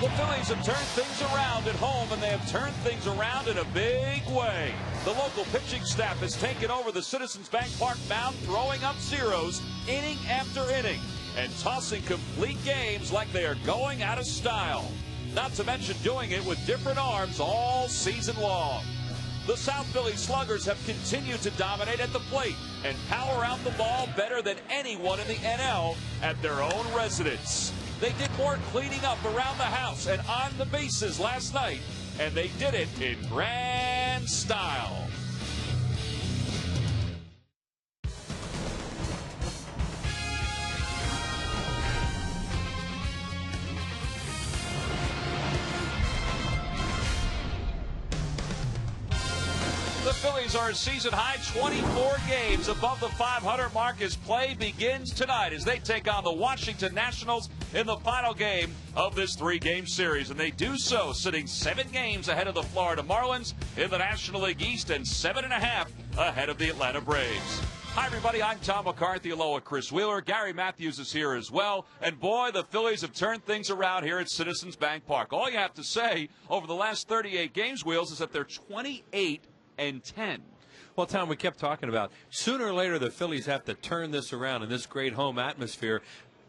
The Phillies have turned things around at home, and they have turned things around in a big way. The local pitching staff has taken over the Citizens Bank Park mound, throwing up zeros inning after inning and tossing complete games like they are going out of style. Not to mention doing it with different arms all season long. The South Philly Sluggers have continued to dominate at the plate and power out the ball better than anyone in the NL at their own residence. They did more cleaning up around the house and on the bases last night, and they did it in grand style. The Phillies are a season-high 24 games above the 500 mark as play begins tonight as they take on the Washington Nationals in the final game of this three-game series. And they do so sitting 7 games ahead of the Florida Marlins in the National League East and 7.5 ahead of the Atlanta Braves. Hi, everybody. I'm Tom McCarthy. Hello, Chris Wheeler. Gary Matthews is here as well. And, boy, the Phillies have turned things around here at Citizens Bank Park. All you have to say over the last 38 games, Wheels, is that they're 28-10. Well, Tom, we kept talking about sooner or later the Phillies have to turn this around in this great home atmosphere.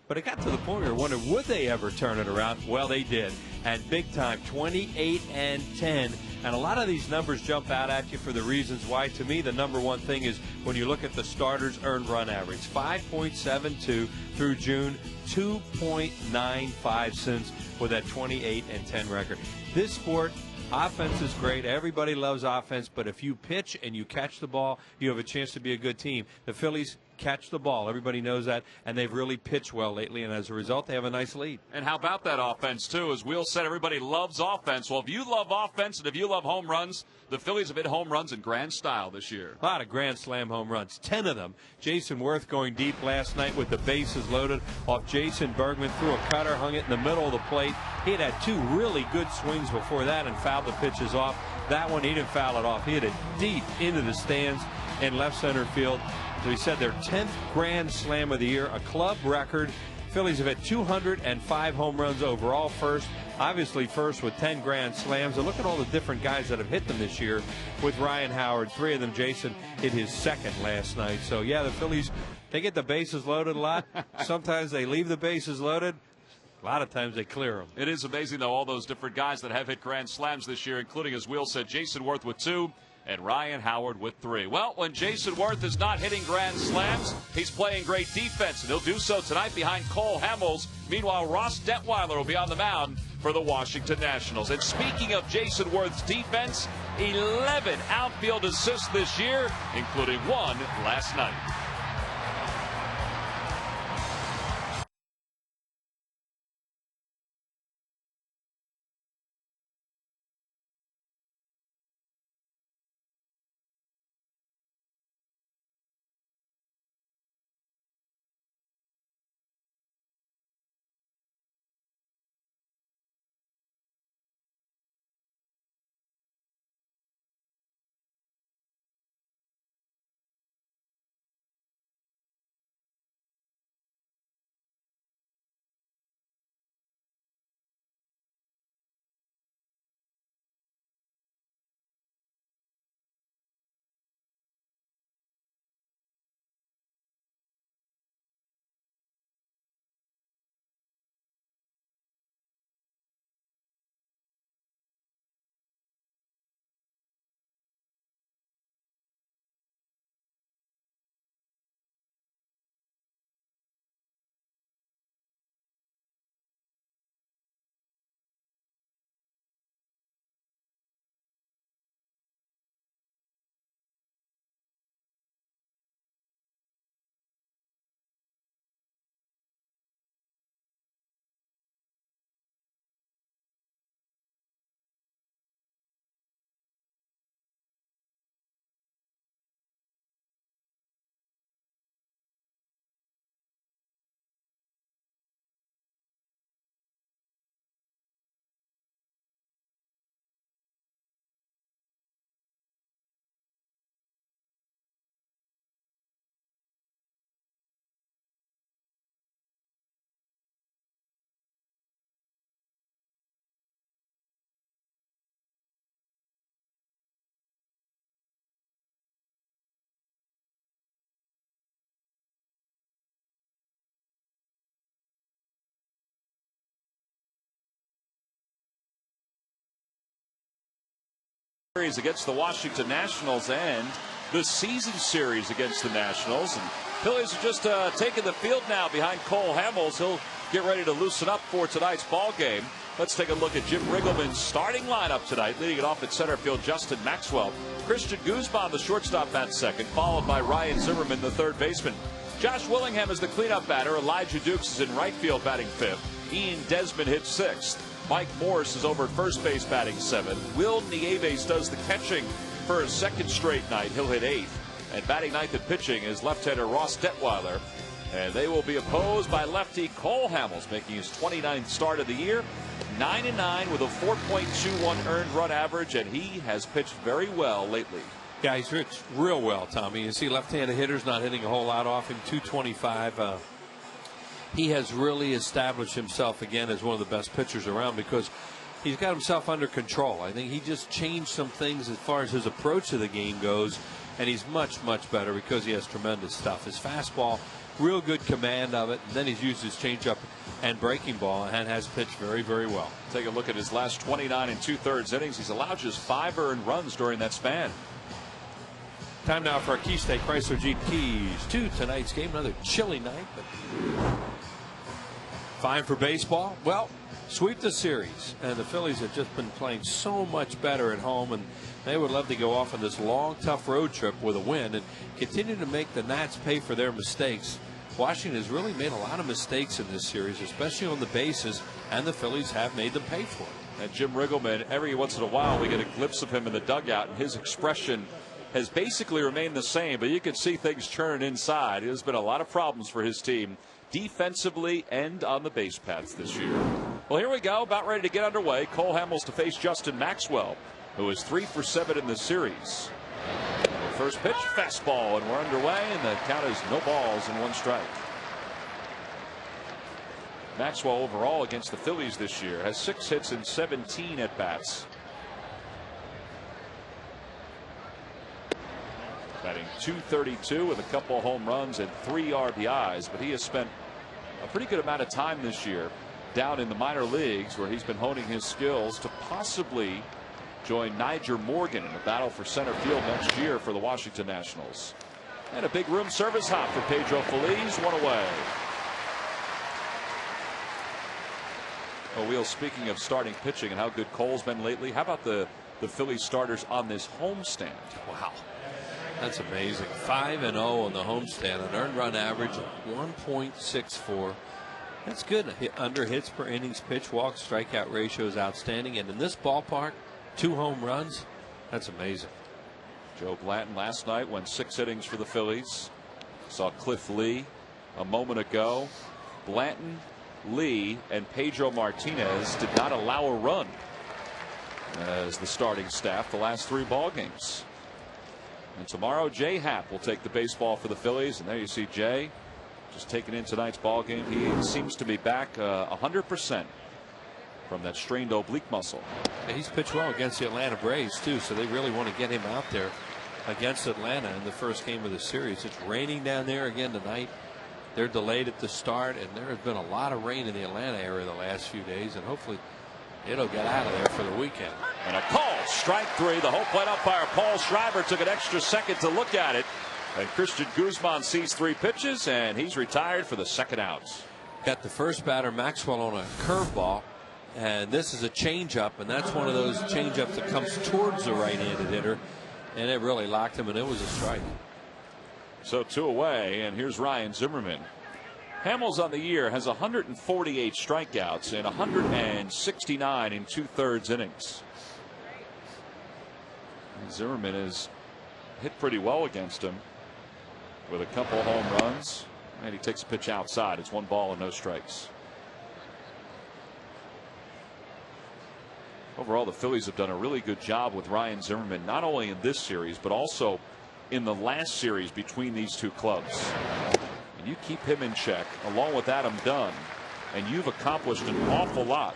But it got to the point where we wondered, would they ever turn it around? Well, they did. And big time, 28-10. And a lot of these numbers jump out at you for the reasons why. To me, the number one thing is when you look at the starters' earned run average. 5.72 through June, 2.95 since with that 28-10 record. This sport, offense is great. Everybody loves offense, but if you pitch and you catch the ball, you have a chance to be a good team. The Phillies catch the ball. Everybody knows that, and they've really pitched well lately, and as a result, they have a nice lead. And how about that offense, too? As Will said, everybody loves offense. Well, if you love offense and if you love home runs, the Phillies have hit home runs in grand style this year. A lot of grand slam home runs, 10 of them. Jason Worth going deep last night with the bases loaded off Jason Bergman, threw a cutter, hung it in the middle of the plate. He had 2 really good swings before that and fouled the pitches off. That one, he didn't foul it off. He hit it deep into the stands in left center field. So he said their 10th grand slam of the year, a club record. Phillies have had 205 home runs overall first. Obviously first with 10 grand slams. And look at all the different guys that have hit them this year with Ryan Howard. 3 of them, Jason hit his second last night. So, yeah, the Phillies, they get the bases loaded a lot. Sometimes they leave the bases loaded. A lot of times they clear them. It is amazing, though, all those different guys that have hit grand slams this year, including, as Will said, Jason Worth with 2. And Ryan Howard with 3. Well, when Jason Worth is not hitting grand slams, he's playing great defense, and he'll do so tonight behind Cole Hamels. Meanwhile, Ross Detweiler will be on the mound for the Washington Nationals. And speaking of Jason Worth's defense, 11 outfield assists this year, including 1 last night. Series against the Washington Nationals and the season series against the Nationals. And Phillies are just taking the field now behind Cole Hamels. He'll get ready to loosen up for tonight's ball game. Let's take a look at Jim Riggleman's starting lineup tonight. Leading it off at center field, Justin Maxwell. Christian Guzman, the shortstop, bats second, followed by Ryan Zimmerman, the third baseman. Josh Willingham is the cleanup batter. Elijah Dukes is in right field batting fifth. Ian Desmond hits sixth. Mike Morris is over at first base batting seventh. Will Nieves does the catching for a second straight night. He'll hit eighth. And batting ninth and pitching is left-hander Ross Detweiler. And they will be opposed by lefty Cole Hamels, making his 29th start of the year. 9-9 with a 4.21 earned run average, and he has pitched very well lately. Yeah, he's pitched real well, Tommy. You see left-handed hitters not hitting a whole lot off him. 225. He has really established himself again as one of the best pitchers around because he's got himself under control. I think he just changed some things as far as his approach to the game goes, and he's much, much better because he has tremendous stuff. His fastball, real good command of it, and then he's used his changeup and breaking ball and has pitched very, very well. Take a look at his last 29 and 2/3 innings. He's allowed just 5 earned runs during that span. Time now for our Key State Chrysler Jeep Keys to tonight's game. Another chilly night, but fine for baseball. Well, sweep the series, and the Phillies have just been playing so much better at home, and they would love to go off on this long, tough road trip with a win and continue to make the Nats pay for their mistakes. Washington has really made a lot of mistakes in this series, especially on the bases, and the Phillies have made them pay for it. And Jim Riggleman, every once in a while we get a glimpse of him in the dugout, and his expression has basically remained the same, but you can see things churn inside. There's been a lot of problems for his team defensively and on the base paths this year. Well, here we go, about ready to get underway. Cole Hamels to face Justin Maxwell, who is 3 for 7 in this series. First pitch, fastball, and we're underway, and the count is no balls and 1 strike. Maxwell overall against the Phillies this year has 6 hits and 17 at bats. Batting .232 with a couple home runs and 3 RBIs, but he has spent a pretty good amount of time this year down in the minor leagues where he's been honing his skills to possibly join Niger Morgan in a battle for center field next year for the Washington Nationals. And a big room service hop for Pedro Feliz, 1 away. Oh, Wheel, speaking of starting pitching and how good Cole's been lately, how about the Phillies starters on this homestand? Wow. That's amazing. 5-0 on the homestand, an earned run average of 1.64. That's good. Under hits per innings, pitch, walk, strikeout ratio is outstanding. And in this ballpark, 2 home runs. That's amazing. Joe Blanton last night went 6 innings for the Phillies. Saw Cliff Lee a moment ago. Blanton, Lee, and Pedro Martinez did not allow a run as the starting staff the last 3 ball games. And tomorrow, Jay Happ will take the baseball for the Phillies. And there you see Jay just taking in tonight's ball game. He seems to be back 100% from that strained oblique muscle. Yeah, he's pitched well against the Atlanta Braves, too, so they really want to get him out there against Atlanta in the first game of the series. It's raining down there again tonight. They're delayed at the start, and there has been a lot of rain in the Atlanta area the last few days, and hopefully it'll get out of there for the weekend. And a call, strike 3. The home plate umpire Paul Schreiber took an extra second to look at it. And Christian Guzman sees 3 pitches, and he's retired for the second out. Got the first batter, Maxwell, on a curveball, and this is a changeup, and that's one of those changeups that comes towards the right-handed hitter, and it really locked him, and it was a strike. So 2 away, and here's Ryan Zimmerman. Hamels on the year has 148 strikeouts and 169 in 2/3 innings. And Zimmerman has hit pretty well against him with a couple home runs, and he takes a pitch outside. It's 1 ball and no strikes. Overall, the Phillies have done a really good job with Ryan Zimmerman, not only in this series but also in the last series between these 2 clubs. And you keep him in check along with Adam Dunn, and you've accomplished an awful lot.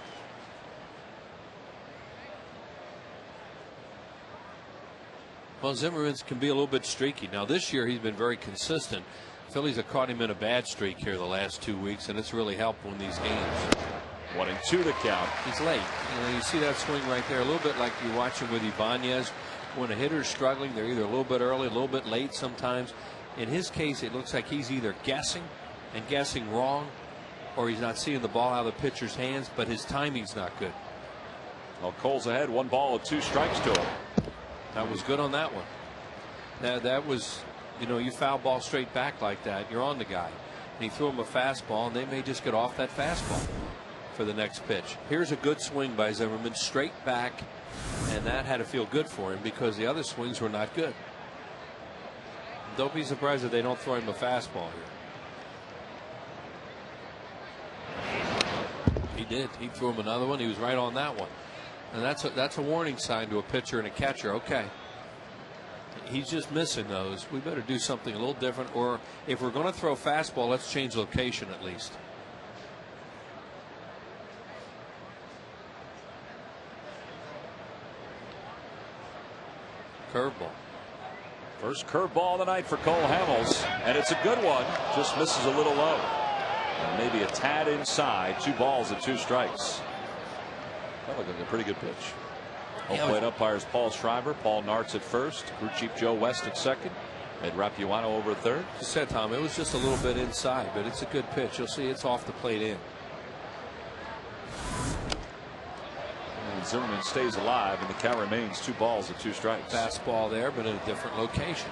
Well, Zimmerman can be a little bit streaky. Now this year he's been very consistent. Phillies have caught him in a bad streak here the last 2 weeks, and it's really helped win these games. 1-2 the count. He's late. You see that swing right there, a little bit like you watch him with Ibanez. when a hitter's struggling, they're either a little bit early, a little bit late sometimes. In his case, it looks like he's either guessing and guessing wrong, or he's not seeing the ball out of the pitcher's hands, but his timing's not good. Well, Cole's ahead, 1 ball and 2 strikes to him. That was good on that one. That was, you know, you foul ball straight back like that, you're on the guy. And he threw him a fastball, and they may just get off that fastball for the next pitch. Here's a good swing by Zimmerman, straight back, and that had to feel good for him because the other swings were not good. Don't be surprised if they don't throw him a fastball here. He did. He threw him another one. He was right on that one. And that's a warning sign to a pitcher and a catcher. Okay, he's just missing those. We better do something a little different, or if we're going to throw fastball, let's change location at least. Curveball. First curveball of the night for Cole Hamels, and it's a good one. Just misses a little low. And maybe a tad inside. 2 balls and 2 strikes. That looked like a pretty good pitch. Home plate umpires Paul Schreiber, Paul Nartz at first, crew chief Joe West at second, Ed Rapuano over at third. You said, Tom, it was just a little bit inside, but it's a good pitch. You'll see it's off the plate in. And Zimmerman stays alive, and the count remains 2 balls and 2 strikes. Fastball there, but in a different location.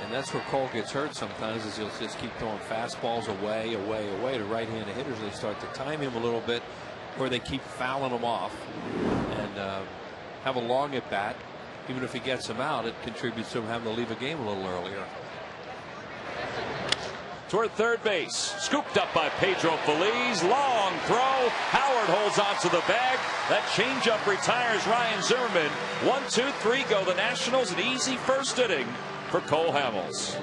And that's where Cole gets hurt sometimes, is he'll just keep throwing fastballs away to right-handed hitters. They start to time him a little bit, or they keep fouling him off and have a long at bat. Even if he gets him out, it contributes to him having to leave a game a little earlier. Toward third base, scooped up by Pedro Feliz. Long throw. Howard holds on to the bag. That changeup retires Ryan Zimmerman. 1, 2, 3 go the Nationals. An easy first inning for Cole Hamels.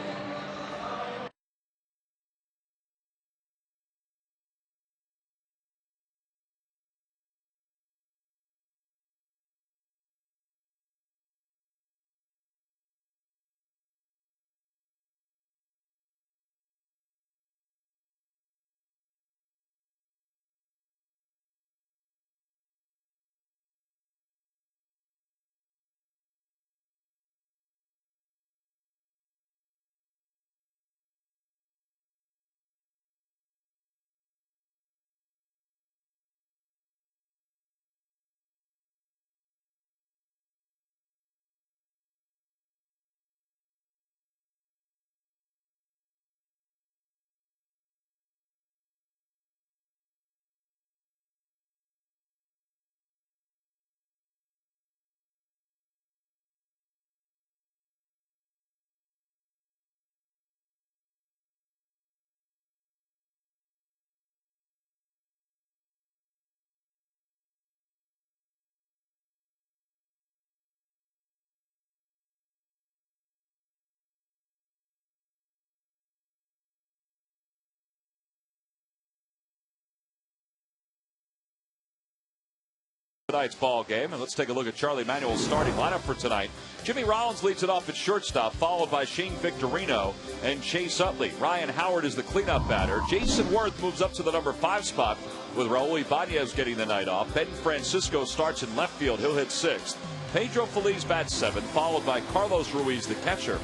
Tonight's ball game, and let's take a look at Charlie Manuel's starting lineup for tonight. Jimmy Rollins leads it off at shortstop, followed by Shane Victorino and Chase Utley. Ryan Howard is the cleanup batter. Jason Worth moves up to the number 5 spot, with Raul Ibanez getting the night off. Ben Francisco starts in left field. He'll hit 6th. Pedro Feliz bats 7th, followed by Carlos Ruiz, the catcher.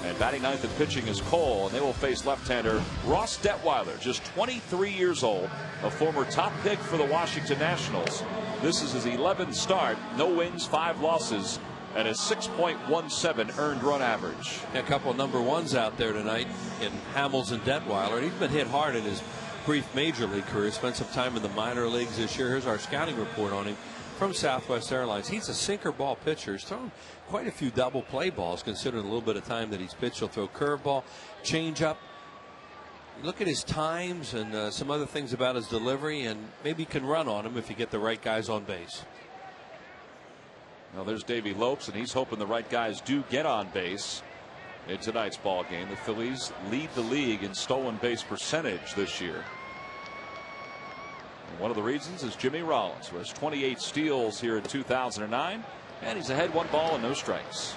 And batting 9th and pitching is Cole, and they will face left-hander Ross Detweiler, just 23 years old, a former top pick for the Washington Nationals. This is his 11th start, no wins, 5 losses, and a 6.17 earned run average. A couple of number 1s out there tonight in Hamels and Detweiler. He's been hit hard in his brief major league career. Spent some time in the minor leagues this year. Here's our scouting report on him from Southwest Airlines. He's a sinker ball pitcher. He's thrown quite a few double play balls considering a little bit of time that he's pitched. He'll throw curveball, changeup. Look at his times and some other things about his delivery, and maybe you can run on him if you get the right guys on base. Now there's Davey Lopes, and he's hoping the right guys do get on base in tonight's ball game. The Phillies lead the league in stolen base percentage this year. And one of the reasons is Jimmy Rollins, who has 28 steals here in 2009, and he's ahead 1 ball and no strikes.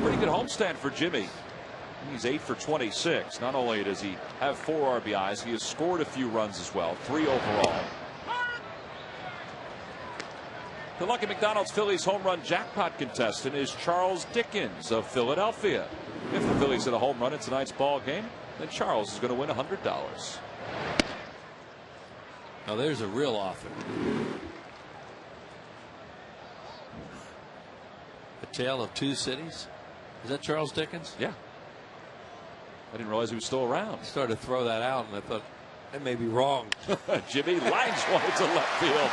Pretty good homestand for Jimmy. He's 8 for 26. Not only does he have 4 RBIs, he has scored a few runs as well, 3 overall. The Lucky McDonald's Phillies home run jackpot contestant is Charles Dickens of Philadelphia. If the Phillies hit a home run in tonight's ball game, then Charles is going to win $100. Now there's a real offer. A Tale of Two Cities. Is that Charles Dickens? Yeah. I didn't realize he was still around. I started to throw that out, and I thought, I may be wrong. Jimmy lines one to left field.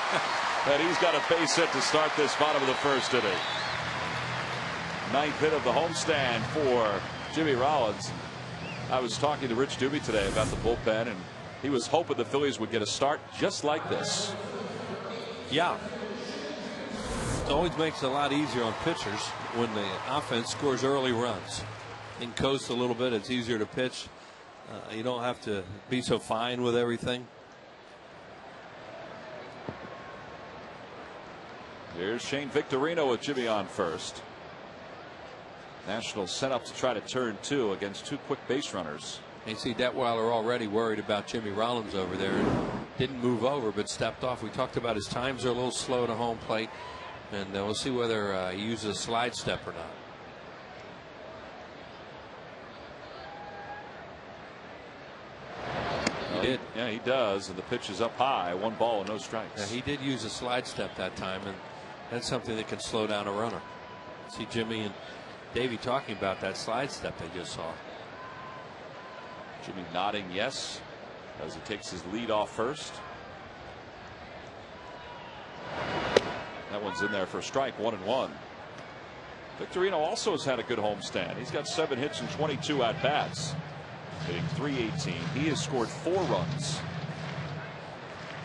And he's got a base hit to start this bottom of the first inning. Ninth hit of the homestand for Jimmy Rollins. I was talking to Rich Doobie today about the bullpen, and he was hoping the Phillies would get a start just like this. Yeah. It always makes it a lot easier on pitchers when the offense scores early runs. In coast a little bit, it's easier to pitch. You don't have to be so fine with everything. Here's Shane Victorino with Jimmy on first. Nationals set up to try to turn two against two quick base runners. You see Detweiler already worried about Jimmy Rollins over there. And didn't move over, but stepped off. We talked about his times are a little slow to home plate. And we'll see whether he uses a slide step or not. He did. Yeah, he does. And the pitch is up high. 1 ball and no strikes. Yeah, he did use a slide step that time, and that's something that can slow down a runner. See Jimmy and Davey talking about that slide step they just saw. Jimmy nodding yes as he takes his lead off first. That one's in there for a strike. 1-1. Victorino also has had a good homestand. He's got 7 hits and 22 at bats, hitting .318. He has scored 4 runs.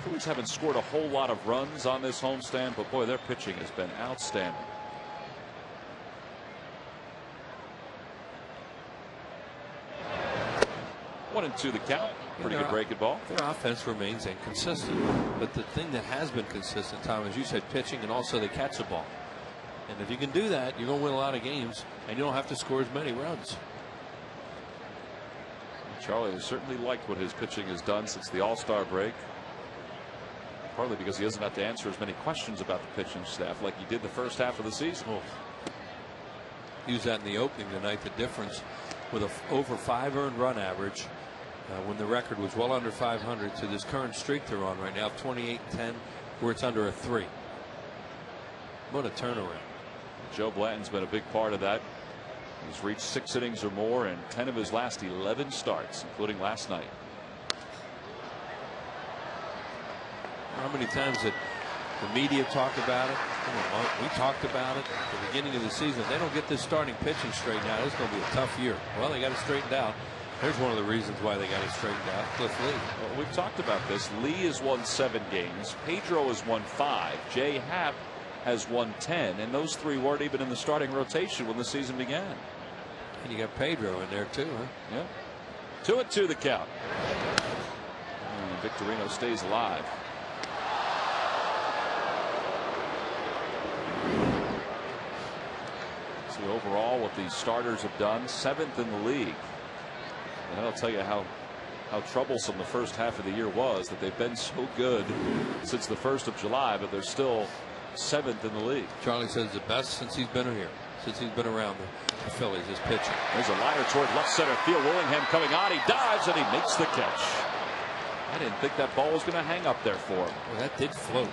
Phillies haven't scored a whole lot of runs on this homestand, but boy, their pitching has been outstanding. One and two the count. Pretty good breaking ball. Their offense remains inconsistent, but the thing that has been consistent, Tom, as you said, pitching, and also they catch the ball. And if you can do that, you're going to win a lot of games, and you don't have to score as many runs. Charlie has certainly liked what his pitching has done since the All-Star break. Partly because he doesn't have to answer as many questions about the pitching staff like he did the first half of the season. Oh. He used that in the opening tonight. The difference with a over 5 earned run average when the record was well under 500 to this current streak they're on right now, 28-10, where it's under a 3. What a turnaround. Joe Blanton's been a big part of that. He's reached 6 innings or more in 10 of his last 11 starts, including last night. How many times did the media talk about it? We talked about it at the beginning of the season. They don't get this starting pitching straightened out, it's going to be a tough year. Well, they got it straightened out. Here's one of the reasons why they got it straightened out. Cliff Lee. Well, we've talked about this. Lee has won 7 games. Pedro has won 5. Jay Happ has won 10. And those 3 weren't even in the starting rotation when the season began. And you got Pedro in there too, huh? Yeah. 2-2 the count. And Victorino stays alive. See overall what the starters have done. 7th in the league. And that'll tell you how troublesome the first half of the year was, that they've been so good since the 1st of July, but they're still 7th in the league. Charlie says the best since he's been here, since he's been around the Phillies, is pitching. There's a liner toward left center field. Willingham coming on. He dives and he makes the catch. I didn't think that ball was going to hang up there for him. Well, that did float.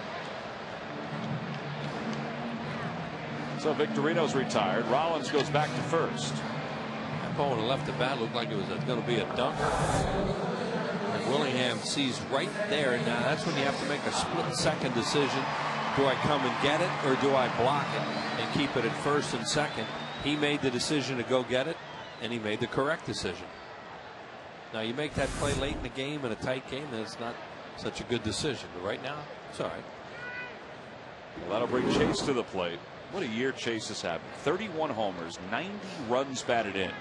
So Victorino's retired. Rollins goes back to first. That ball when it left the bat looked like it was going to be a dunker. And Willingham sees right there. Now that's when you have to make a split-second decision. Do I come and get it, or do I block it and keep it at first and second? He made the decision to go get it, and he made the correct decision. Now you make that play late in the game, in a tight game, then it's not such a good decision. But right now, it's all right. Well, that'll bring Chase to the plate. What a year Chase has had. 31 homers, 90 runs batted in.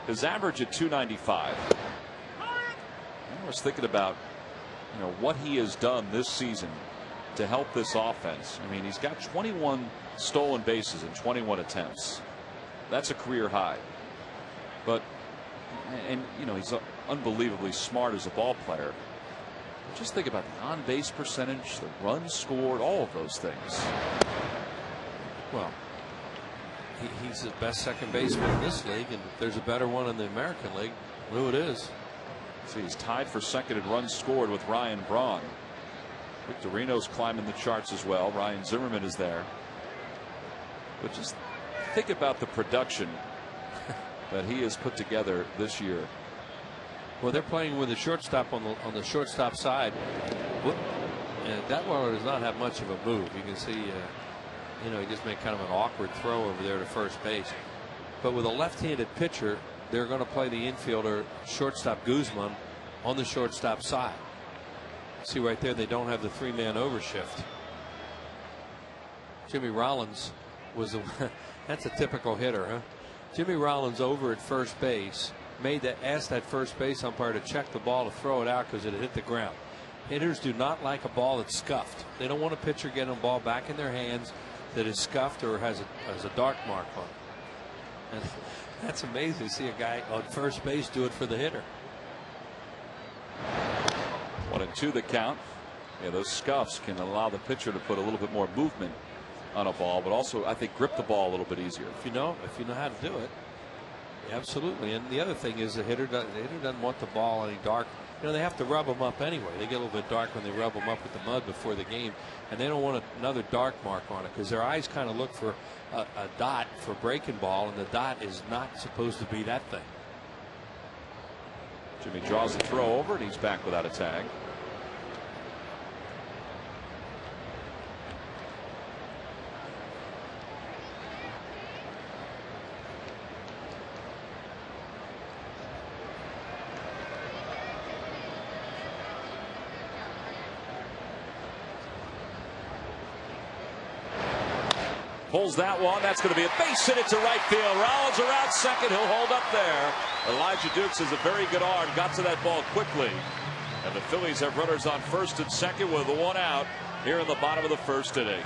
His average at .295. I was thinking about, what he has done this season to help this offense. I mean, he's got 21 stolen bases in 21 attempts. That's a career high. But, and he's unbelievably smart as a ball player. Just think about the on-base percentage, the runs scored, all of those things. Well, he's the best second baseman in this league, and if there's a better one in the American League, who it is. See, he's tied for second in runs scored with Ryan Braun. Victorino's climbing the charts as well. Ryan Zimmerman is there. But just think about the production that he has put together this year. Well, they're playing with the shortstop on the shortstop side. And Detweiler does not have much of a move. You can see, he just made kind of an awkward throw over there to first base. But with a left-handed pitcher, they're going to play the infielder, shortstop Guzman, on the shortstop side. See right there, they don't have the three-man overshift. Jimmy Rollins was that's a typical hitter, huh? Jimmy Rollins over at first base asked that first base umpire to check the ball to throw it out because it had hit the ground. Hitters do not like a ball that's scuffed. They don't want a pitcher getting a ball back in their hands that is scuffed or has a dark mark on it. And that's amazing to see a guy on first base do it for the hitter. 1-2 the count. Yeah, those scuffs can allow the pitcher to put a little bit more movement on a ball, but also I think grip the ball a little bit easier. If you know how to do it. Absolutely. And the other thing is the hitter doesn't want the ball any dark. They have to rub them up anyway. They get a little bit dark when they rub them up with the mud before the game, and they don't want another dark mark on it because their eyes kind of look for a dot for breaking ball, and the dot is not supposed to be that thing. Jimmy draws the throw over, and he's back without a tag. Pulls that one. That's going to be a base hit. It's a right field. Rollins around second. He'll hold up there. Elijah Dukes has a very good arm. Got to that ball quickly. And the Phillies have runners on first and second with the one out here in the bottom of the first inning.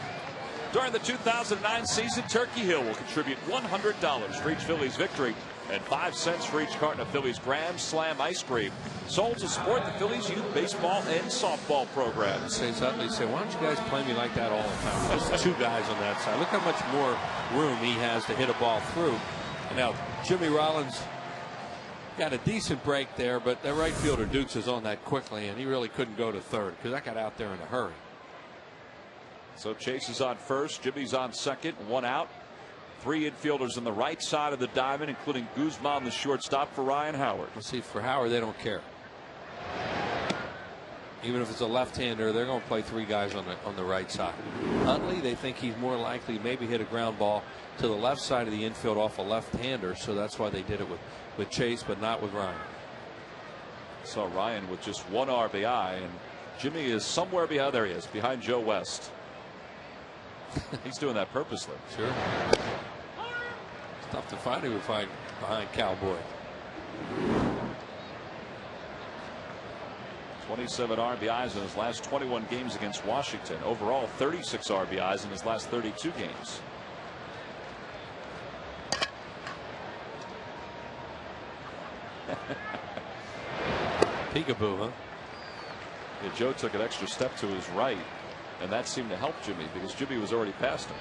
During the 2009 season, Turkey Hill will contribute $100 for each Phillies victory and 5 cents for each carton of Phillies Grand Slam ice cream. Sold to support the Phillies youth baseball and softball programs. They say, why don't you guys play me like that all the time? There's 2 guys on that side. Look how much more room he has to hit a ball through. And now Jimmy Rollins got a decent break there, but the right fielder Dukes is on that quickly, and he really couldn't go to third because that got out there in a hurry. So Chase is on first, Jimmy's on second, 1 out. 3 infielders on the right side of the diamond, including Guzman, the shortstop, for Ryan Howard. Let's see, for Howard, they don't care. Even if it's a left-hander, they're going to play 3 guys on the right side. Huntley, they think he's more likely maybe hit a ground ball to the left side of the infield off a left-hander, so that's why they did it with Chase, but not with Ryan. So Ryan with just 1 RBI, and Jimmy is somewhere behind. There he is, behind Joe West. He's doing that purposely. Sure. It's tough to find who would find behind Cowboy. 27 RBIs in his last 21 games against Washington. Overall, 36 RBIs in his last 32 games. Peekaboo, huh? Yeah, Joe took an extra step to his right, and that seemed to help Jimmy because Jimmy was already past him.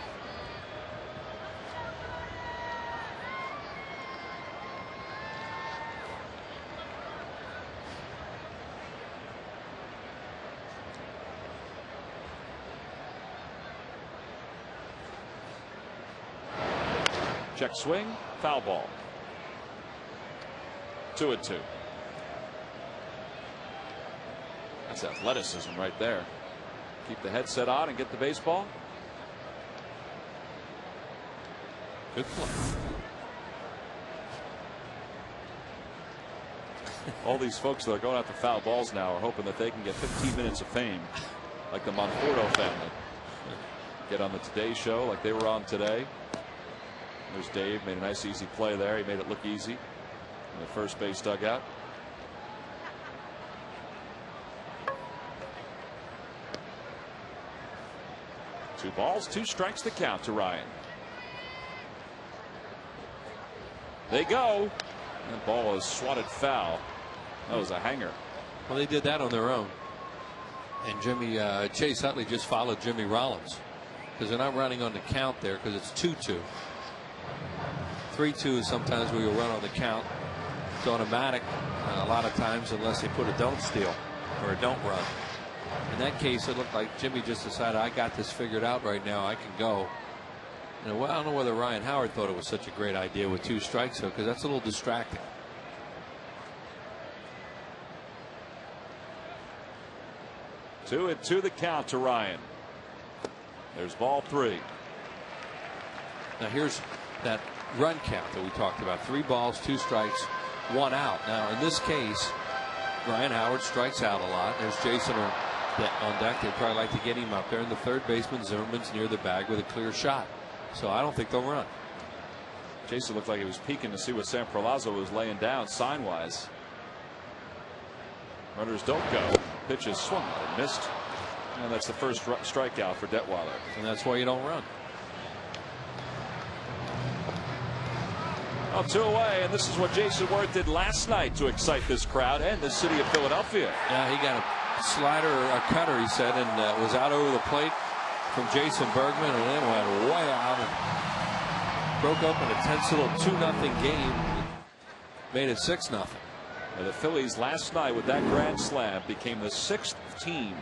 Check swing, foul ball. 2-2. That's athleticism right there. Keep the headset on and get the baseball. Good play. All these folks that are going after foul balls now are hoping that they can get 15 minutes of fame, like the Monforto family. Get on the Today Show like they were on today. There's Dave, made a nice easy play there. He made it look easy in the first base dugout. Two balls, 2 strikes to count to Ryan. They go. That ball is swatted foul. That was a hanger. Well, they did that on their own. And Chase Utley just followed Jimmy Rollins because they're not running on the count there because it's 2-2. 3-2 is sometimes where you'll run on the count. It's automatic a lot of times unless they put a don't steal or a don't run. In that case, it looked like Jimmy just decided, I got this figured out right now. I can go. Well, I don't know whether Ryan Howard thought it was such a great idea with 2 strikes, though, because that's a little distracting. 2-2 the count to Ryan. There's ball 3. Now here's that run count that we talked about. 3 balls, 2 strikes, 1 out. Now in this case, Ryan Howard strikes out a lot. There's Jason on deck. They'd probably like to get him up there. And the third baseman, Zimmerman's near the bag with a clear shot. So I don't think they'll run. Jason looked like he was peeking to see what Sam Perlaza was laying down sign wise. Runners don't go. Pitch is swung and missed. And that's the first strikeout for Detweiler. And that's why you don't run. Oh, 2 away, and this is what Jason Worth did last night to excite this crowd and the city of Philadelphia. Yeah, he got a slider or a cutter, he said, and was out over the plate from Jason Bergman, and then went way out and broke up in a tense little 2-0 game. Made it 6-0. And the Phillies last night with that grand slam became the 6th team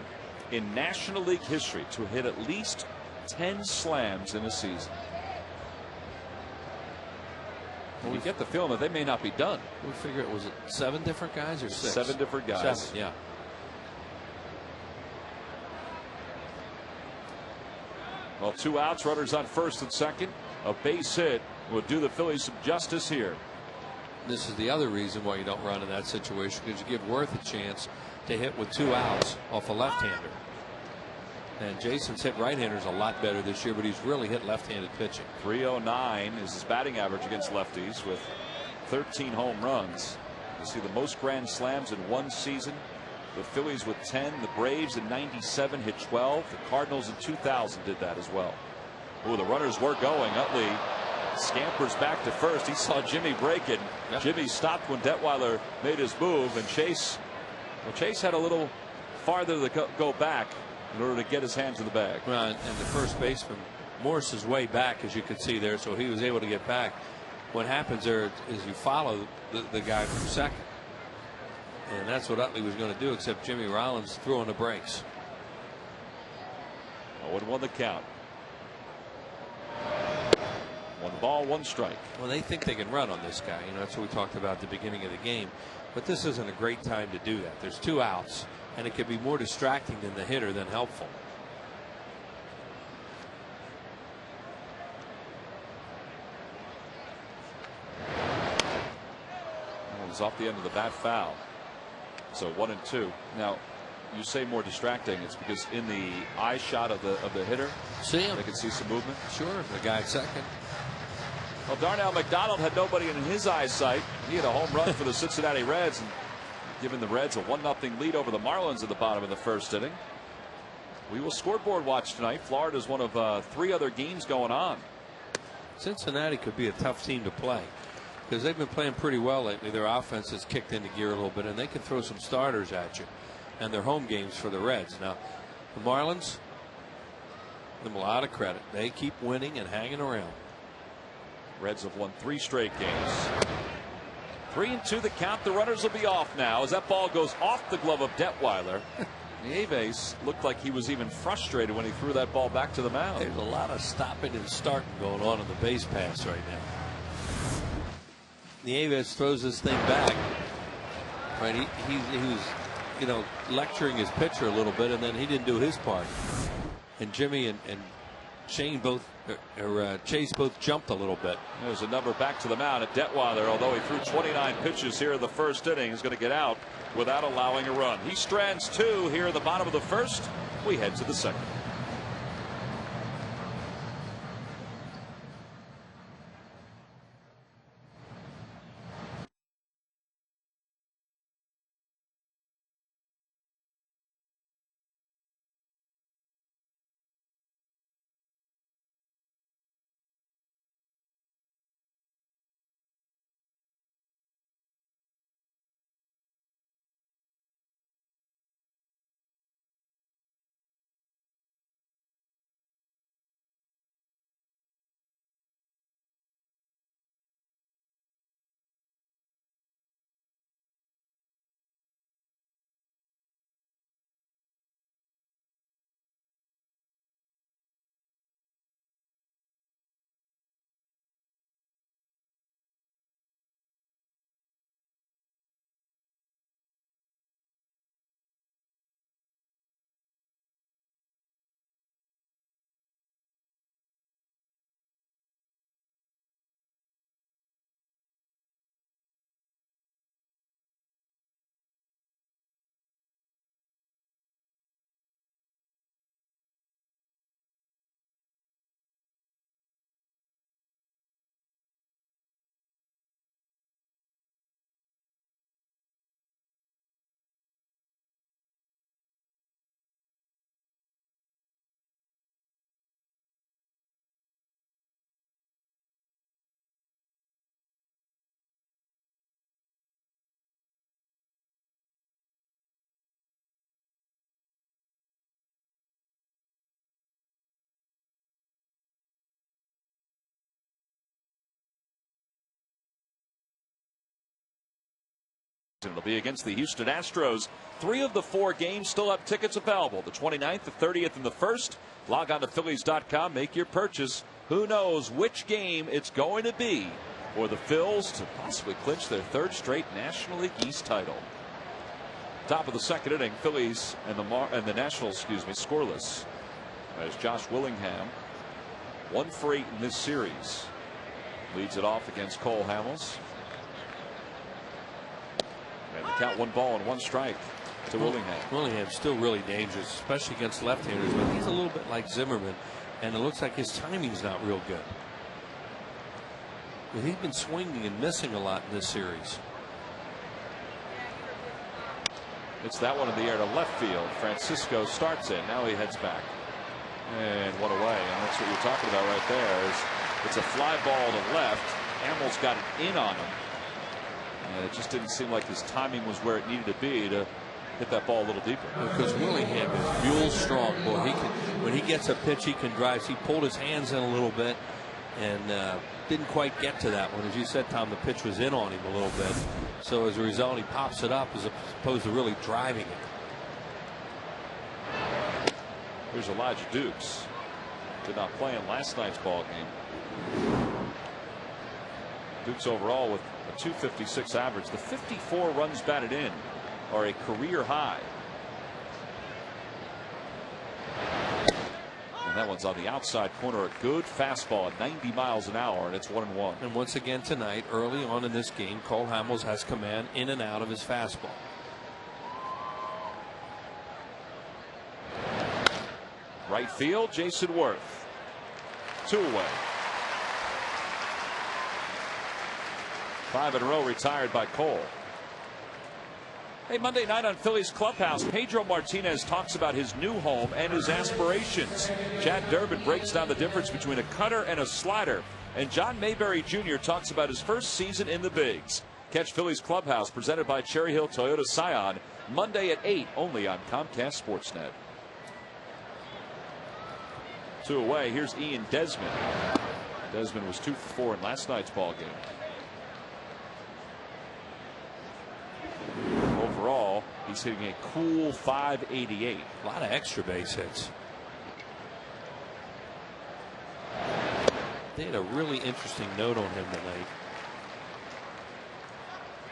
in National League history to hit at least 10 slams in a season. Well, we get the feeling that they may not be done. We figure it was 7 different guys or 6? 7 different guys. 7, yeah. Well, 2 outs, runners on first and second. A base hit will do the Phillies some justice here. This is the other reason why you don't run in that situation, because you give Worth a chance to hit with 2 outs off a left-hander. And Jason's hit right-handers a lot better this year, but he's really hit left-handed pitching. 309 is his batting average against lefties with 13 home runs. You see the most grand slams in one season. The Phillies with 10, the Braves in '97 hit 12, the Cardinals in 2000 did that as well. Oh, the runners were going. Utley scampers back to first. He saw Jimmy break it. Yep. Jimmy stopped when Detweiler made his move, and Chase had a little farther to go back in order to get his hands in the bag. Well, and the first baseman Morse is way back, as you can see there, so he was able to get back. What happens there is you follow the guy from second, and that's what Utley was going to do, except Jimmy Rollins threw on the brakes. 0-1 the count. 1 ball, 1 strike. Well, they think they can run on this guy. That's what we talked about at the beginning of the game. But this isn't a great time to do that. There's 2 outs, and it can be more distracting than the hitter than helpful. It was off the end of the bat foul. So 1-2. Now, you say more distracting. It's because in the eye shot of the hitter, see him. They can see some movement. Sure, the guy at second. Well, Darnell McDonald had nobody in his eyesight. He had a home run for the Cincinnati Reds, and giving the Reds a 1-0 lead over the Marlins at the bottom of the first inning. We will scoreboard watch tonight. Florida's one of 3 other games going on. Cincinnati could be a tough team to play because they've been playing pretty well lately. Their offense has kicked into gear a little bit, and they can throw some starters at you. And their home games for the Reds. Now, the Marlins, give them a lot of credit. They keep winning and hanging around. Reds have won 3 straight games. 3-2 the count. The runners will be off now as that ball goes off the glove of Detweiler. Nieves looked like he was even frustrated when he threw that ball back to the mound. There's a lot of stopping and starting going on in the base pass right now. Nieves throws this thing back. Right, he was lecturing his pitcher a little bit, and then he didn't do his part. And Jimmy and Shane both, Chase both jumped a little bit. There's a number back to the mound at Detweiler, although he threw 29 pitches here in the first inning. He's going to get out without allowing a run. He strands 2 here at the bottom of the first. We head to the second. It'll be against the Houston Astros. 3 of the 4 games still have tickets available. The 29th, the 30th, and the 1st. Log on to Phillies.com. Make your purchase. Who knows which game it's going to be for the Phils to possibly clinch their 3rd straight National League East title. Top of the 2nd inning, Phillies and the Nationals, scoreless. As Josh Willingham, 1 for 8 in this series, leads it off against Cole Hamels. And the count 1 ball and 1 strike to Willingham. Willingham's still really dangerous, especially against left-handers, but he's a little bit like Zimmerman, and it looks like his timing's not real good. But he's been swinging and missing a lot in this series. It's that one in the air to left field. Francisco starts it. Now he heads back. And one away. And that's what you're talking about right there. It's a fly ball to left. Hamels got it in on him. And it just didn't seem like his timing was where it needed to be to hit that ball a little deeper. Because Willingham is mule strong. Boy, he can, when he gets a pitch, he can drive. He pulled his hands in a little bit and didn't quite get to that one. As you said, Tom, the pitch was in on him a little bit. So as a result, he pops it up as opposed to really driving it. Here's Elijah Dukes. Did not play in last night's ball game. Dukes overall with a .256 average. The 54 runs batted in are a career high. And that one's on the outside corner. A good fastball at 90 miles an hour, and it's 1-1. And once again tonight, early on in this game, Cole Hamels has command in and out of his fastball. Right field, Jason Worth. 2 away. 5 in a row retired by Cole. Hey, Monday night on Phillies Clubhouse, Pedro Martinez talks about his new home and his aspirations. Chad Durbin breaks down the difference between a cutter and a slider. And John Mayberry Jr. talks about his first season in the bigs. Catch Phillies Clubhouse presented by Cherry Hill Toyota Scion Monday at 8 only on Comcast Sportsnet. 2 away. Here's Ian Desmond. Desmond was 2 for 4 in last night's ball game. Overall, he's hitting a cool .588. A lot of extra base hits. They had a really interesting note on him tonight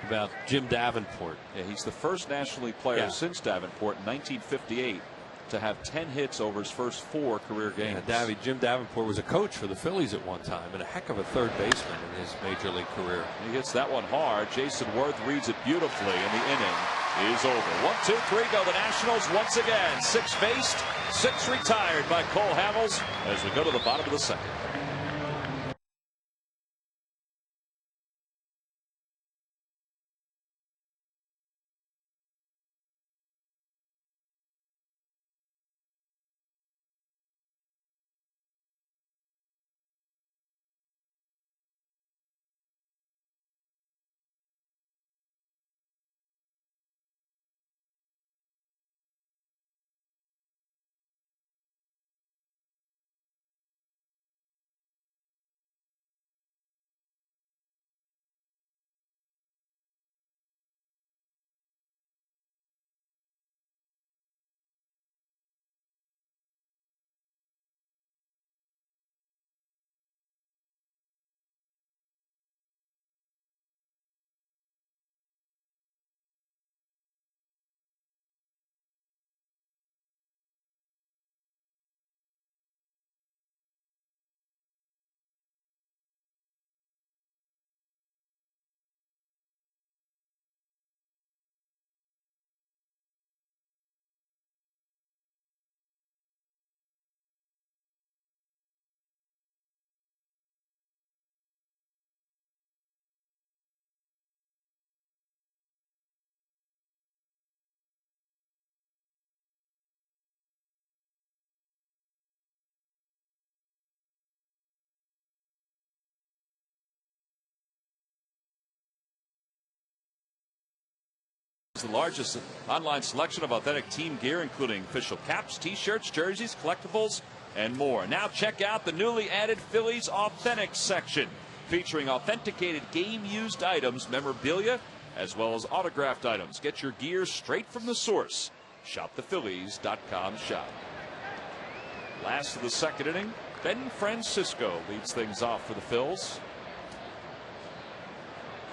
about Jim Davenport. Yeah, he's the first National League player since Davenport in 1958 to have 10 hits over his first 4 career games. Yeah, Jim Davenport was a coach for the Phillies at one time and a heck of a third baseman in his major league career. He hits that one hard. Jason Worth reads it beautifully, and the inning is over. 1, 2, 3 go the Nationals once again. 6 faced, 6 retired by Cole Hamels as we go to the bottom of the 2nd. The largest online selection of authentic team gear, including official caps, t-shirts, jerseys, collectibles, and more. Now check out the newly added Phillies Authentic section, featuring authenticated game-used items, memorabilia, as well as autographed items. Get your gear straight from the source. ShopThePhillies.com shop. Last of the second inning, Ben Francisco leads things off for the Phils.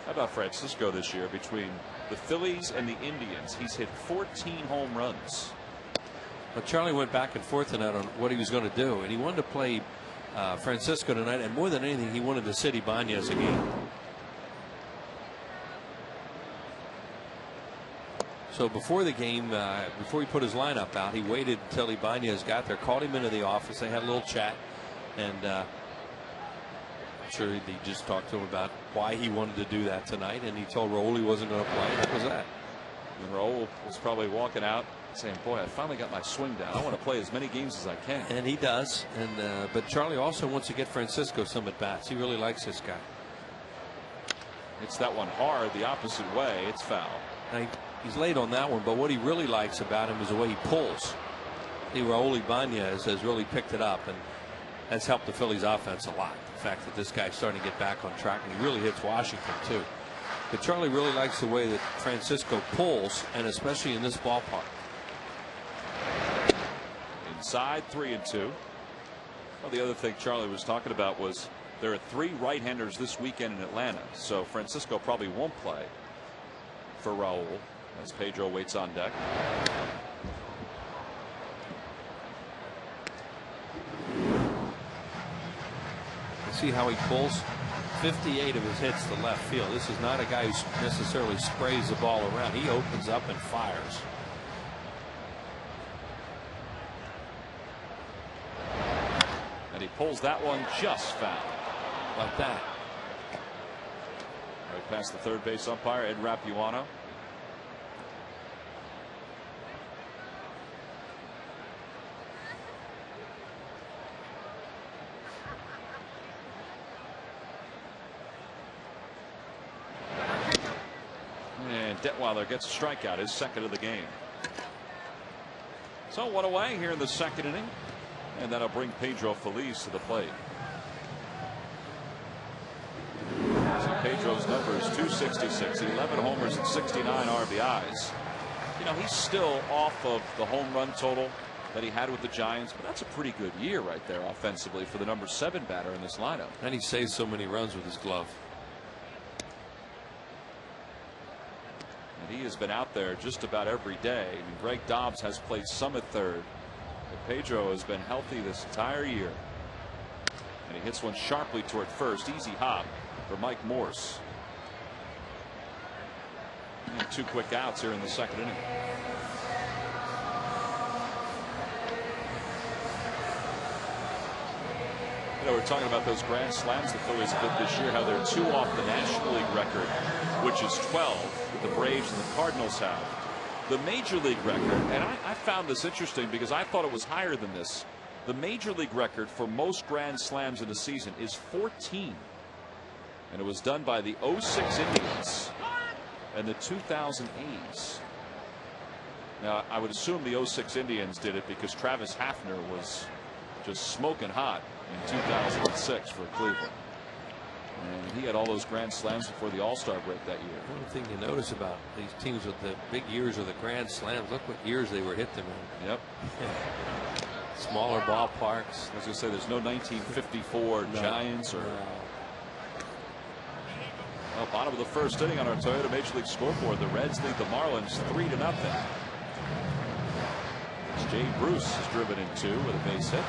How about Francisco this year? Between the Phillies and the Indians, he's hit 14 home runs. But Charlie went back and forth tonight on what he was going to do, and he wanted to play Francisco tonight, and more than anything, he wanted to sit Ibanez again. So before the game, before he put his lineup out, he waited until Ibanez got there, called him into the office. They had a little chat, and I'm sure he just talked to him about why he wanted to do that tonight, and he told Raul he wasn't going to play. That was that. And Raul was probably walking out saying, boy, I finally got my swing down. I want to play as many games as I can. And he does. And but Charlie also wants to get Francisco some at bats. He really likes this guy. It's that one hard the opposite way. It's foul. Now, he's late on that one, but what he really likes about him is the way he pulls. Raul Ibanez has really picked it up, and that's helped the Phillies offense a lot. The fact that this guy's starting to get back on track, and he really hits Washington too. But Charlie really likes the way that Francisco pulls, and especially in this ballpark. Inside 3-2. Well, the other thing Charlie was talking about was there are 3 right-handers this weekend in Atlanta, so Francisco probably won't play for Raul as Pedro waits on deck. See how he pulls? 58 of his hits to left field. This is not a guy who necessarily sprays the ball around. He opens up and fires. And he pulls that one just foul. Like that. Right past the third base umpire, Ed Rapuano. And Detweiler gets a strikeout, his second of the game. So 1 away here in the second inning, and that'll bring Pedro Feliz to the plate. So Pedro's numbers 266, 11 homers and 69 RBIs. You know, he's still off of the home run total that he had with the Giants, but that's a pretty good year right there offensively for the number 7 batter in this lineup. And he saves so many runs with his glove. And he has been out there just about every day. I mean, Greg Dobbs has played some at third, but Pedro has been healthy this entire year. And he hits one sharply toward first. Easy hop for Mike Morse. And 2 quick outs here in the second inning. You know, we're talking about those grand slams the Phillies have hit this year, how they're 2 off the National League record, which is 12 that the Braves and the Cardinals have. The Major League record, and I found this interesting because I thought it was higher than this. The Major League record for most grand slams in a season is 14. And it was done by the 06 Indians and the 2000 A's. Now, I would assume the 06 Indians did it because Travis Hafner was just smoking hot in 2006 for Cleveland. And he had all those grand slams before the All-Star break that year. One thing you notice about these teams with the big years of the grand slams, look what years they were hit them in. Yep. Smaller ballparks. I was going to say there's no 1954 Giants or. Well, bottom of the first inning on our Toyota Major League scoreboard. The Reds lead the Marlins 3-0. Jay Bruce is driven in 2 with a base hit.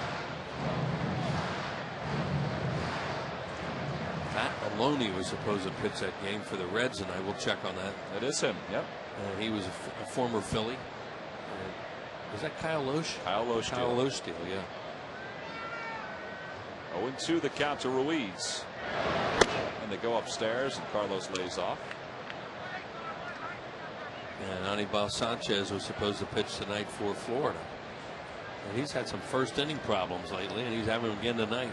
Matt Maloney was supposed to pitch that game for the Reds, and I will check on that. That is him. Yep. He was a former Philly. Was that Kyle Loesch? Kyle Loesch. Kyle Loesch deal, yeah. 0-2 the count to Ruiz. And they go upstairs, and Carlos lays off. And Anibal Sanchez was supposed to pitch tonight for Florida. And he's had some first inning problems lately, and he's having them again tonight.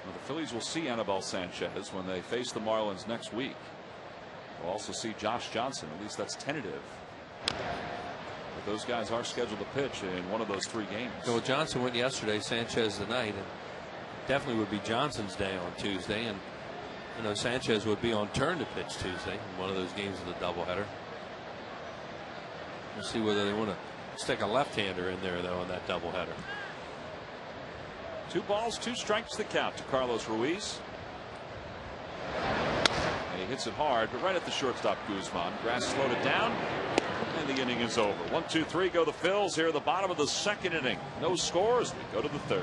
Well, the Phillies will see Anibal Sanchez when they face the Marlins next week. We'll also see Josh Johnson. At least that's tentative. But those guys are scheduled to pitch in one of those 3 games. Well, Johnson went yesterday, Sanchez tonight, and definitely would be Johnson's day on Tuesday, and Sanchez would be on turn to pitch Tuesday in one of those games of the doubleheader. We'll see whether they want to stick a left-hander in there though on that doubleheader. 2 balls, 2 strikes the count to Carlos Ruiz. And he hits it hard, but right at the shortstop Guzman. Grass slowed it down, and the inning is over. 1, 2, 3 go the Phils here at the bottom of the 2nd inning. No scores. We go to the 3rd.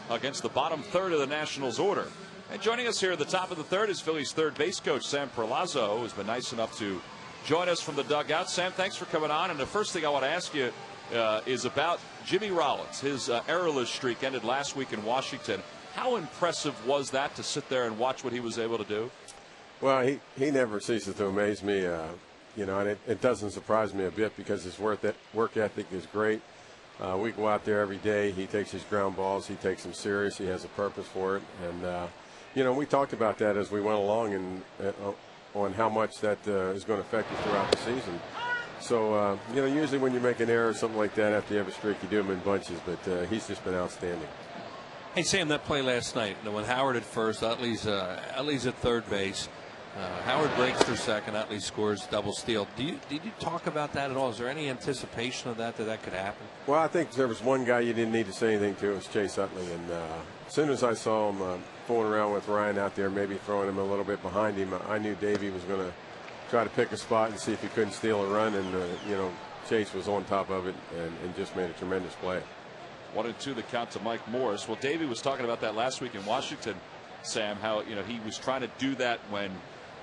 Against the bottom 3rd of the Nationals order. And joining us here at the top of the 3rd is Phillies 3rd base coach Sam Perlazzo, who's been nice enough to join us from the dugout. Sam, thanks for coming on. And the first thing I want to ask you is about Jimmy Rollins. His errorless streak ended last week in Washington. How impressive was that to sit there and watch what he was able to do? Well, he never ceases to amaze me, and it doesn't surprise me a bit because his work ethic is great. We go out there every day. He takes his ground balls. He takes them serious. He has a purpose for it. And, we talked about that as we went along and on how much that is going to affect you throughout the season. So, usually when you make an error or something like that after you have a streak, you do them in bunches. But he's just been outstanding. Hey, Sam, that play last night, when Howard at first, Utley's at third base. Howard breaks through second. Utley scores double steal. Did you talk about that at all? Is there any anticipation of that could happen? Well, I think there was one guy you didn't need to say anything to. It was Chase Utley. And as soon as I saw him fooling around with Ryan out there, maybe throwing him a little bit behind him, I knew Davey was going to try to pick a spot and see if he couldn't steal a run. And, Chase was on top of it and just made a tremendous play. 1-2 the count to Mike Morris. Well, Davey was talking about that last week in Washington, Sam, how he was trying to do that when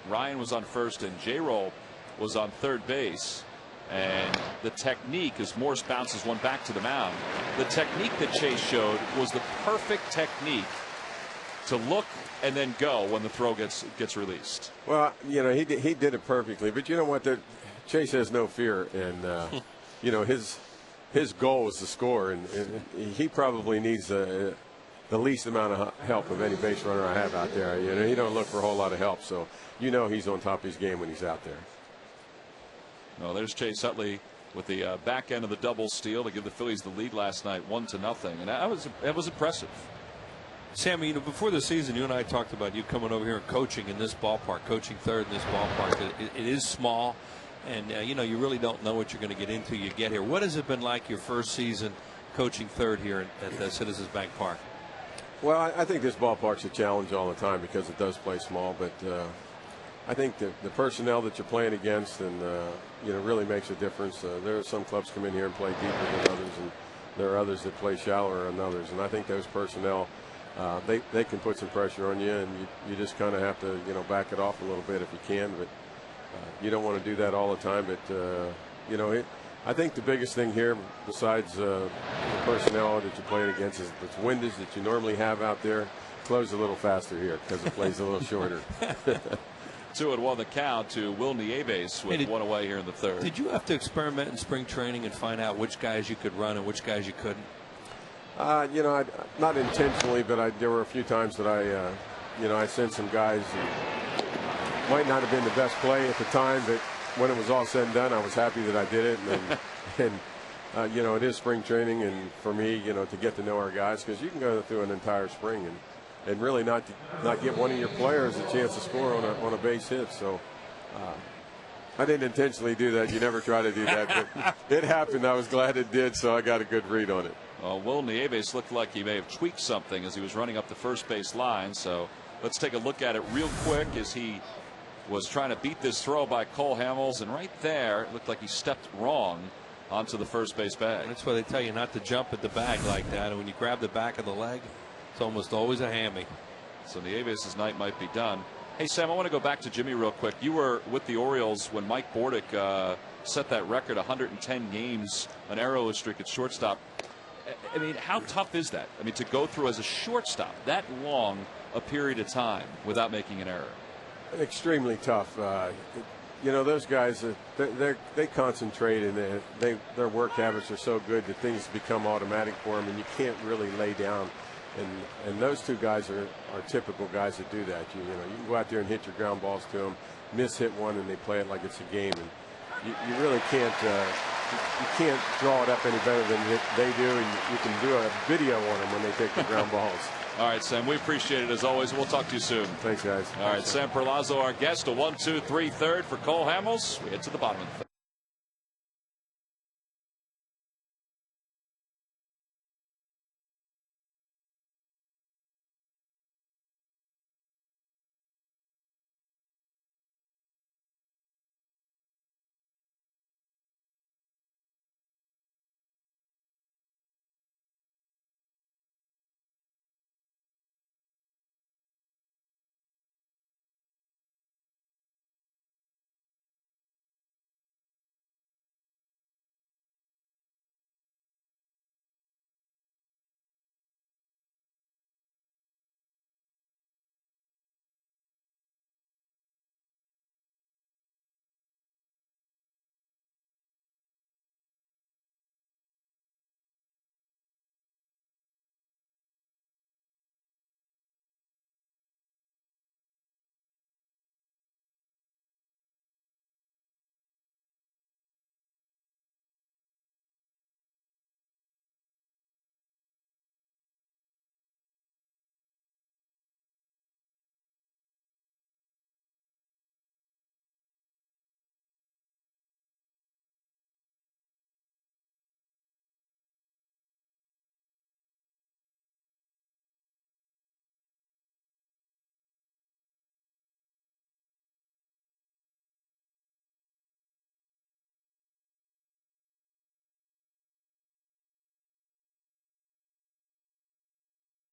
Ryan was on first and J-Roll was on third base, and the technique as Morse bounces one back to the mound, the technique that Chase showed was the perfect technique to look and then go when the throw gets released. Well, he did it perfectly, but you know what, Chase has no fear, and his goal is to score, and he probably needs the least amount of help of any base runner I have out there. He don't look for a whole lot of help, so he's on top of his game when he's out there. No, there's Chase Utley with the back end of the double steal to give the Phillies the lead last night, 1-0, and that was impressive. Sam, before the season, you and I talked about you coming over here and coaching in this ballpark, coaching third in this ballpark. It is small, and you really don't know what you're going to get into. You get here. What has it been like your first season coaching third here at Citizens Bank Park? Well, I think this ballpark's a challenge all the time because it does play small, but I think the personnel that you're playing against and really makes a difference. There are some clubs come in here and play deeper than others, and there are others that play shallower than others. And I think those personnel, they can put some pressure on you, and you just kind of have to back it off a little bit if you can. But you don't want to do that all the time. But I think the biggest thing here, besides the personnel that you're playing against, is the windows that you normally have out there close a little faster here because it plays a little shorter. 2-1 the count to Will Nieves with one away here in the third. Did you have to experiment in spring training and find out which guys you could run and which guys you couldn't? You know, not intentionally, but there were a few times that I sent some guys who might not have been the best play at the time, but when it was all said and done, I was happy that I did it. And you know, it is spring training, and for me, you know, to get to know our guys, because you can go through an entire spring and really not get one of your players a chance to score on a base hit. So I didn't intentionally do that. You never try to do that, but it happened. I was glad it did, so I got a good read on it. Will Nieves looked like he may have tweaked something as he was running up the first base line. So let's take a look at it real quick as he was trying to beat this throw by Cole Hamels, and right there it looked like he stepped wrong onto the first base bag. That's why they tell you not to jump at the bag like that, and when you grab the back of the leg, it's almost always a hammy. So Nieves' night might be done. Hey, Sam, I want to go back to Jimmy real quick. You were with the Orioles when Mike Bordick set that record, 110 games, an errorless streak at shortstop. I mean, how tough is that? I mean, to go through as a shortstop that long a period of time without making an error. Extremely tough. You know, those guys, they concentrate, and their work habits are so good that things become automatic for them, and you can't really lay down. And those two guys are typical guys that do that. You know, you can go out there and hit your ground balls to them, miss hit one, and they play it like it's a game. And you really can't draw it up any better than they do, and you can do a video on them when they take the ground balls. All right, Sam, we appreciate it as always. We'll talk to you soon. Thanks, guys. All right, Sam Perlazzo, our guest, a 1-2-3 third for Cole Hamels. We head to the bottom of the third.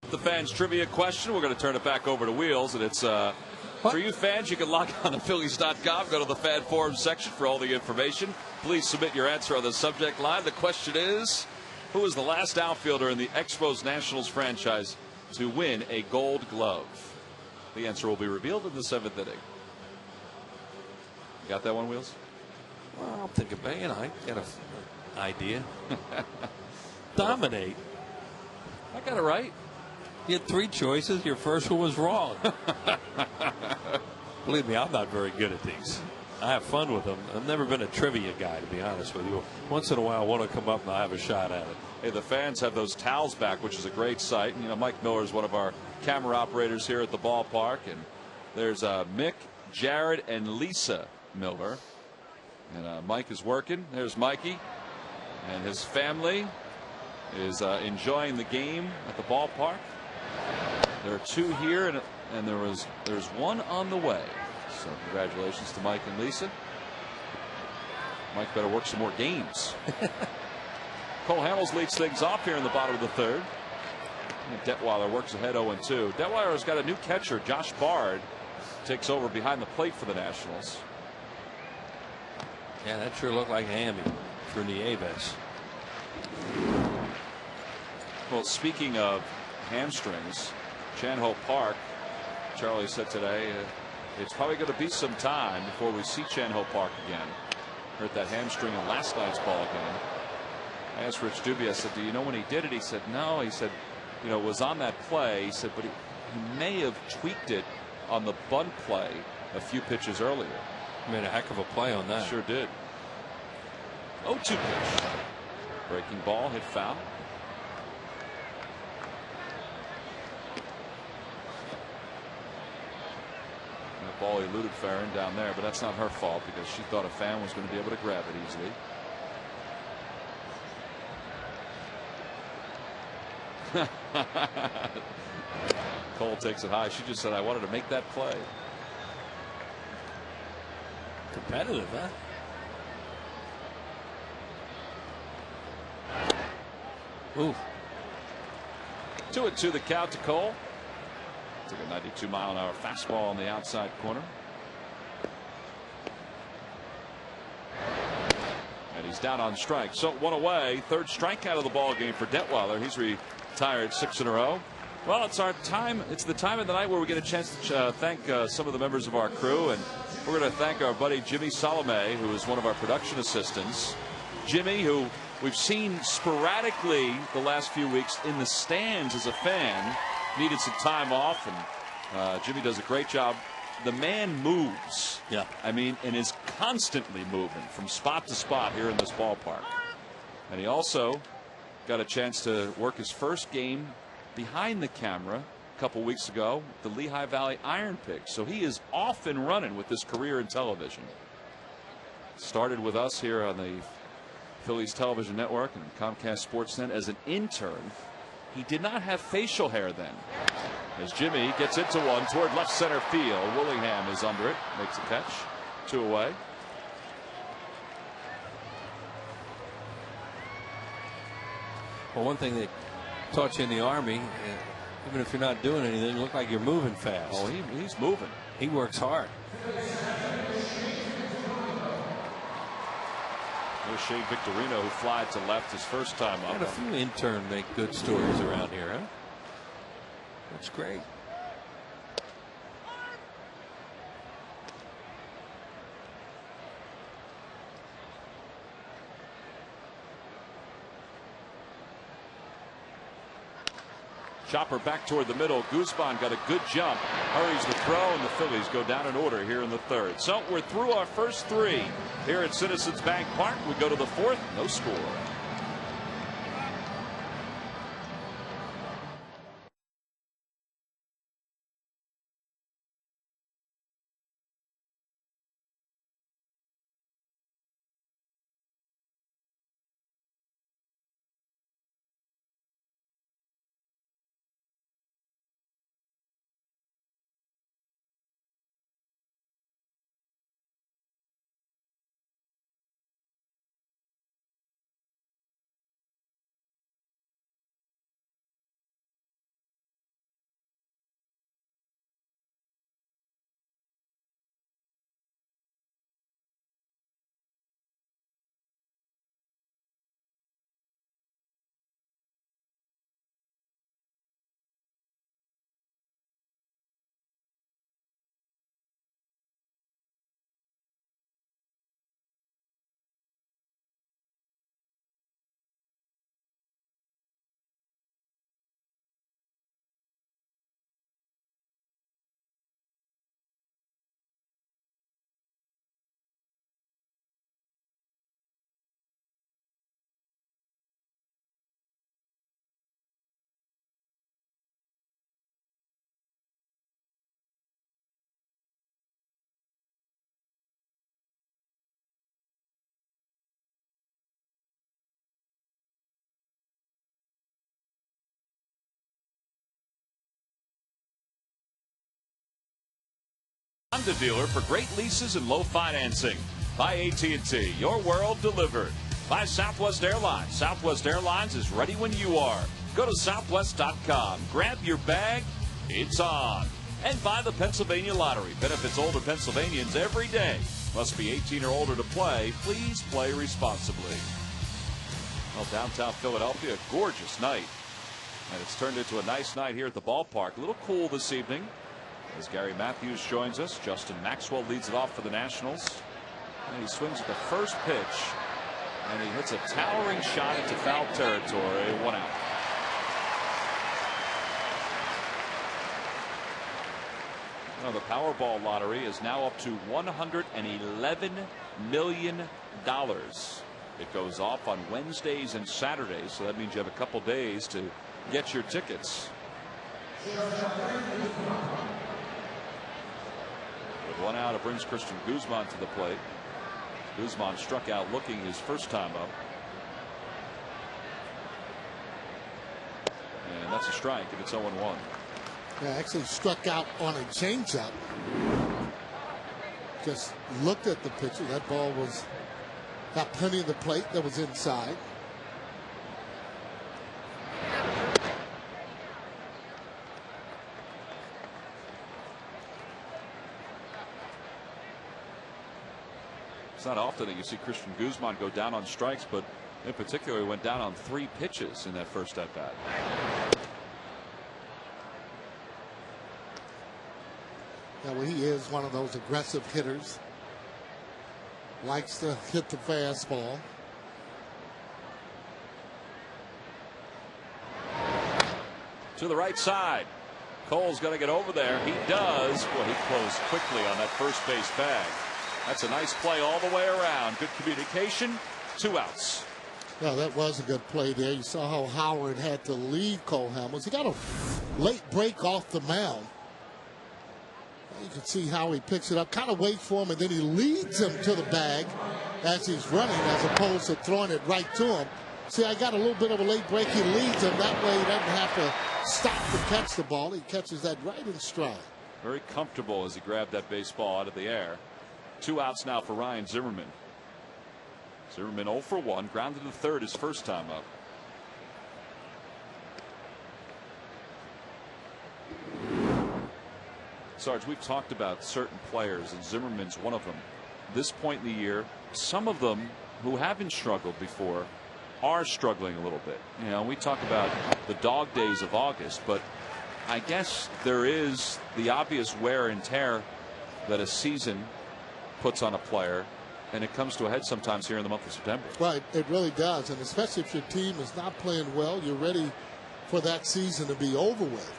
The fans trivia question. We're going to turn it back over to Wheels, and it's for you fans. You can log on to Phillies.com, go to the fan forum section for all the information. Please submit your answer on the subject line. The question is, who is the last outfielder in the Expos Nationals franchise to win a Gold Glove? The answer will be revealed in the 7th inning. You got that one, Wheels? Well, I'll think about it. I got an idea. Dominate. I got it right. You had 3 choices. Your first one was wrong. Believe me, I'm not very good at these. I have fun with them. I've never been a trivia guy, to be honest with you. Once in a while, I want to come up and I'll have a shot at it. Hey, the fans have those towels back, which is a great sight. And, you know, Mike Miller is one of our camera operators here at the ballpark. And there's Mick, Jared, and Lisa Miller. And Mike is working. There's Mikey. And his family is enjoying the game at the ballpark. There are 2 here, and there's 1 on the way. So congratulations to Mike and Lisa. Mike better work some more games. Cole Hamels leads things off here in the bottom of the third. And Detweiler works ahead 0-2. Detweiler's got a new catcher, Josh Bard, takes over behind the plate for the Nationals. Yeah, that sure looked like a hammy for Nieves. Well, speaking of hamstrings, Chan Ho Park, Charlie said today, It's probably going to be some time before we see Chan Ho Park again. Hurt that hamstring in last night's ball game. I asked Rich Duby, I said, do you know when he did it? He said, no. He said, you know, it was on that play. He said, but he may have tweaked it on the bunt play a few pitches earlier. Made a heck of a play on that. Sure did. 0-2 pitch. Breaking ball, hit foul. That ball eluded Farron down there, but that's not her fault because she thought a fan was going to be able to grab it easily. Cole takes it high. She just said, I wanted to make that play. Competitive, huh? Ooh. 2-2 the count to Cole. Took a 92-mile-an-hour fastball on the outside corner. And he's down on strike. So one away. Third strikeout of the ball game for Detweiler. He's retired 6 in a row. Well, it's our time. It's the time of the night where we get a chance to thank some of the members of our crew. And we're going to thank our buddy Jimmy Salome, who is one of our production assistants. Jimmy, who we've seen sporadically the last few weeks in the stands as a fan, needed some time off, and Jimmy does a great job. The man moves. Yeah. I mean, and is constantly moving from spot to spot here in this ballpark. And he also got a chance to work his first game behind the camera a couple weeks ago, the Lehigh Valley Iron Pigs. So he is off and running with his career in television. Started with us here on the Phillies Television Network and Comcast Sportsnet as an intern. He did not have facial hair then. As Jimmy gets into one toward left center field, Willingham is under it, makes a catch. 2 away. Well, one thing they taught you in the Army, even if you're not doing anything, look like you're moving fast. Oh, he's moving. He works hard. There's Shane Victorino, who flied to left his first time up. And a few interns make good stories around here, huh? That's great. Chopper back toward the middle. Guzman got a good jump. Hurries the throw, and the Phillies go down in order here in the third. So we're through our first 3 here at Citizens Bank Park. We go to the 4th. No score. Honda dealer for great leases and low financing. By AT&T, your world delivered. By Southwest Airlines. Southwest Airlines is ready when you are. Go to southwest.com. Grab your bag. It's on. And by the Pennsylvania Lottery. Benefits older Pennsylvanians every day. Must be 18 or older to play. Please play responsibly. Well, downtown Philadelphia, a gorgeous night. And it's turned into a nice night here at the ballpark. A little cool this evening. As Gary Matthews joins us, Justin Maxwell leads it off for the Nationals. And he swings at the first pitch, and he hits a towering shot into foul territory. 1 out. Now the Powerball lottery is now up to $111 million. It goes off on Wednesdays and Saturdays, so that means you have a couple days to get your tickets. With 1 out, it brings Christian Guzman to the plate. Guzman struck out looking his first time up. And that's a strike if it's 0-1. Yeah, actually struck out on a changeup. Just looked at the pitcher. That ball got plenty of the plate that was inside. It's not often that you see Christian Guzman go down on strikes, but in particular, he went down on 3 pitches in that first at bat. Yeah, well, he is one of those aggressive hitters. Likes to hit the fastball. To the right side. Cole's got to get over there. He does. Well, he closed quickly on that first base bag. That's a nice play all the way around. Good communication. 2 outs. Yeah, that was a good play there. You saw how Howard had to leave Cole Hamels. He got a late break off the mound. You can see how he picks it up, kind of waits for him, and then he leads him to the bag as he's running, as opposed to throwing it right to him. See, I got a little bit of a late break. He leads him. That way he doesn't have to stop to catch the ball. He catches that right in stride. Very comfortable as he grabbed that baseball out of the air. 2 outs now for Ryan Zimmerman. Zimmerman 0 for 1, grounded to third his first time up. Sarge, we've talked about certain players, and Zimmerman's one of them. This point in the year, some of them who haven't struggled before are struggling a little bit. You know, we talk about the dog days of August, but I guess there is the obvious wear and tear that a season puts on a player, and it comes to a head sometimes here in the month of September. Right, it really does, and especially if your team is not playing well, you're ready for that season to be over with.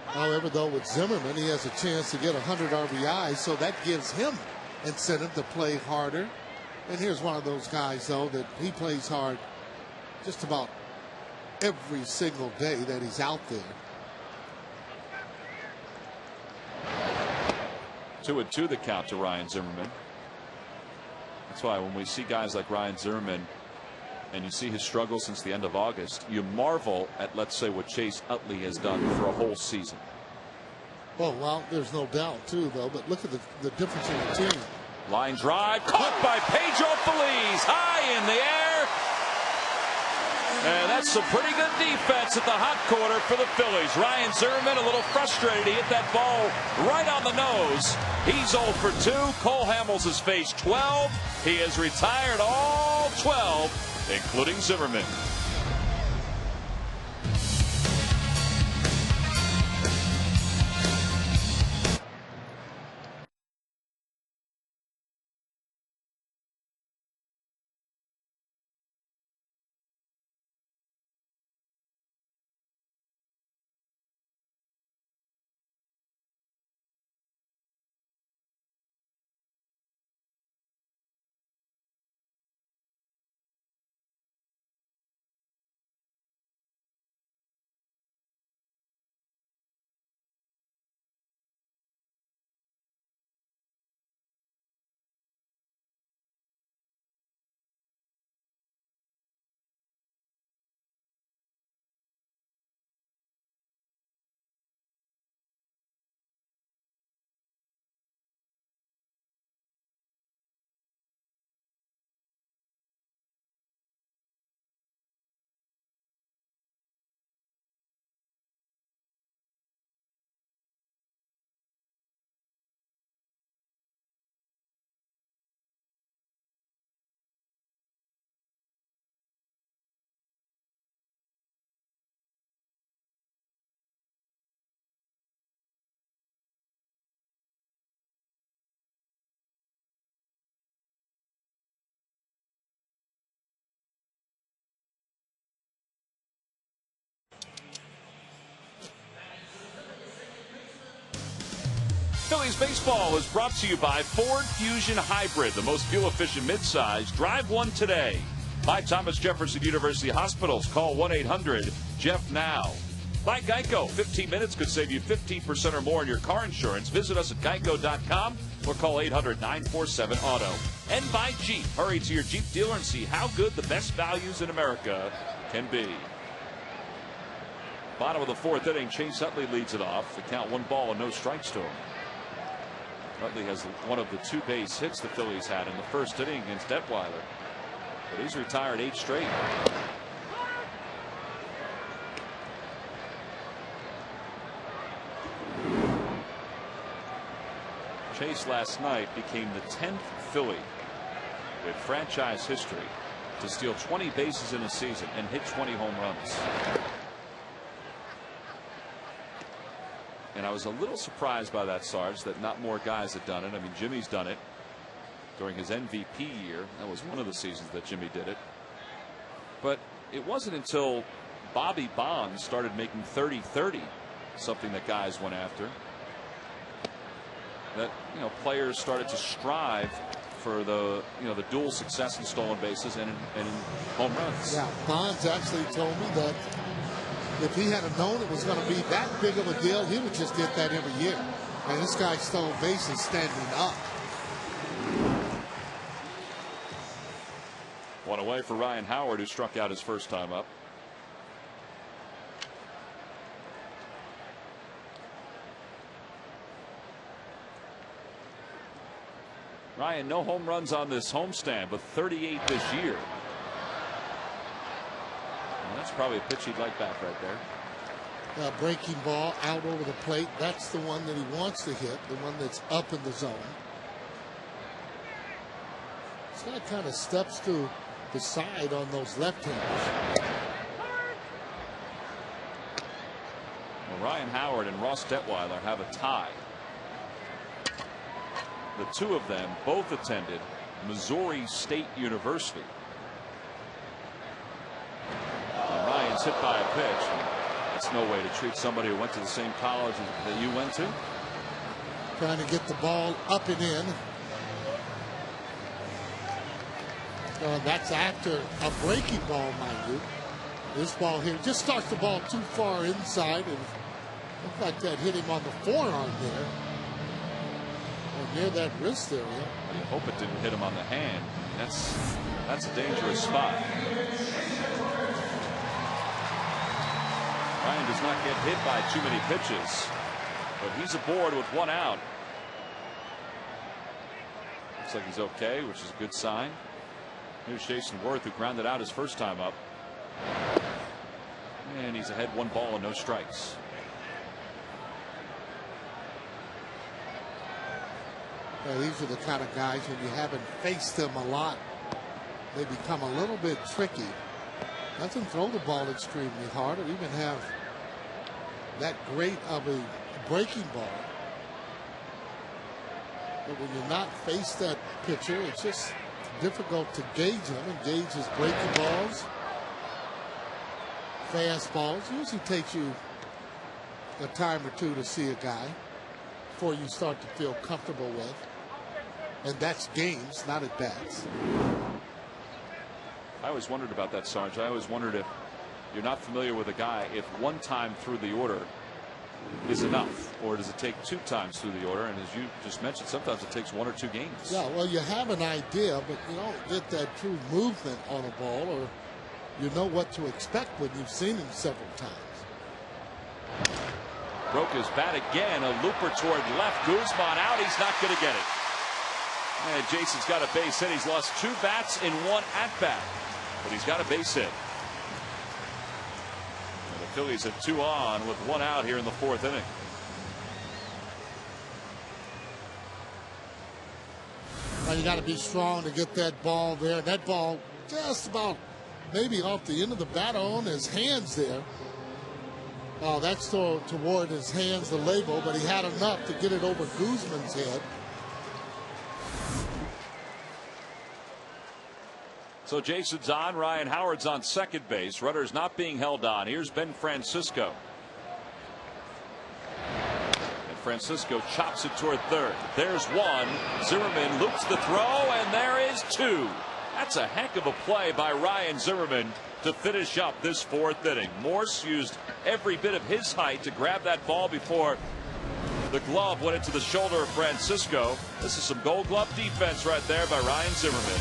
However, though, with Zimmerman, he has a chance to get 100 RBIs, so that gives him incentive to play harder. And here's one of those guys, though, that he plays hard just about every single day that he's out there. 2-2 the count to Ryan Zimmerman. That's why when we see guys like Ryan Zimmerman and you see his struggle since the end of August, you marvel at, let's say, what Chase Utley has done for a whole season. Well, there's no doubt, too, though. But look at the difference in the team. Line drive, caught by Pedro Feliz, high in the air. And that's some pretty good defense at the hot corner for the Phillies. Ryan Zimmerman a little frustrated. He hit that ball right on the nose. He's 0 for 2. Cole Hamels has faced 12. He has retired all 12, including Zimmerman. Phillies baseball is brought to you by Ford Fusion Hybrid, the most fuel-efficient midsize. Drive one today. By Thomas Jefferson University Hospitals. Call 1-800-JEFF-NOW. By Geico. 15 minutes could save you 15% or more in your car insurance. Visit us at geico.com or call 800-947-AUTO. And by Jeep. Hurry to your Jeep dealer and see how good the best values in America can be. Bottom of the fourth inning, Chase Utley leads it off. The count 1 ball and no strikes to him. Utley has one of the 2 base hits the Phillies had in the first inning against Detweiler. But he's retired 8 straight. Chase last night became the 10th Philly with franchise history to steal 20 bases in a season and hit 20 home runs. And I was a little surprised by that, Sarge, that not more guys had done it. I mean, Jimmy's done it during his MVP year. That was one of the seasons that Jimmy did it. But it wasn't until Bobby Bonds started making 30-30, something that guys went after, that players started to strive for the the dual success in stolen bases and in home runs. Yeah, Bonds actually told me that if he had known it was going to be that big of a deal, he would just get that every year. And this guy stole bases standing up. One away for Ryan Howard, who struck out his first time up. Ryan, no home runs on this homestand, but 38 this year. And that's probably a pitch he'd like back right there. Breaking ball out over the plate. That's the one that he wants to hit, the one that's up in the zone. This guy kind of steps to the side on those left-handers. Well, Ryan Howard and Ross Detweiler have a tie. The two of them both attended Missouri State University. And Ryan's hit by a pitch. That's no way to treat somebody who went to the same college that you went to. Trying to get the ball up and in. That's after a breaking ball, mind you. This ball here just starts the ball too far inside, and looked like that hit him on the forearm there. Or near that wrist area. I hope it didn't hit him on the hand. That's a dangerous spot. Ryan does not get hit by too many pitches, but he's aboard with 1 out. Looks like he's okay, which is a good sign. Here's Jason Worth, who grounded out his first time up. And he's ahead 1 ball and no strikes. These are the kind of guys, when you haven't faced them a lot, they become a little bit tricky. Doesn't throw the ball extremely hard or even have that great of a breaking ball. But when you're not faced that pitcher, it's just difficult to gauge him and gauge his breaking balls. Fastballs usually takes you a time or two to see a guy before you start to feel comfortable with. And that's games, not at bats. I always wondered about that, Sarge. I always wondered if you're not familiar with a guy, if 1 time through the order is enough, or does it take 2 times through the order? And as you just mentioned, sometimes it takes 1 or 2 games. Yeah, well, you have an idea, but you don't get that true movement on a ball, or you know what to expect when you've seen him several times. Broke his bat again. A looper toward left. Guzman out. He's not going to get it. And Jason's got a base hit. He's lost 2 bats in 1 at-bat, but he's got a base hit. And the Phillies have 2 on with 1 out here in the 4th inning. Well, you got to be strong to get that ball there. That ball just about maybe off the end of the bat on his hands there. Oh, that's toward his hands, the label, but he had enough to get it over Guzman's head. So Jason's on. Ryan Howard's on second base. Runners not being held on. Here's Ben Francisco. And Francisco chops it toward third. There's one. Zimmerman loops the throw, and there is two. That's a heck of a play by Ryan Zimmerman to finish up this fourth inning. Morse used every bit of his height to grab that ball before the glove went into the shoulder of Francisco. This is some Gold Glove defense right there by Ryan Zimmerman.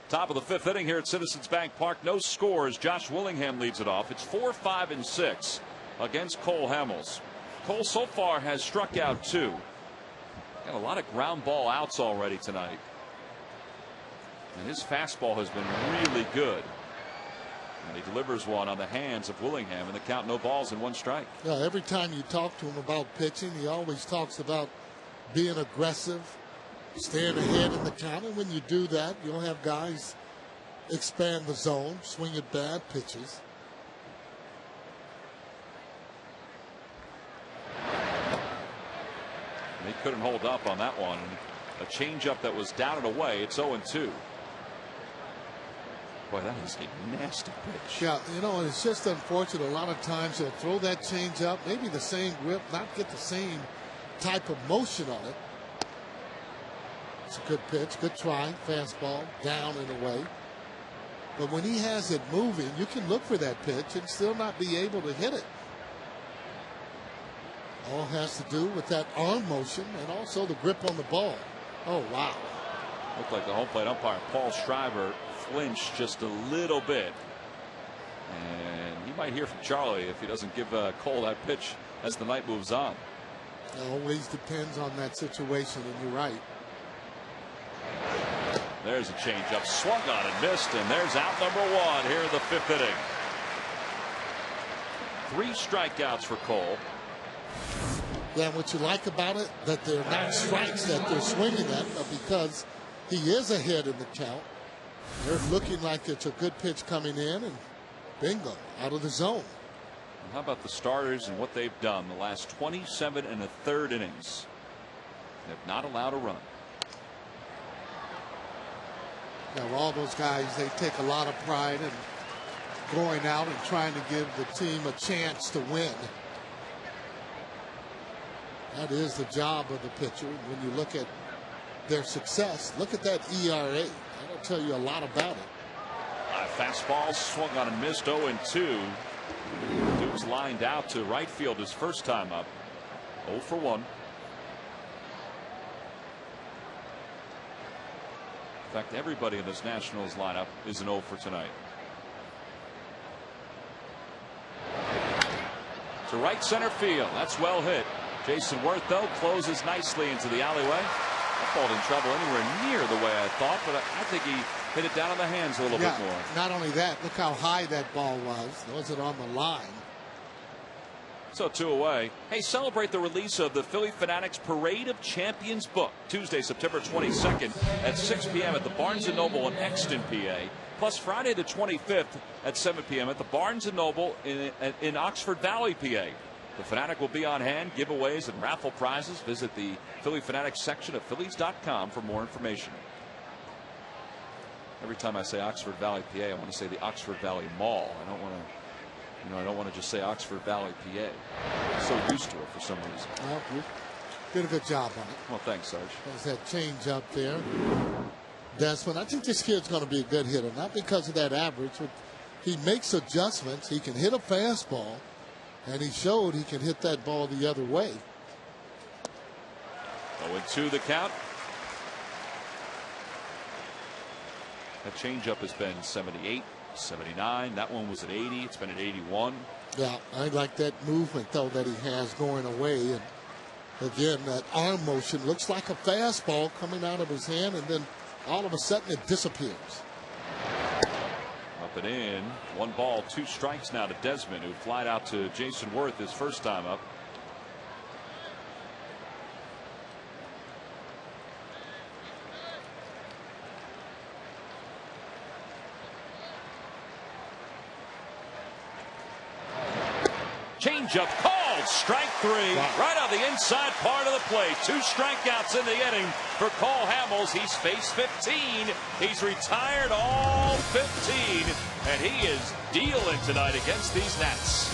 Top of the fifth inning here at Citizens Bank Park. No scores. Josh Willingham leads it off. It's 4, 5, and 6 against Cole Hamels. Cole so far has struck out 2. Got a lot of ground ball outs already tonight. And his fastball has been really good. And he delivers one on the hands of Willingham, and the count no balls and 1 strike. Yeah, every time you talk to him about pitching, he always talks about being aggressive, staying ahead in the count, and when you do that, you'll have guys expand the zone, swing at bad pitches. They couldn't hold up on that one. A changeup that was down and away. It's 0-2. Boy, that was a nasty pitch. Yeah, you know, it's just unfortunate. A lot of times he'll throw that changeup, maybe the same grip, not get the same type of motion on it. It's a good pitch, good try, fastball, down and away. But when he has it moving, you can look for that pitch and still not be able to hit it. All has to do with that arm motion and also the grip on the ball. Oh, wow. Looked like the home plate umpire, Paul Schreiber, flinched just a little bit. And he might hear from Charlie if he doesn't give Cole that pitch as the night moves on. It always depends on that situation, and you're right. There's a changeup, swung on and missed, and there's out number 1 here in the 5th inning. 3 strikeouts for Cole. Yeah, what you like about it, that they're not strikes that they're swinging at, but because he is ahead in the count, they're looking like it's a good pitch coming in, and bingo, out of the zone. And how about the starters and what they've done the last 27 1/3 innings? They have not allowed a run. Now, all those guys, they take a lot of pride in going out and trying to give the team a chance to win. That is the job of the pitcher. When you look at their success, look at that ERA. That'll tell you a lot about it. Fastball swung on and missed, 0-2. Duke's lined out to right field his first time up. 0 for 1. In fact, everybody in this Nationals lineup is an 0 for tonight. To right center field. That's well hit. Jason Worth, though, closes nicely into the alleyway. That ball didn't travel anywhere near the way I thought, but I think he hit it down on the hands a little bit more. Not only that, look how high that ball was. Was it on the line? So 2 away. Hey, celebrate the release of the Phillie Fanatics Parade of Champions book Tuesday, September 22nd at 6 p.m. at the Barnes & Noble in Exton, PA. Plus Friday the 25th at 7 p.m. at the Barnes & Noble in Oxford Valley, PA. The Fanatic will be on hand, giveaways and raffle prizes. Visit the Phillie Fanatics section of Phillies.com for more information. Every time I say Oxford Valley, PA, I want to say the Oxford Valley Mall. I don't want to. I don't want to just say Oxford Valley, PA. I'm so used to it for some reason. Well, you did a good job on it. Well, thanks, Sarge. There's that change up there. Desmond, I think this kid's going to be a good hitter, not because of that average, but he makes adjustments. He can hit a fastball, and he showed he can hit that ball the other way. 0-2 the count. That changeup has been 78. 79. That one was at 80. It's been at 81. Yeah, I like that movement, though, that he has going away. And again, that arm motion looks like a fastball coming out of his hand, and then all of a sudden it disappears. Up and in. 1 ball, 2 strikes now to Desmond, who flied out to Jason Worth his first time up. Changeup called, strike 3, right on the inside part of the plate. 2 strikeouts in the inning for Cole Hamels. He's faced 15. He's retired all 15, and he is dealing tonight against these Nats.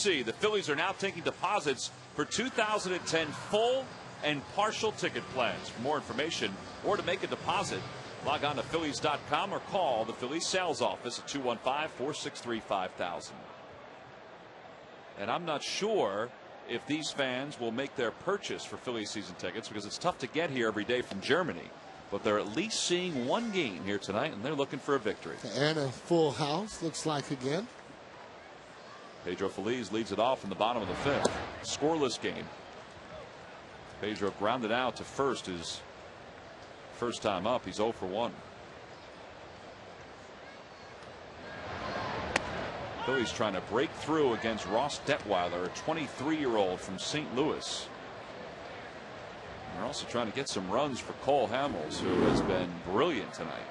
The Phillies are now taking deposits for 2010 full and partial ticket plans. For more information or to make a deposit, log on to Phillies.com or call the Phillies sales office at 215-463-5000. And I'm not sure if these fans will make their purchase for Phillies season tickets because it's tough to get here every day from Germany. But they're at least seeing one game here tonight, and they're looking for a victory. And a full house, looks like again. Pedro Feliz leads it off in the bottom of the 5th. Scoreless game. Pedro grounded out to first his first time up. He's 0 for 1. Phillies trying to break through against Ross Detweiler, a 23-year-old from St. Louis. They're also trying to get some runs for Cole Hamels, who has been brilliant tonight.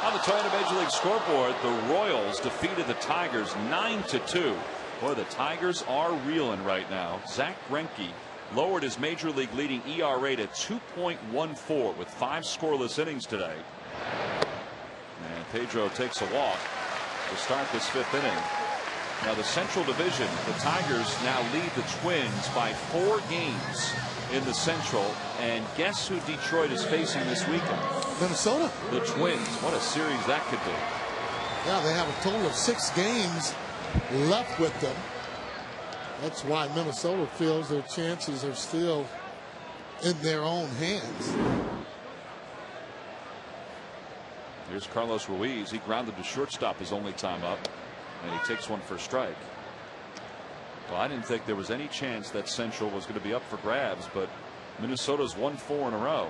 On the Toyota Major League scoreboard, the Royals defeated the Tigers 9-2. Boy, the Tigers are reeling right now. Zach Greinke lowered his major league leading ERA to 2.14 with 5 scoreless innings today. And Pedro takes a walk to start this 5th inning. Now the Central Division, the Tigers now lead the Twins by 4 games in the Central. And guess who Detroit is facing this weekend? Minnesota. The Twins. What a series that could be. Yeah, they have a total of 6 games left with them. That's why Minnesota feels their chances are still in their own hands. Here's Carlos Ruiz. He grounded to shortstop his only time up, and he takes one for a strike. Well, I didn't think there was any chance that Central was going to be up for grabs, but Minnesota's won 4 in a row.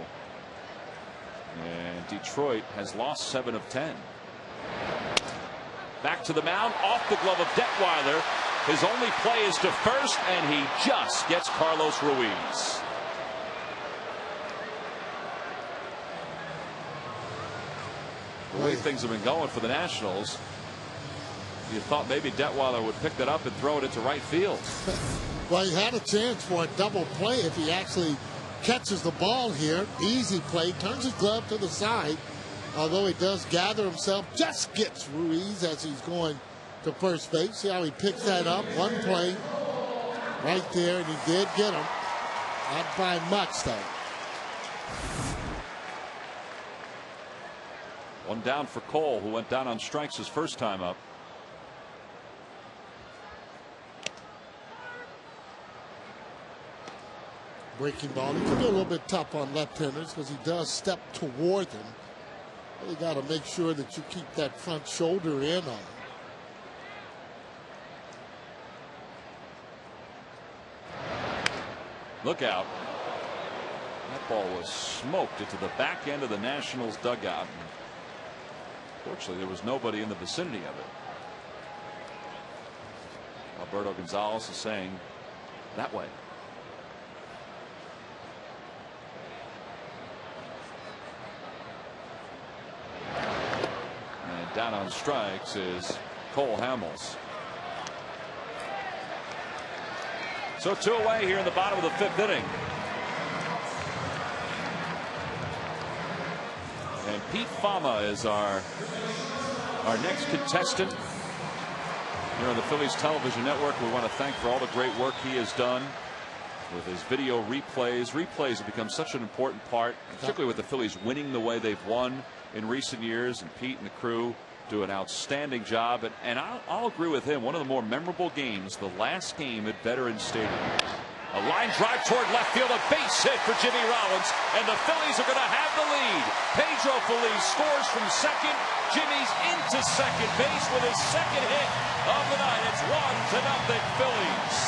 And Detroit has lost 7 of 10. Back to the mound, off the glove of Detweiler. His only play is to first, and he just gets Carlos Ruiz. The way things have been going for the Nationals, you thought maybe Detweiler would pick that up and throw it into right field. Well, he had a chance for a double play if he actually catches the ball here. Easy play, turns his glove to the side. Although he does gather himself, just gets Ruiz as he's going to first base. See how he picks that up? One play right there, and he did get him. Not by much, though. One down for Cole, who went down on strikes his first time up. Breaking ball. He can be a little bit tough on left-handers because he does step toward them. You got to make sure that you keep that front shoulder in on him. Look out. That ball was smoked into the back end of the Nationals dugout. Fortunately, there was nobody in the vicinity of it. Alberto Gonzalez is saying that way. And down on strikes is Cole Hamels. So 2 away here in the bottom of the 5th inning. And Pete Fama is our next contestant here on the Phillies television network. We want to thank for all the great work he has done with his video replays. Replays have become such an important part, particularly with the Phillies winning the way they've won in recent years, and Pete and the crew do an outstanding job. And I'll agree with him. One of the more memorable games, the last game at Veterans Stadium. A line drive toward left field, a base hit for Jimmy Rollins, and the Phillies are going to have the lead. Pedro Feliz scores from second. Jimmy's into second base with his second hit of the night. It's 1-0 Phillies.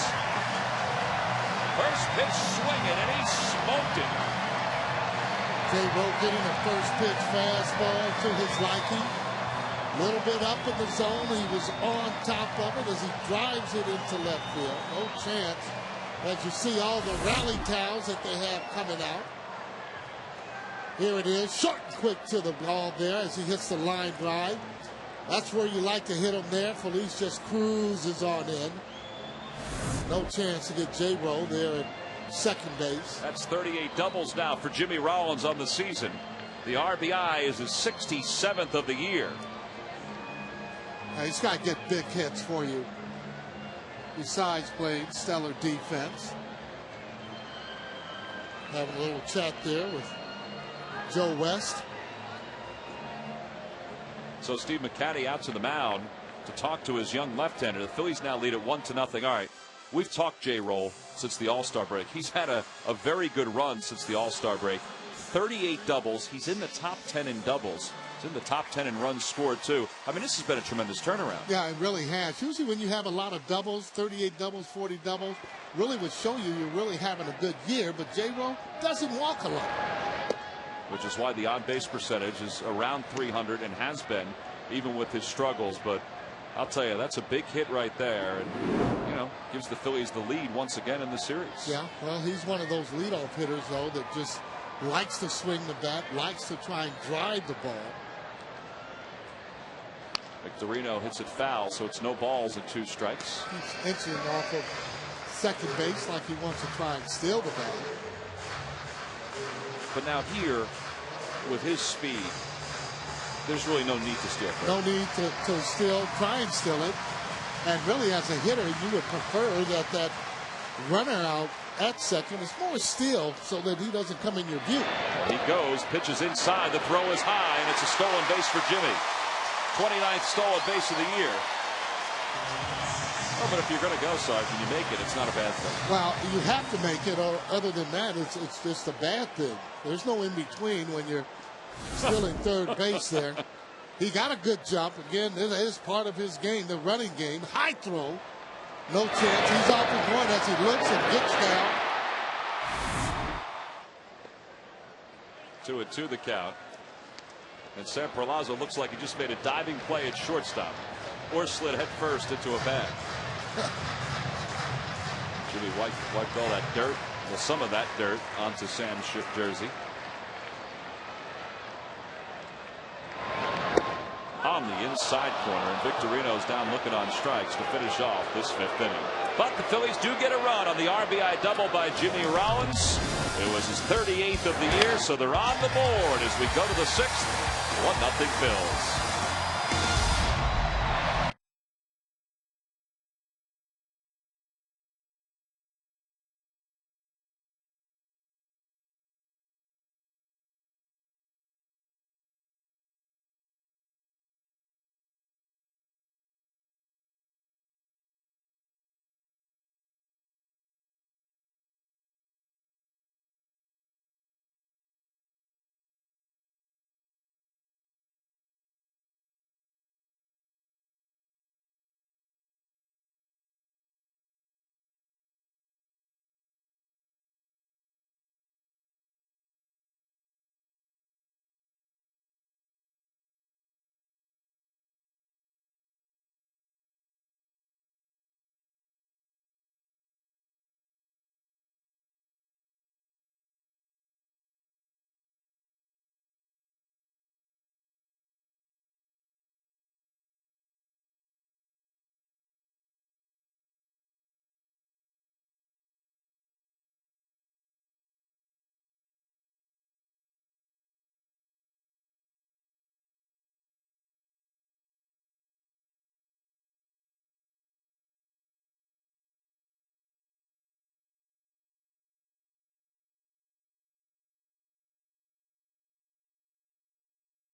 First pitch swinging, and he smoked it. J-Ro getting a first pitch fastball to his liking. A little bit up in the zone. He was on top of it as he drives it into left field. No chance. As you see all the rally towels that they have coming out. Here it is, short and quick to the ball there as he hits the line drive. That's where you like to hit him there. Feliz just cruises on in. No chance to get J-Ro there at second base. That's 38 doubles now for Jimmy Rollins on the season. The RBI is his 67th of the year. Now, he's got to get big hits for you, besides playing stellar defense. Having a little chat there with Joe West. So Steve McCatty out to the mound to talk to his young left-hander. The Phillies now lead at 1-0. All right, we've talked J-Roll since the All-Star break. He's had a very good run since the All-Star break. 38 doubles. He's in the top 10 in doubles. He's in the top 10 in runs scored, too. I mean, this has been a tremendous turnaround. Yeah, it really has. Usually when you have a lot of doubles, 38 doubles, 40 doubles, really would show you you're really having a good year. But J-Ro doesn't walk a lot. Which is why the on-base percentage is around 300 and has been, even with his struggles. But I'll tell you, that's a big hit right there. And, you know, gives the Phillies the lead once again in the series. Yeah, well, he's one of those leadoff hitters, though, that just likes to swing the bat, likes to try and drive the ball. Victorino hits it foul, so it's no balls and 2 strikes. He's inching off of second base like he wants to try and steal the ball. But now here, with his speed, there's really no need to steal. No need to steal, try and steal it. And really, as a hitter, you would prefer that that runner out at second is more steal so that he doesn't come in your view. He goes, pitches inside, the throw is high, and it's a stolen base for Jimmy. 29th stolen base of the year. Oh, but if you're going to go, Sarge, and you make it, it's not a bad thing. Well, you have to make it, or other than that, it's just a bad thing. There's no in between when you're still in third base there. He got a good jump. Again, this is part of his game, the running game. High throw. No chance. He's off the point as he looks and gets down. 2-2 the count. And Sam Perlaza looks like he just made a diving play at shortstop. Or slid head first into a bag. Jimmy wiped all that dirt, well, some of that dirt, onto Sam's jersey. On the inside corner, and Victorino's down looking on strikes to finish off this fifth inning. But the Phillies do get a run on the RBI double by Jimmy Rollins. It was his 38th of the year, so they're on the board as we go to the sixth. 1-0 Phils.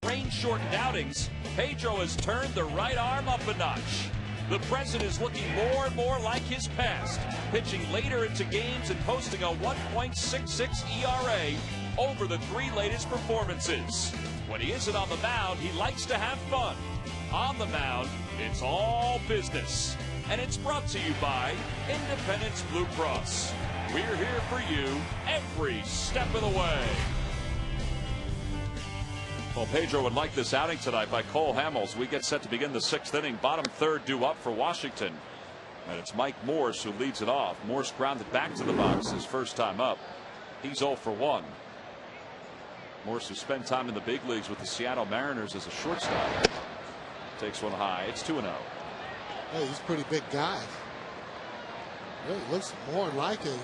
Rain-shortened outings, Pedro has turned the right arm up a notch. The present is looking more and more like his past, pitching later into games and posting a 1.66 ERA over the three latest performances. When he isn't on the mound, he likes to have fun. On the mound, it's all business. And it's brought to you by Independence Blue Cross. We're here for you every step of the way. Well, Pedro would like this outing tonight by Cole Hamels. We get set to begin the sixth inning. Bottom third due up for Washington. And it's Mike Morse who leads it off. Morse grounded back to the box his first time up. He's 0 for 1. Morse, who spent time in the big leagues with the Seattle Mariners as a shortstop, takes one high. It's 2-0. Hey, he's a pretty big guy. Really looks more like a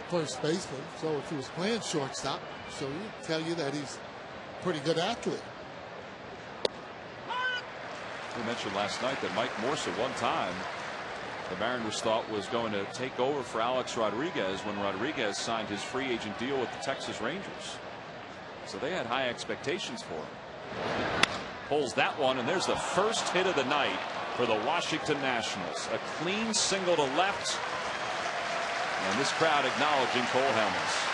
first baseman. So if he was playing shortstop, so he'd tell you that he's pretty good athlete. We mentioned last night that Mike Morse at one time the Mariners thought was going to take over for Alex Rodriguez when Rodriguez signed his free agent deal with the Texas Rangers. So they had high expectations for him. Pulls that one, and there's the first hit of the night for the Washington Nationals. A clean single to left, and this crowd acknowledging Cole Hamels.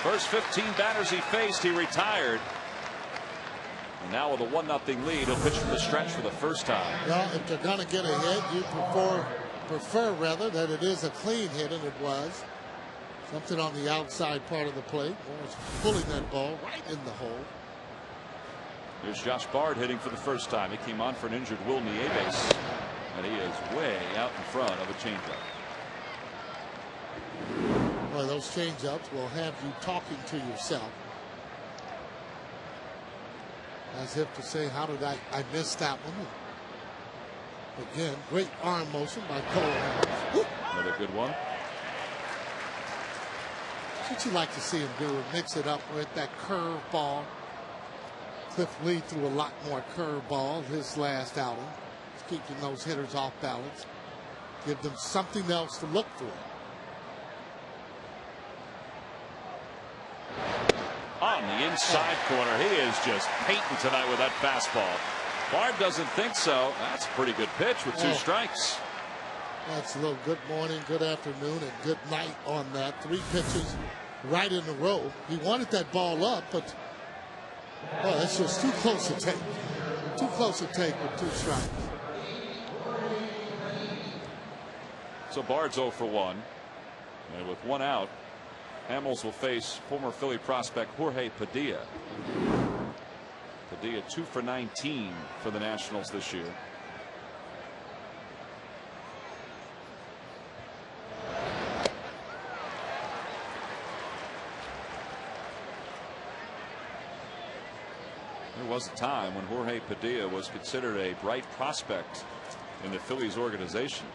First 15 batters he faced, he retired. And now with a 1-0 lead, he'll pitch from the stretch for the first time. Well, if they're going to get a hit, you prefer rather that it is a clean hit, and it was. Something on the outside part of the plate. Morris pulling that ball right in the hole. There's Josh Bard hitting for the first time. He came on for an injured Will Nieves, and he is way out in front of a changeup. Well, those changeups will have you talking to yourself. as if to say, how did I miss that one? Again, great arm motion by Cole Hamels. Another good one. That's what you like to see him do, mix it up with that curve ball. Cliff Lee threw a lot more curve balls his last outing. He's keeping those hitters off balance. Give them something else to look for. On the inside corner, he is just painting tonight with that fastball. Bard doesn't think so. That's a pretty good pitch with 2 strikes. That's a little good morning, good afternoon, and good night on that. 3 pitches right in a row. He wanted that ball up, but that's just too close to take. Too close to take with 2 strikes. So Bard's 0 for 1. And with 1 out, Hamels will face former Philly prospect Jorge Padilla. Padilla 2 for 19 for the Nationals this year. There was a time when Jorge Padilla was considered a bright prospect in the Phillies organization.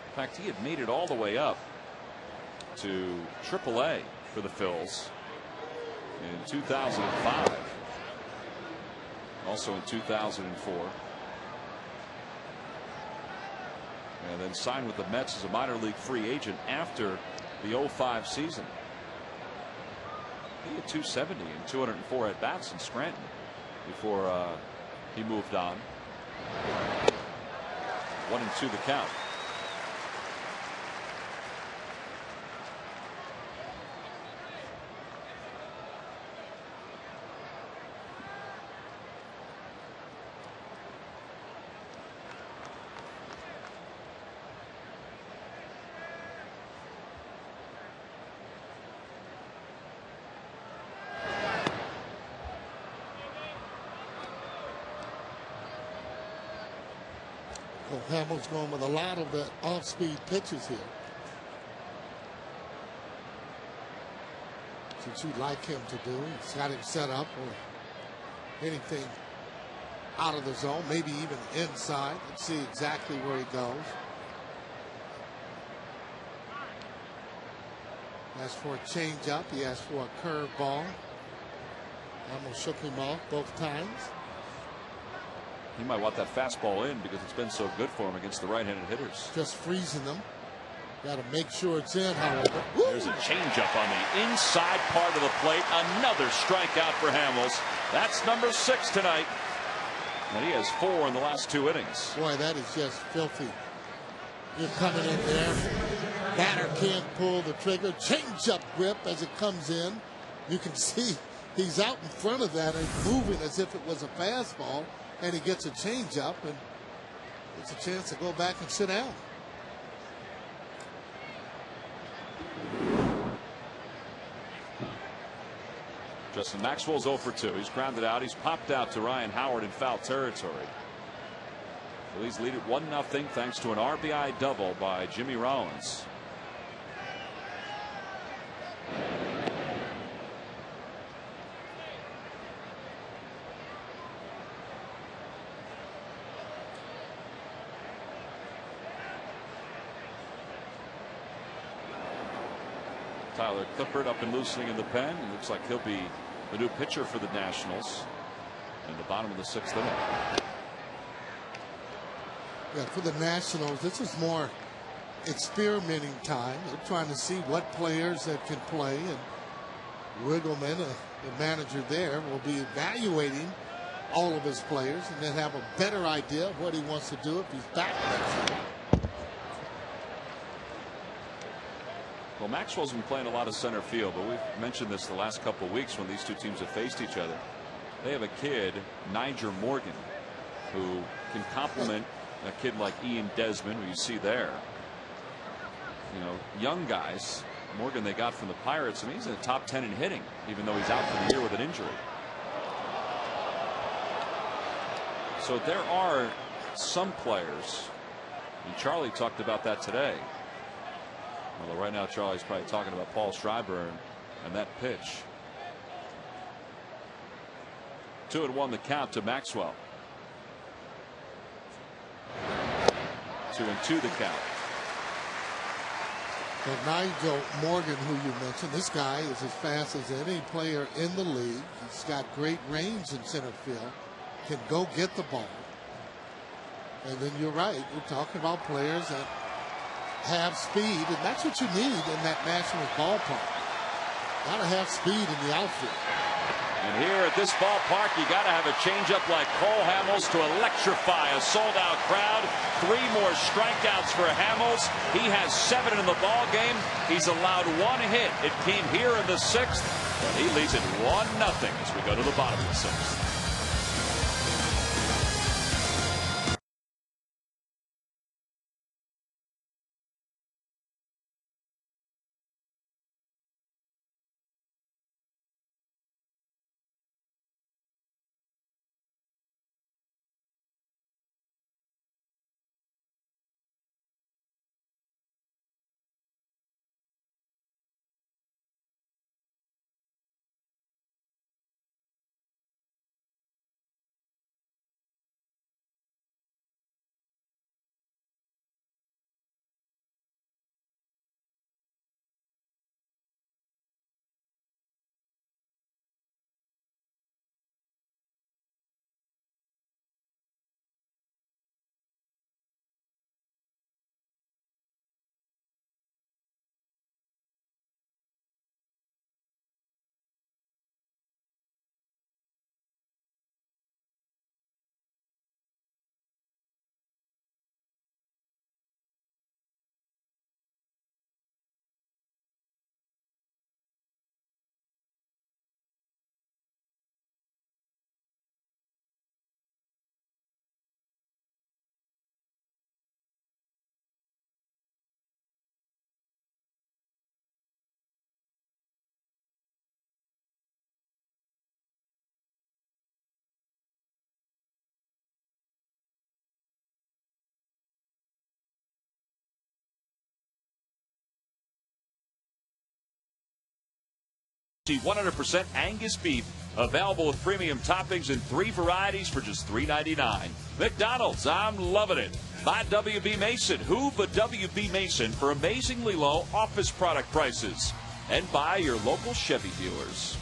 In fact, he had made it all the way up to AAA for the Phils in 2005, also in 2004, and then signed with the Mets as a minor league free agent after the 05 season. He had 270 and 204 at bats in Scranton before he moved on. 1-2 the count. Hamels going with a lot of the off-speed pitches here. That's what you'd like him to do. He's got him set up or anything out of the zone, maybe even inside. Let's see exactly where he goes. Asked for a changeup. He asked for a curve ball. Hamels shook him off both times. He might want that fastball in because it's been so good for him against the right-handed hitters. Just freezing them. Got to make sure it's in, however. There's a changeup on the inside part of the plate. Another strikeout for Hamels. That's number 6 tonight. And he has 4 in the last 2 innings. Boy, that is just filthy. You're coming in there. Batter can't pull the trigger. Changeup grip as it comes in. You can see he's out in front of that and moving as if it was a fastball. And he gets a changeup and gets a chance to go back and sit down. Justin Maxwell's 0 for 2. He's grounded out. He's popped out to Ryan Howard in foul territory. Phillies lead it 1-0 thanks to an RBI double by Jimmy Rollins. Tyler Clippard up and loosening in the pen. It looks like he'll be the new pitcher for the Nationals in the bottom of the 6th inning. Yeah, for the Nationals, this is more experimenting time. They're trying to see what players that can play, and Riggleman, the manager there, will be evaluating all of his players and then have a better idea of what he wants to do if he's back next year. Well, Maxwell's been playing a lot of center field, but we've mentioned this the last couple of weeks when these two teams have faced each other. They have a kid, Niger Morgan, who can complement a kid like Ian Desmond, who you see there. You know, young guys. Morgan they got from the Pirates, and he's in the top 10 in hitting, even though he's out for the year with an injury. So there are some players, and Charlie talked about that today. Although right now Charlie's probably talking about Paul Schreiber and that pitch. 2-1 the count to Maxwell. 2-2 the count. But Nigel Morgan, who you mentioned, this guy is as fast as any player in the league. He's got great range in center field, can go get the ball. And then you're right, we're talking about players that have speed, and that's what you need in that Nationals ballpark. Got to have speed in the outfield. And here at this ballpark, you got to have a changeup like Cole Hamels to electrify a sold-out crowd. 3 more strikeouts for Hamels. He has 7 in the ball game. He's allowed 1 hit. It came here in the 6th, but he leads it 1-0 as we go to the bottom of the 6th. See 100% Angus beef available with premium toppings in 3 varieties for just $3.99. McDonald's, I'm loving it. Buy WB Mason. Who but WB Mason for amazingly low office product prices. And buy your local Chevy dealers.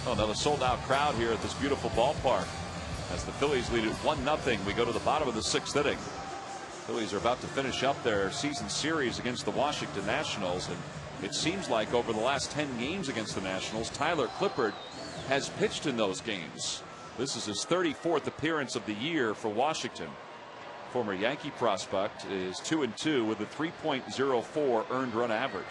Oh, another sold-out crowd here at this beautiful ballpark. As the Phillies lead it 1-0, we go to the bottom of the 6th inning. Phillies are about to finish up their season series against the Washington Nationals, and it seems like over the last 10 games against the Nationals, Tyler Clippard has pitched in those games. This is his 34th appearance of the year for Washington. Former Yankee prospect is 2-2 with a 3.04 earned run average.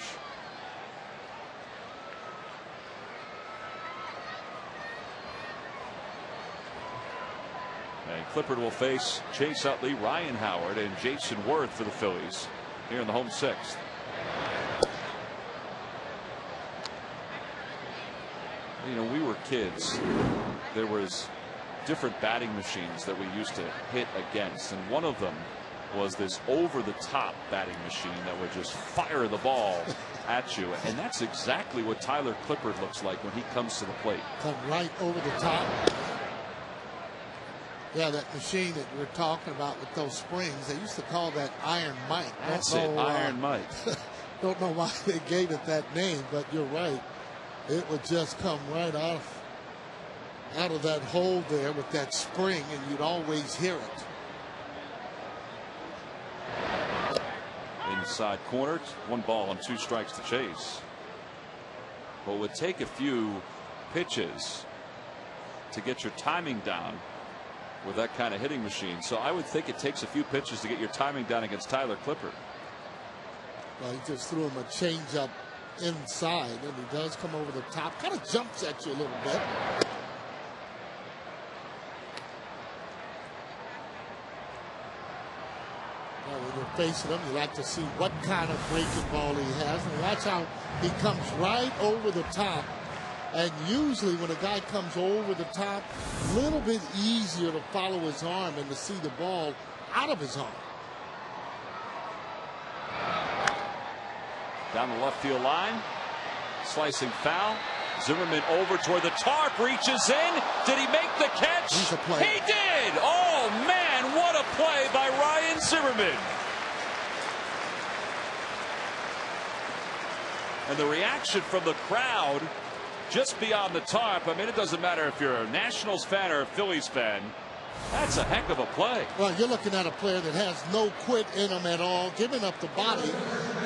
And Clippard will face Chase Utley, Ryan Howard, and Jason Worth for the Phillies here in the home 6th. You know, we were kids. There was different batting machines that we used to hit against, and one of them was this over-the-top batting machine that would just fire the ball at you, and that's exactly what Tyler Clippard looks like when he comes to the plate. Come right over the top. Yeah, that machine that we're talking about with those springs, they used to call that Iron Mike. That's it, Iron Mike. Don't know why they gave it that name, but you're right. It would just come right out of that hole there with that spring, and you'd always hear it. Inside corner, 1 ball and 2 strikes to Chase. Well, it would take a few pitches to get your timing down with that kind of hitting machine. So I would think it takes a few pitches to get your timing down against Tyler Clippard. Well, he just threw him a changeup inside, and he does come over the top, kind of jumps at you a little bit. Well, when you're facing him, you like to see what kind of breaking ball he has, and watch how he comes right over the top. And usually when a guy comes over the top, a little bit easier to follow his arm and to see the ball out of his arm. Down the left field line, slicing foul, Zimmerman over toward the tarp, reaches in. Did he make the catch? He's a player. He did. Oh man, what a play by Ryan Zimmerman. And the reaction from the crowd just beyond the tarp. I mean, it doesn't matter if you're a Nationals fan or a Phillies fan. That's a heck of a play. Well, you're looking at a player that has no quit in him at all, giving up the body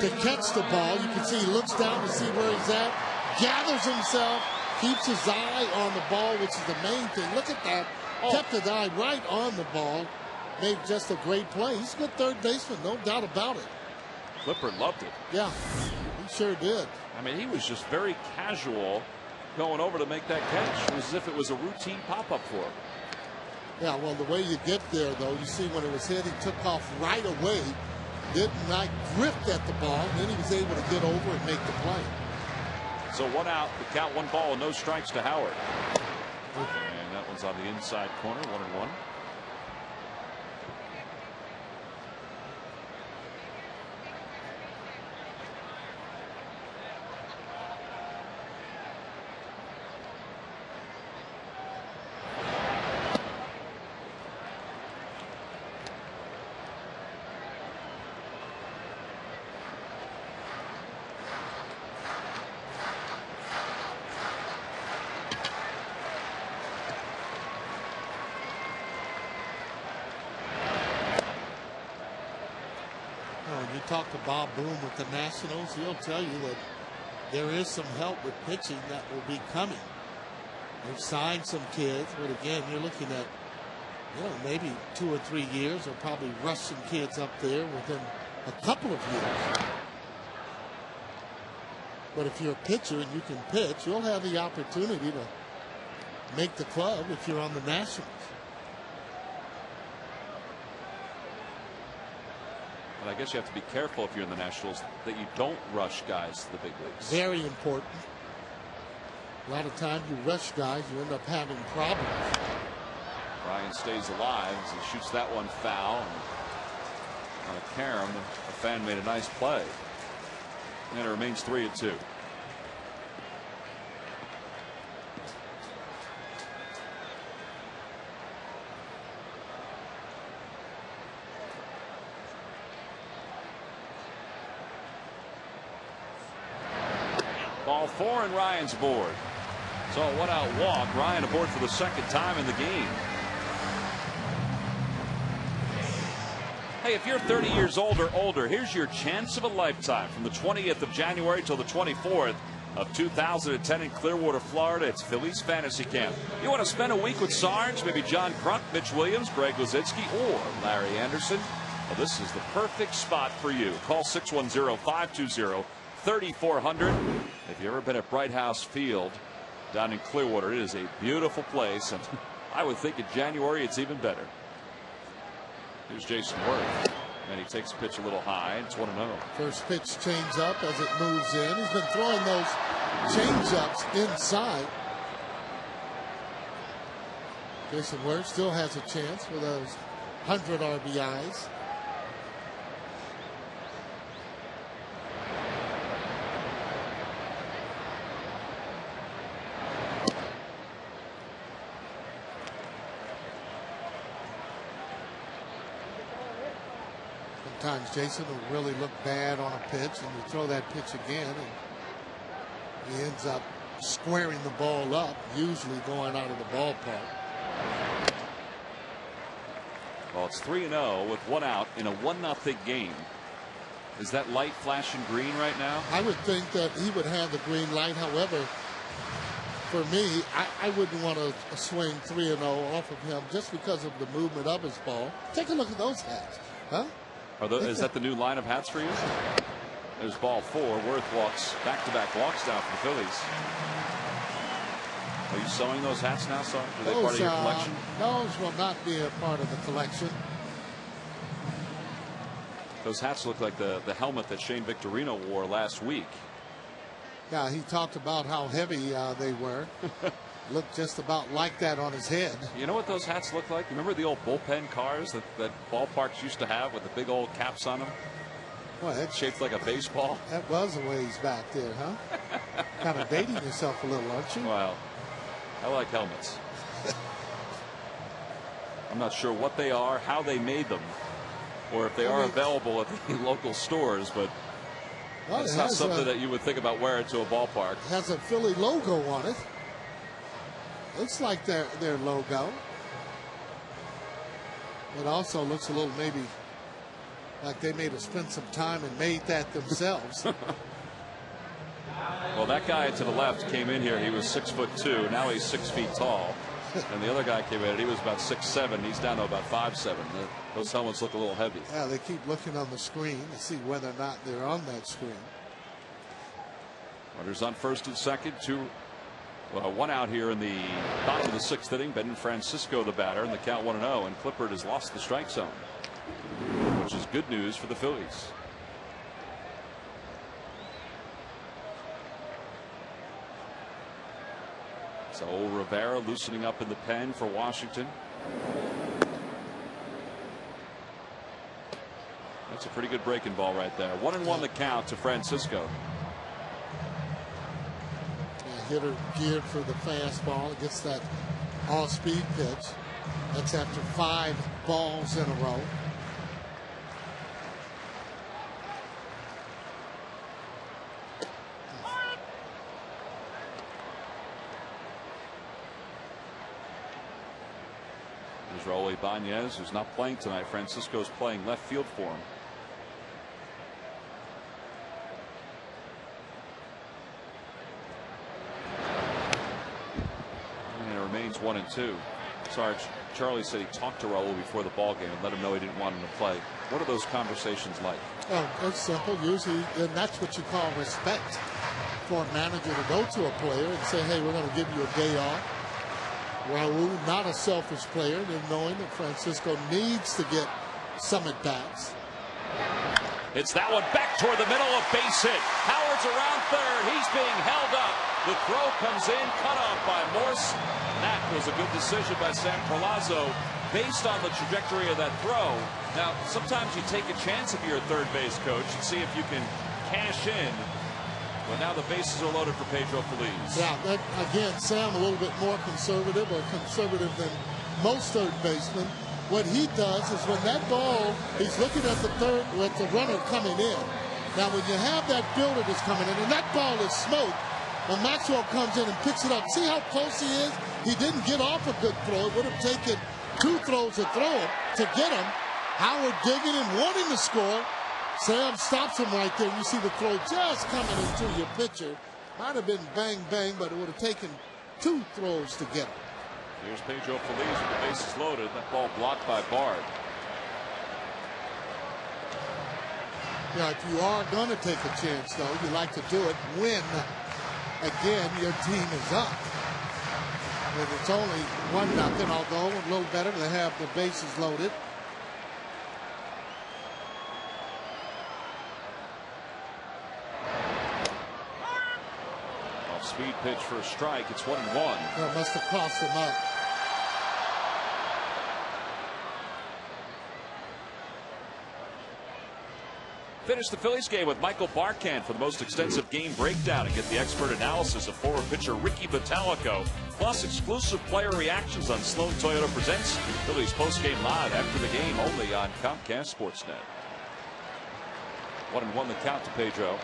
to catch the ball. You can see he looks down to see where he's at, gathers himself, keeps his eye on the ball, which is the main thing. Look at that. Kept his eye right on the ball. Made just a great play. He's a good third baseman, no doubt about it. Clipper loved it. Yeah, he sure did. I mean, he was just very casual going over to make that catch. It was as if it was a routine pop-up for him. Yeah, well, the way you get there, though, you see when it was hit, he took off right away, didn't like drift at the ball, and then he was able to get over and make the play. So 1 out, the count, 1 ball, and no strikes to Howard. And that one's on the inside corner, 1-1. Talk to Bob Boone with the Nationals, he'll tell you that there is some help with pitching that will be coming. They've signed some kids, but again, you're looking at, maybe 2 or 3 years. They'll probably rush some kids up there within a couple of years. But if you're a pitcher and you can pitch, you'll have the opportunity to make the club if you're on the Nationals. But I guess you have to be careful if you're in the Nationals that you don't rush guys to the big leagues. Very important. A lot of times you rush guys, you end up having problems. Ryan stays alive as he shoots that one foul. And on a carom, the fan made a nice play. And it remains 3-2. Ball 4 and Ryan's aboard. So a 1-out walk. Ryan aboard for the second time in the game. Hey, if you're 30 years old or older, here's your chance of a lifetime. From the 20th of January till the 24th of 2010 in Clearwater, Florida, it's Phillies Fantasy Camp. You want to spend a week with Sarge, maybe John Kruk, Mitch Williams, Greg Luzinski, or Larry Anderson? Well, this is the perfect spot for you. Call 610-520-3400. If you've ever been at Bright House Field down in Clearwater, it is a beautiful place, and I would think in January it's even better. Here's Jason Worth, and he takes a pitch a little high. It's 1-0. First pitch change up as it moves in. He's been throwing those change ups inside. Jason Worth still has a chance for those 100 RBIs. Sometimes Jason will really look bad on a pitch, and you throw that pitch again, and he ends up squaring the ball up, usually going out of the ballpark. Well, it's 3-0 with 1 out in a 1-0 game. Is that light flashing green right now? I would think that he would have the green light. However, for me, I wouldn't want to swing 3-0 off of him just because of the movement of his ball. Take a look at those hats, huh? Is that the new line of hats for you? There's ball 4. Worth walks back-to-back walks down for the Phillies. Are you sewing those hats now, Sarge? Are they part of your collection? Those will not be a part of the collection. Those hats look like the helmet that Shane Victorino wore last week. Yeah, he talked about how heavy they were. Looked just about like that on his head. You know what those hats look like? You remember the old bullpen cars that ballparks used to have with the big old caps on them? Well, that's shaped like a baseball. That was a ways back there, huh? Kind of dating yourself a little, aren't you? Well, I like helmets. I'm not sure what they are, how they made them, or if they are available at the local stores, but it's not something that you would think about wearing to a ballpark. It has a Philly logo on it. Looks like their logo. It also looks a little maybe like they may have spent some time and made that themselves. Well, that guy to the left came in here. He was 6'2". Now he's 6 feet tall. And the other guy came in. He was about 6'7". He's down to about 5'7". Those helmets look a little heavy. Yeah, they keep looking on the screen to see whether or not they're on that screen. Runners on first and second. One out here in the bottom of the 6th inning. Ben Francisco, the batter, and the count 1-0. And Clippard has lost the strike zone, which is good news for the Phillies. So Rivera loosening up in the pen for Washington. That's a pretty good breaking ball right there. 1-1 the count to Francisco. Hitter geared for the fastball. It gets that all-speed pitch. That's after 5 balls in a row. There's Raul Ibanez, who's not playing tonight. Francisco's playing left field for him. And it remains 1-2. Sarge, Charlie said he talked to Raul before the ball game and let him know he didn't want him to play. What are those conversations like? Oh, it's simple. Usually, and that's what you call respect for a manager to go to a player and say, hey, we're going to give you a day off. Raul, not a selfish player, and knowing that Francisco needs to get some at-bats. It's that one back toward the middle, a base hit. Howard's around third. He's being held up. The throw comes in, cut off by Morse. That was a good decision by Sam Perlazo based on the trajectory of that throw. Now, sometimes you take a chance if you're a third base coach and see if you can cash in. But now the bases are loaded for Pedro Feliz. Yeah, that, again, Sam a little bit more conservative than most third basemen. What he does is when that ball, he's looking at the runner coming in. Now, when you have that fielder that's coming in, and that ball is smoke, when Maxwell comes in and picks it up, see how close he is? He didn't get off a good throw. It would have taken 2 throws to throw him to get him. Howard digging and wanting to score. Sam stops him right there. You see the throw just coming into your pitcher. Might have been bang, bang, but it would have taken 2 throws to get him. Here's Pedro Feliz with the bases loaded. That ball blocked by Bard. Yeah, if you are going to take a chance, though, you like to do it when, again, your team is up. And it's only 1-0, although a little better to have the bases loaded. Speed pitch for a strike. It's 1-1. That must have cost him up. Finish the Phillies game with Michael Barkann for the most extensive game breakdown and get the expert analysis of former pitcher Ricky Bottalico, plus exclusive player reactions on Sloan Toyota Presents Phillies postgame live after the game only on Comcast Sportsnet. 1-1 the count to Pedro.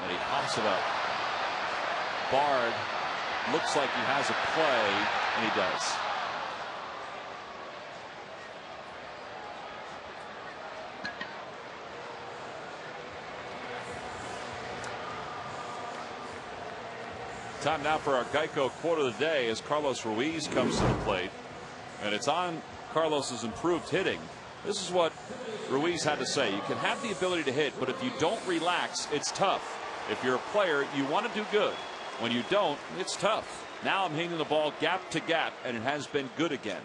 And he pops it up. Bard looks like he has a play, and he does. Time now for our Geico quote of the day as Carlos Ruiz comes to the plate. And it's on Carlos's improved hitting. This is what Ruiz had to say. You can have the ability to hit, but if you don't relax, it's tough. If you're a player, you want to do good. When you don't, it's tough. Now I'm hitting the ball gap to gap, and it has been good again.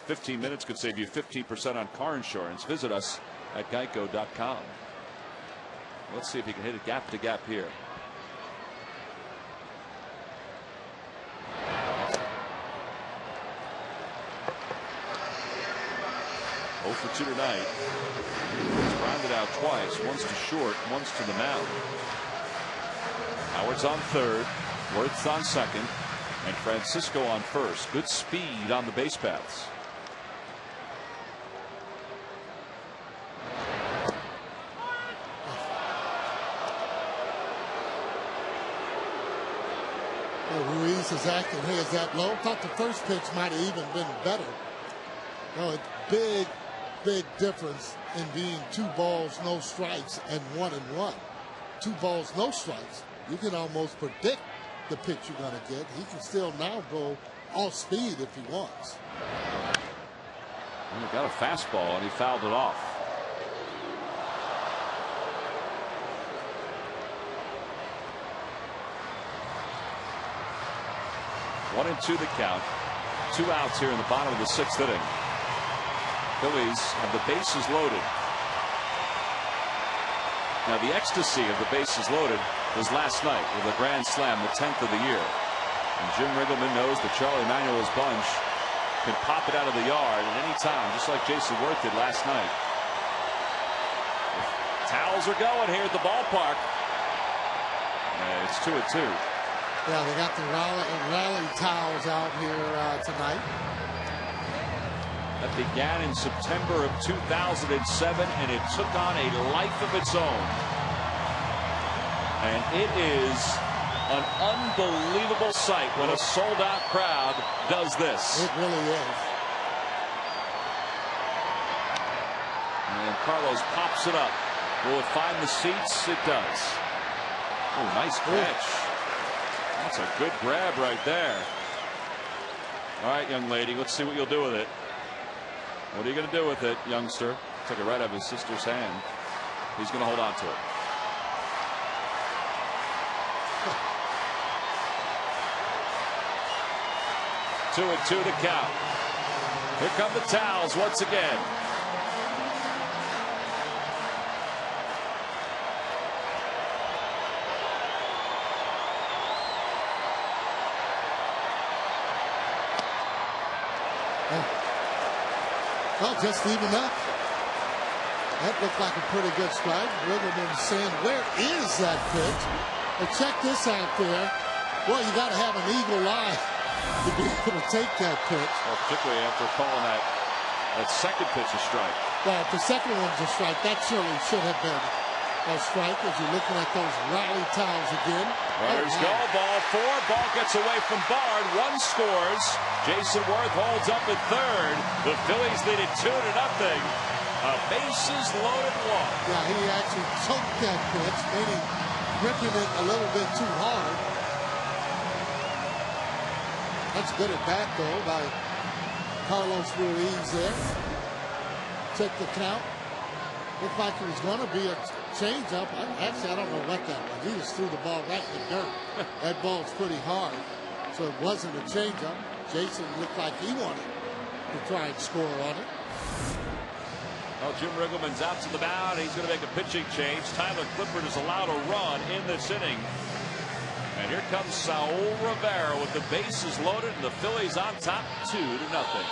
15 minutes could save you 15% on car insurance. Visit us at geico.com. Let's see if he can hit it gap to gap here. For 2 tonight. He's grounded out out twice, once to short, once to the mound. Howard's on third, Worth's on second, and Francisco on first. Good speed on the base paths. Ruiz is acting his that low. Thought the first pitch might have even been better. No, it's big difference in being 2 balls, no strikes, and 1-1. 2 balls, no strikes. You can almost predict the pitch you're going to get. He can still now go off speed if he wants. He got a fastball and he fouled it off. One and two the count. 2 outs here in the bottom of the 6th inning. Phillies have the bases loaded. Now the ecstasy of the bases loaded was last night with a grand slam, the 10th of the year. And Jim Riggleman knows that Charlie Manuel's bunch can pop it out of the yard at any time, just like Jason Worth did last night. Towels are going here at the ballpark. And it's 2-2. Yeah, they got the rally towels out here tonight. That began in September of 2007, and it took on a life of its own. And it is an unbelievable sight when a sold-out crowd does this. It really is. And Carlos pops it up. Will it find the seats? It does. Oh, nice catch. That's a good grab right there. All right, young lady, let's see what you'll do with it. What are you going to do with it, youngster? Took it right out of his sister's hand. He's going to hold on to it. Two and two to count. Here come the towels once again. Well, just even up. That looked like a pretty good strike. Riggleman saying, where is that pitch? And check this out there. Well, you got to have an eagle eye to be able to take that pitch. Well, particularly after calling that second pitch a strike. Well, if the second one's a strike, that surely should have been a strike as you're looking at those rally towels again. Runners go, ball 4. Ball gets away from Bard. 1 scores. Jason Worth holds up at third. The Phillies lead it 2-0. A bases loaded walk. Yeah, he actually choked that pitch, maybe gripping it a little bit too hard. That's good at bat though by Carlos Ruiz there. Check the count. Looked like it was going to be a changeup. Actually, I don't know what that was. He just threw the ball right in the dirt. That ball's pretty hard, so it wasn't a changeup. Jason looked like he wanted to try and score on it. Well, Jim Riggleman's out to the mound. He's going to make a pitching change. Tyler Clippard is allowed a run in this inning. And here comes Saul Rivera with the bases loaded and the Phillies on top 2-0.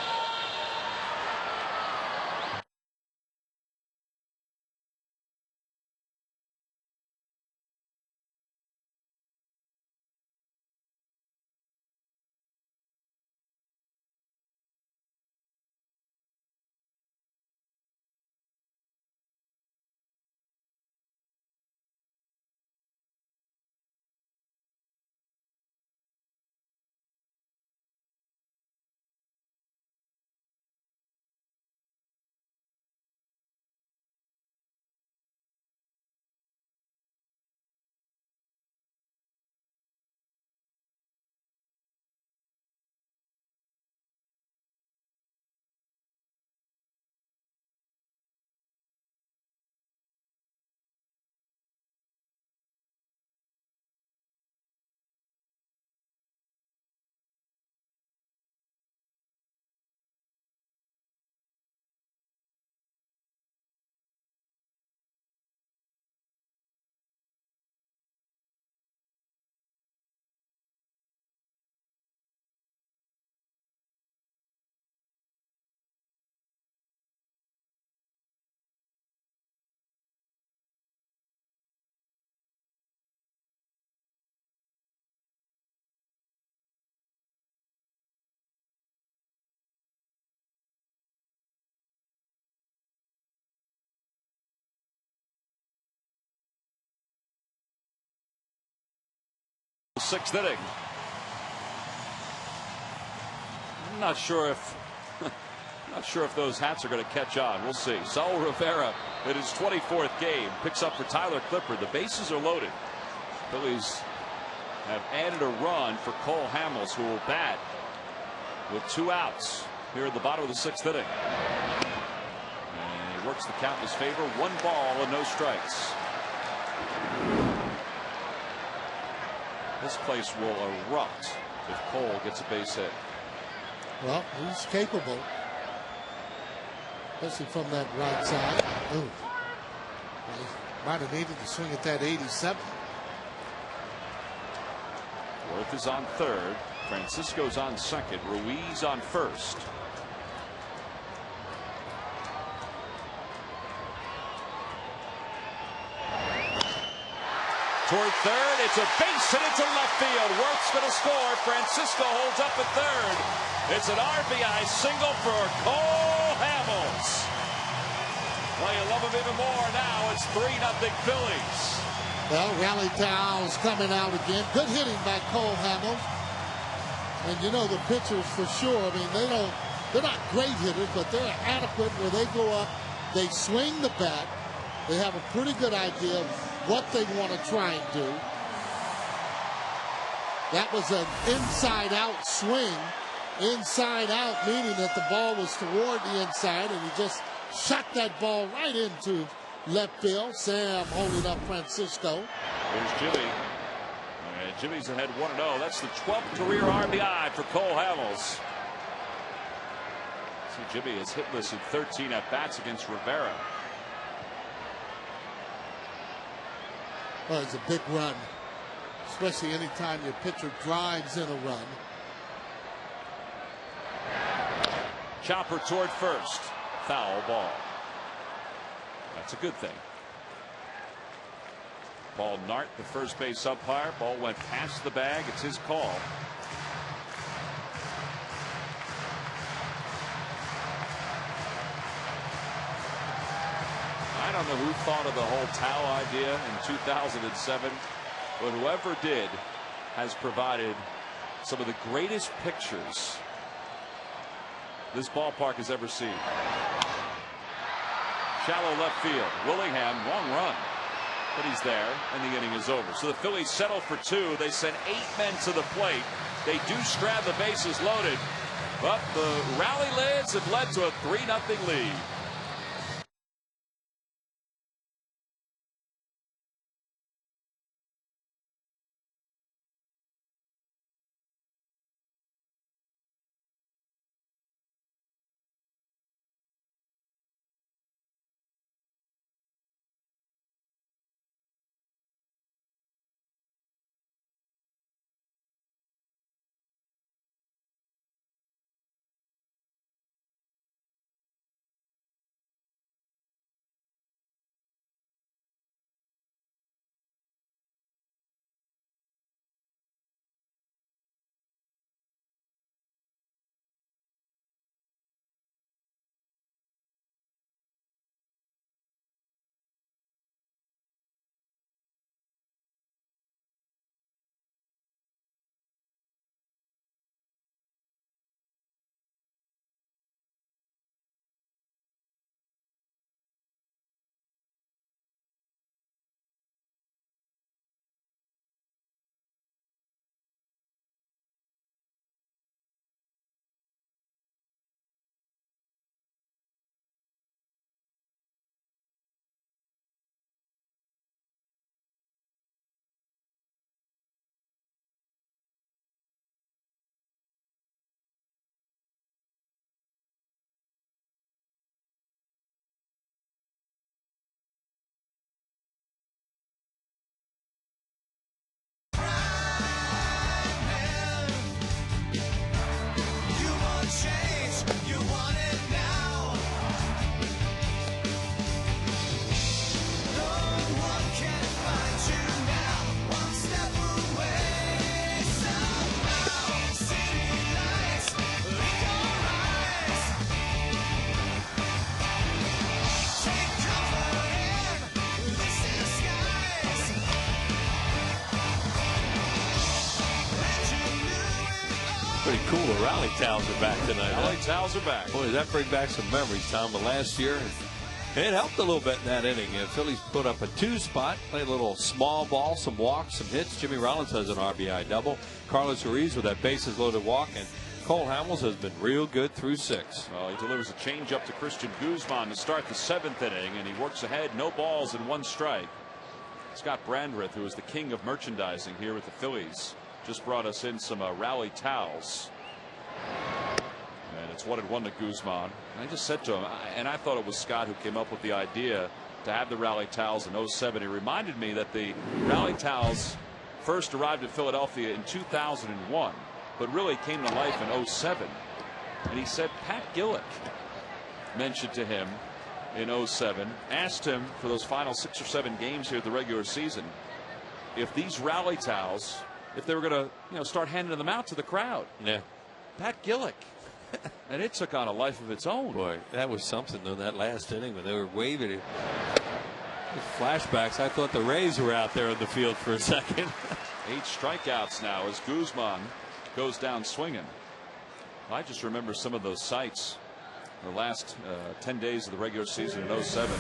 6th inning. I'm not sure if those hats are going to catch on. We'll see. Saul Rivera in his 24th game picks up for Tyler Clippard. The bases are loaded. Phillies have added a run for Cole Hamels, who will bat with 2 outs here at the bottom of the 6th inning. And he works the count in his favor. 1 ball and no strikes. This place will erupt if Cole gets a base hit. Well, he's capable, especially from that right side. Ooh. He might have needed to swing at that 87. Worth is on third. Francisco's on second. Ruiz on first. Toward third, it's a base hit into left field. Worth's going to score. Francisco holds up at third. It's an RBI single for Cole Hamels. Well, you love him even more now. It's 3-0 Phillies. Well, Rally Towels coming out again. Good hitting by Cole Hamels. And you know the pitchers for sure. I mean, they're not great hitters, but they're adequate where they go up, they swing the bat. They have a pretty good idea of what they want to try and do. That was an inside-out swing. Inside out, meaning that the ball was toward the inside, and he just shot that ball right into left field. Sam holding up Francisco. Here's Jimmy. And Jimmy's ahead 1-0. That's the 12th career RBI for Cole Hamels. See, Jimmy is hitless in 13 at-bats against Rivera. Well, it's a big run, especially anytime your pitcher drives in a run. Chopper toward first. Foul ball. That's a good thing. Paul Nart, the first base umpire. Ball went past the bag. It's his call. I don't know who thought of the whole towel idea in 2007, but whoever did has provided some of the greatest pictures this ballpark has ever seen. Shallow left field. Willingham, wrong run, but he's there, and the inning is over. So the Phillies settle for 2. They send 8 men to the plate. They do strand the bases loaded, but the rally lids have led to a 3-0 lead. really cool. The rally towels are back tonight. Rally towels are back. Boy, does that bring back some memories, Tom. But last year, it helped a little bit in that inning. Phillies put up a 2 spot, played a little small ball, some walks, some hits. Jimmy Rollins has an RBI double. Carlos Ruiz with that bases loaded walk, and Cole Hamels has been real good through 6. Well, he delivers a changeup to Christian Guzman to start the 7th inning, and he works ahead. No balls and 1 strike. Scott Brandreth, who is the king of merchandising here with the Phillies, just brought us in some rally towels. And it's 1-1 to Guzman. And I just said to him, and I thought it was Scott who came up with the idea to have the rally towels in 07. He reminded me that the rally towels first arrived in Philadelphia in 2001, but really came to life in 07. And he said Pat Gillick mentioned to him in 07, asked him for those final 6 or 7 games here at the regular season if these rally towels, if they were going to start handing them out to the crowd. Yeah. Pat Gillick. And it took on a life of its own. Boy, that was something though, that last inning when they were waving it. Flashbacks. I thought the Rays were out there in the field for a second. 8 strikeouts now as Guzman goes down swinging. I just remember some of those sights. The last 10 days of the regular season in 07.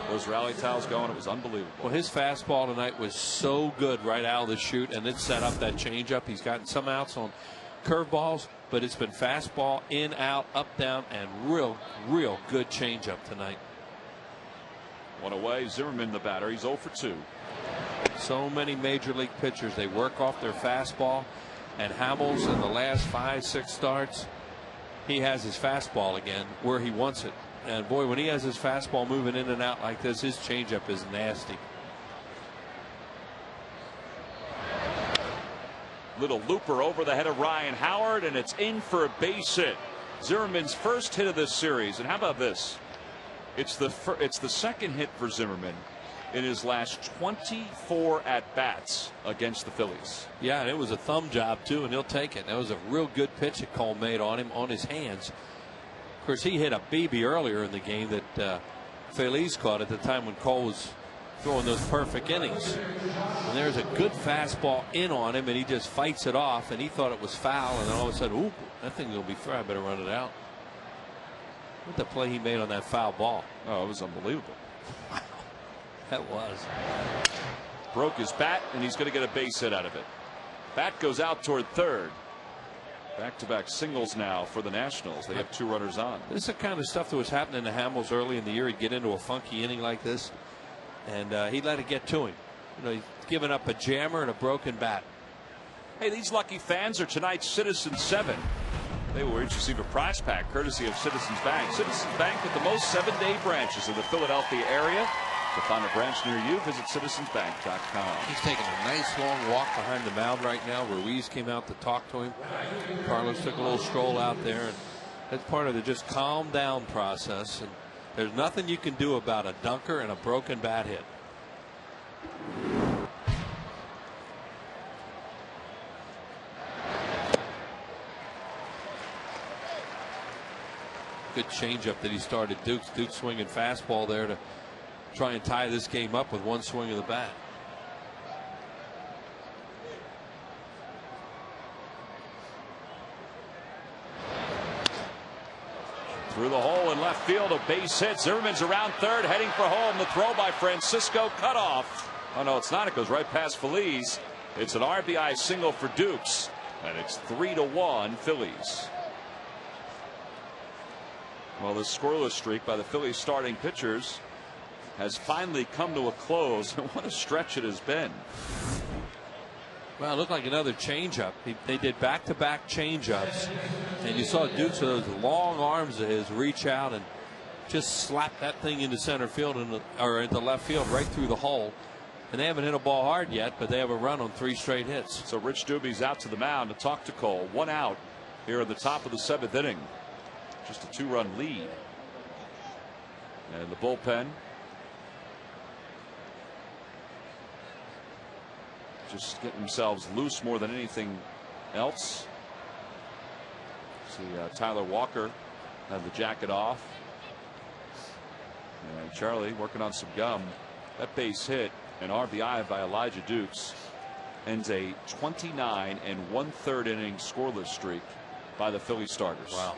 Those rally towels going, it was unbelievable. Well, his fastball tonight was so good right out of the chute, and it set up that changeup. He's gotten some outs on curveballs, but it's been fastball, in, out, up, down, and real good changeup tonight. 1 away. Zimmerman, the batter. He's 0 for 2. So many major league pitchers, they work off their fastball, and Hamels in the last 5-6 starts, he has his fastball again where he wants it. And boy, when he has his fastball moving in and out like this, his changeup is nasty. Little looper over the head of Ryan Howard, and it's in for a base hit. Zimmerman's first hit of this series. And how about this? It's the second hit for Zimmerman in his last 24 at-bats against the Phillies. Yeah, and it was a thumb job too, and he'll take it. That was a real good pitch that Cole made on him on his hands. Of course, he hit a BB earlier in the game that Feliz caught at the time when Cole was throwing those perfect innings. And there's a good fastball in on him, and he just fights it off, and he thought it was foul, and then all of a sudden, ooh, that thing's going to be fair. I better run it out. What the play he made on that foul ball. Oh, it was unbelievable. That was. Broke his bat, and he's going to get a base hit out of it. Bat goes out toward third. Back-to-back singles now for the Nationals. They have 2 runners on. This is the kind of stuff that was happening to Hamels early in the year. He'd get into a funky inning like this, and he'd let it get to him. He's giving up a jammer and a broken bat. Hey, these lucky fans are tonight's Citizens 7. They will each receive a prize pack courtesy of Citizens Bank. Citizens Bank with the most 7-day branches in the Philadelphia area. To find a branch near you, visit citizensbank.com. He's taking a nice long walk behind the mound right now. Ruiz came out to talk to him. Carlos took a little stroll out there, and that's part of the just calm down process. And there's nothing you can do about a dunker and a broken bat hit. Good changeup that he started. Duke's swinging fastball there to try and tie this game up with one swing of the bat. Through the hole in left field, a base hit. Zimmerman's around third, heading for home. The throw by Francisco, cut off. Oh no, it's not. It goes right past Feliz. It's an RBI single for Dukes, and it's 3-1 Phillies. Well, the scoreless streak by the Phillies starting pitchers has finally come to a close. What a stretch it has been. Well, it looked like another changeup. They did back-to-back changeups, and you saw Dukes with those long arms of his reach out and just slap that thing into center field or into left field right through the hole. And they haven't hit a ball hard yet, but they have a run on 3 straight hits. So Rich Dubie's out to the mound to talk to Cole. 1 out here at the top of the 7th inning. Just a 2-run lead. And the bullpen just getting themselves loose more than anything else. See Tyler Walker had the jacket off. And Charlie working on some gum. That base hit, an RBI by Elijah Dukes, ends a 29 1/3 inning scoreless streak by the Philly starters. Wow.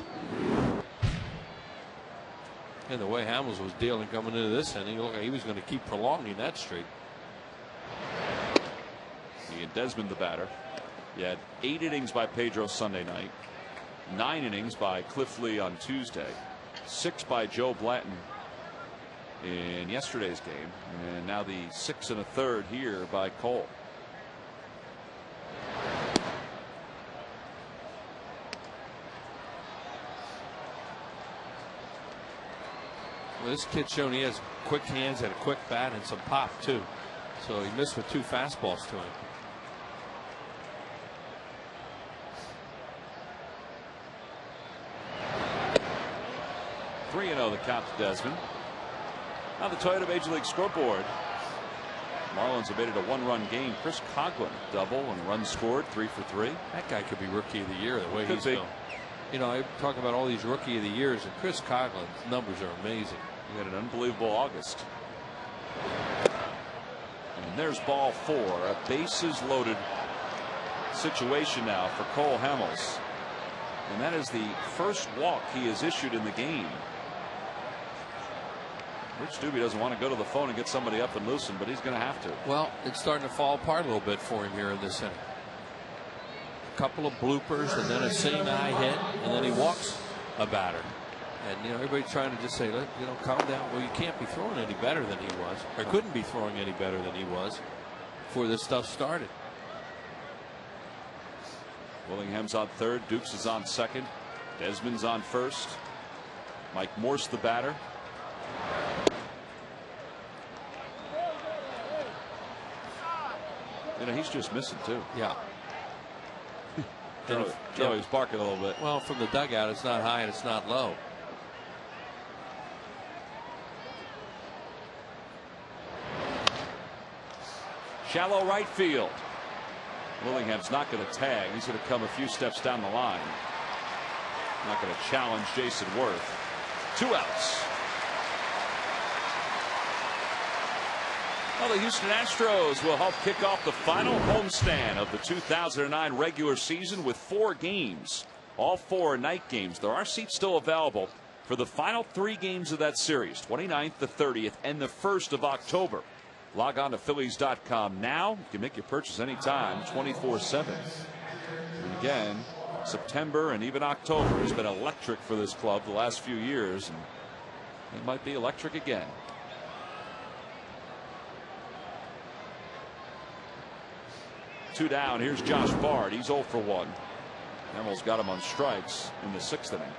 And the way Hamels was dealing coming into this inning, looked like he was going to keep prolonging that streak. He and Desmond the batter. He had 8 innings by Pedro Sunday night, 9 innings by Cliff Lee on Tuesday, 6 by Joe Blanton in yesterday's game, and now the 6 1/3 here by Cole. Well, this kid's shown he has quick hands and a quick bat and some pop too. So he missed with 2 fastballs to him. 3-0 the count to Desmond. Now the Toyota Major League scoreboard. Marlins have made it a 1-run game. Chris Coghlan double and runs scored, 3 for 3. That guy could be Rookie of the Year the way Could he's be. going. You know, I talk about all these Rookie of the Years, and Chris Coughlin's numbers are amazing. He had an unbelievable August. And there's ball 4. A bases loaded situation now for Cole Hamels. And that is the first walk he has issued in the game. Rich Doobie doesn't want to go to the phone and get somebody up and loosen, but he's going to have to. Well, it's starting to fall apart a little bit for him here in this inning. A couple of bloopers and then a seeing eye hit, and then he walks a batter. And, you know, everybody's trying to just say, you know, calm down. Well, you can't be throwing any better than he was, or couldn't be throwing any better than he was before this stuff started. Willingham's on third. Dukes is on second. Desmond's on first. Mike Morse the batter. You know, he's just missing too. Yeah. Joey's barking a little bit. Well, from the dugout, it's not high and it's not low. Shallow right field. Willingham's not going to tag. He's going to come a few steps down the line. Not going to challenge Jason Worth. 2 outs. Well, the Houston Astros will help kick off the final homestand of the 2009 regular season with 4 games. All 4 night games. There are seats still available for the final 3 games of that series, 29th, the 30th, and the 1st of October. Log on to Phillies.com now. You can make your purchase anytime, 24/7. And again, September and even October has been electric for this club the last few years, and it might be electric again. Two down. Here's Josh Bard. He's 0 for 1. Hamels got him on strikes in the 6th inning.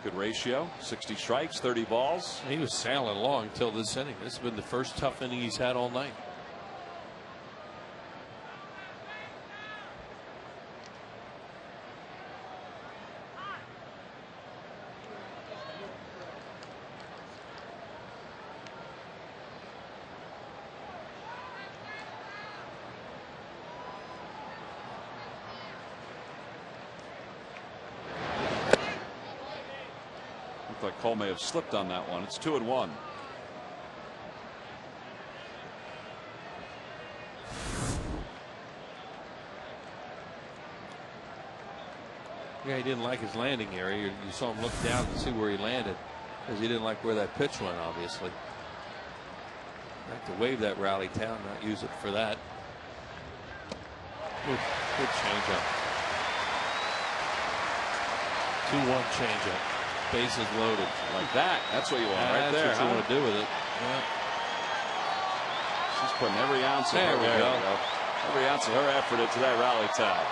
Good ratio, 60 strikes, 30 balls. He was sailing along until this inning. This has been the first tough inning he's had all night. Like Cole may have slipped on that one. It's 2-1. Yeah, he didn't like his landing area. You saw him look down to see where he landed because he didn't like where that pitch went, obviously. Like to wave that rally down, not use it for that. Good changeup. 2-1 changeup. Bases loaded. Like that. That's what you want right there. That's what you want to do with it. Yeah. She's putting every ounce of There we go. Every ounce of her effort into that rally towel.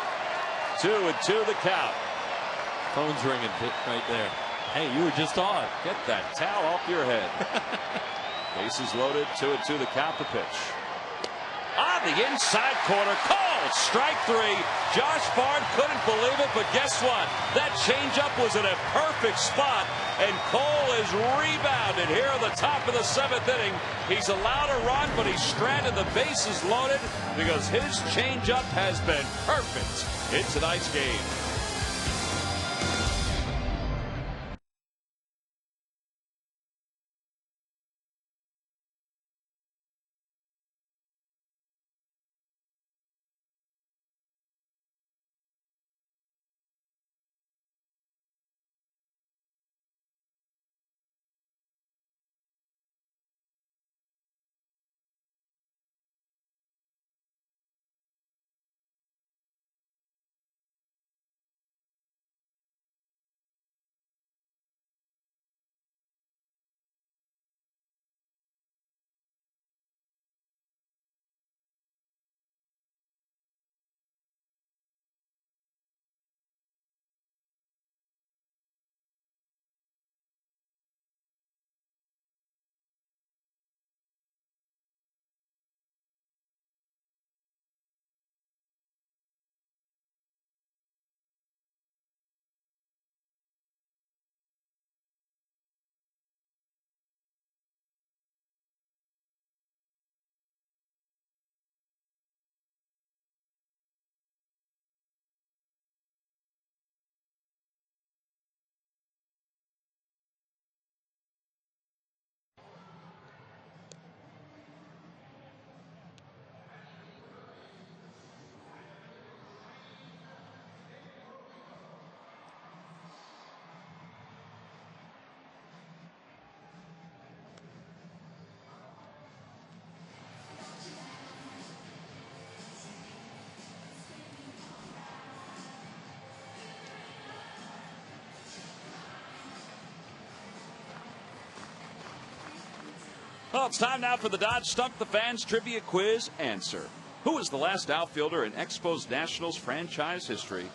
2-2 the count. Phone's ringing right there. Hey, you were just on. Get that towel off your head. Bases loaded. 2-2 the count. The pitch. On the inside corner, called strike three. Josh Bard couldn't believe it, but guess what? That changeup was in a perfect spot, and Cole is rebounded here at the top of the 7th inning. He's allowed a run, but he's stranded. The base is loaded because his changeup has been perfect in tonight's game. Well, it's time now for the Dodge Stump the Fans Trivia Quiz answer. Who is the last outfielder in Expos Nationals franchise history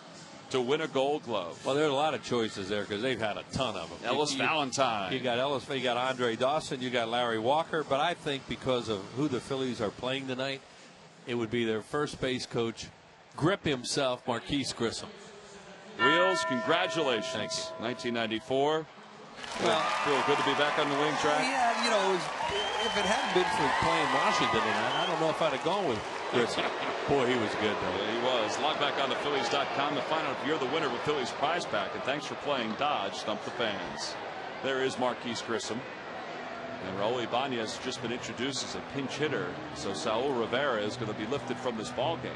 to win a Gold Glove? Well, there are a lot of choices there because they've had a ton of them. Ellis Valentine. You got Ellis, you got Andre Dawson, you got Larry Walker, but I think because of who the Phillies are playing tonight, it would be their first base coach, Grip himself, Marquise Grissom. Wheels, congratulations. Thank you. 1994. Well, feel good to be back on the winning track. Yeah, you know, if it hadn't been for playing Washington tonight, I don't know if I'd have gone with Grissom. Boy, he was good, though. Yeah, he was. Log back on to Phillies.com to find out if you're the winner of a Phillies prize pack. And thanks for playing Dodge Stump the Fans. There is Marquise Grissom. And Raul Ibanez has just been introduced as a pinch hitter. So Saul Rivera is going to be lifted from this ball game.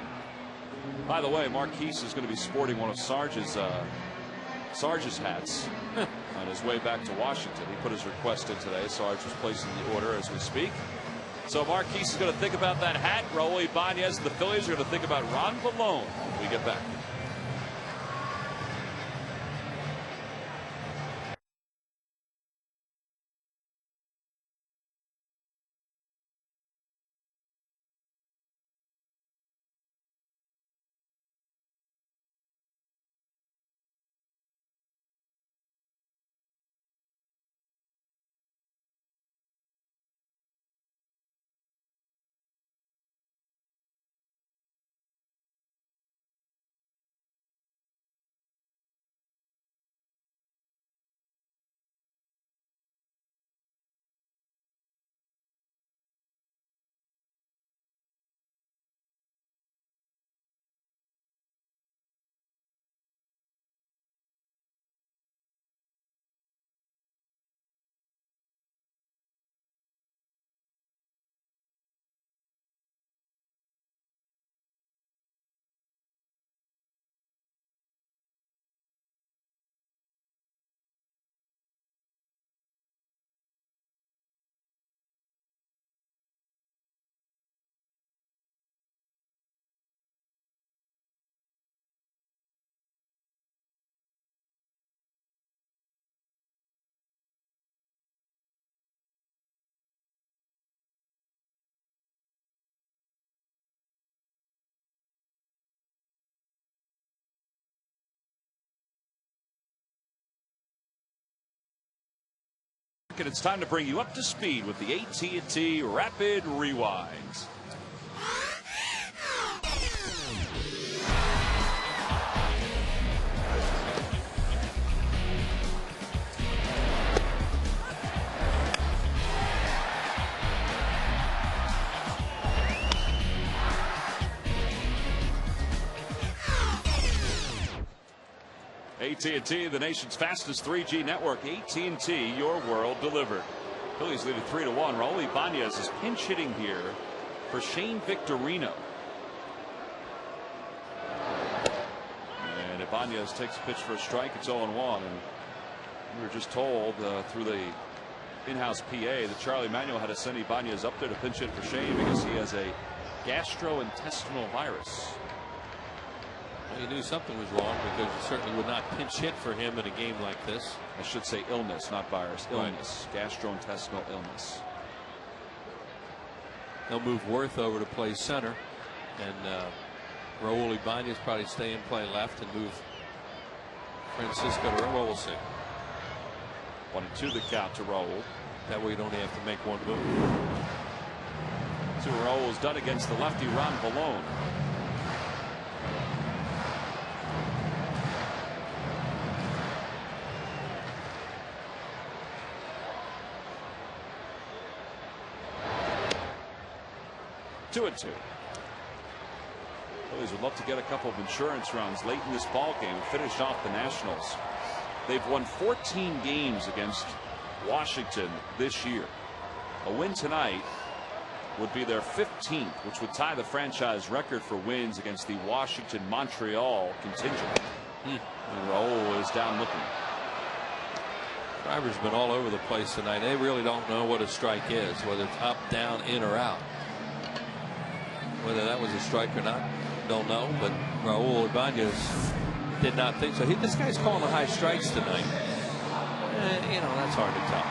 By the way, Marquise is going to be sporting one of Sarge's hats on his way back to Washington. He put his request in today. Sarge was placing the order as we speak. So Marquise is going to think about that hat. Raul Ibanez and the Phillies are going to think about Ron Pallone when we get back. And it's time to bring you up to speed with the AT Rapid Rewind. AT&T, the nation's fastest 3G network. AT&T, your world delivered. Phillies lead at 3-1. Raul Ibanez is pinch hitting here for Shane Victorino. And Ibanez takes a pitch for a strike. It's 0-1. And we were just told through the in-house PA that Charlie Manuel had to send Ibanez up there to pinch hit for Shane because he has a gastrointestinal virus. Well, you knew something was wrong because you certainly would not pinch hit for him in a game like this. I should say illness, not virus. Illness. Right. Gastrointestinal illness. They'll move Worth over to play center, and Raul Ibanez probably stay and play left and move Francisco to Raul. We'll see. 1-2 the count to Raul. That way you don't have to make one move. See what Raul has done against the lefty Ron Valone. Two and two. Phillies would love to get a couple of insurance runs late in this ball game and finish off the Nationals. They've won 14 games against Washington this year. A win tonight would be their 15th, which would tie the franchise record for wins against the Washington-Montreal contingent. And Raul is down looking. Driver's been all over the place tonight. They really don't know what a strike is, whether it's up, down, in, or out. Whether that was a strike or not, don't know. But Raul Ibanez did not think so. This guy's calling the high strikes tonight. You know, that's hard to tell.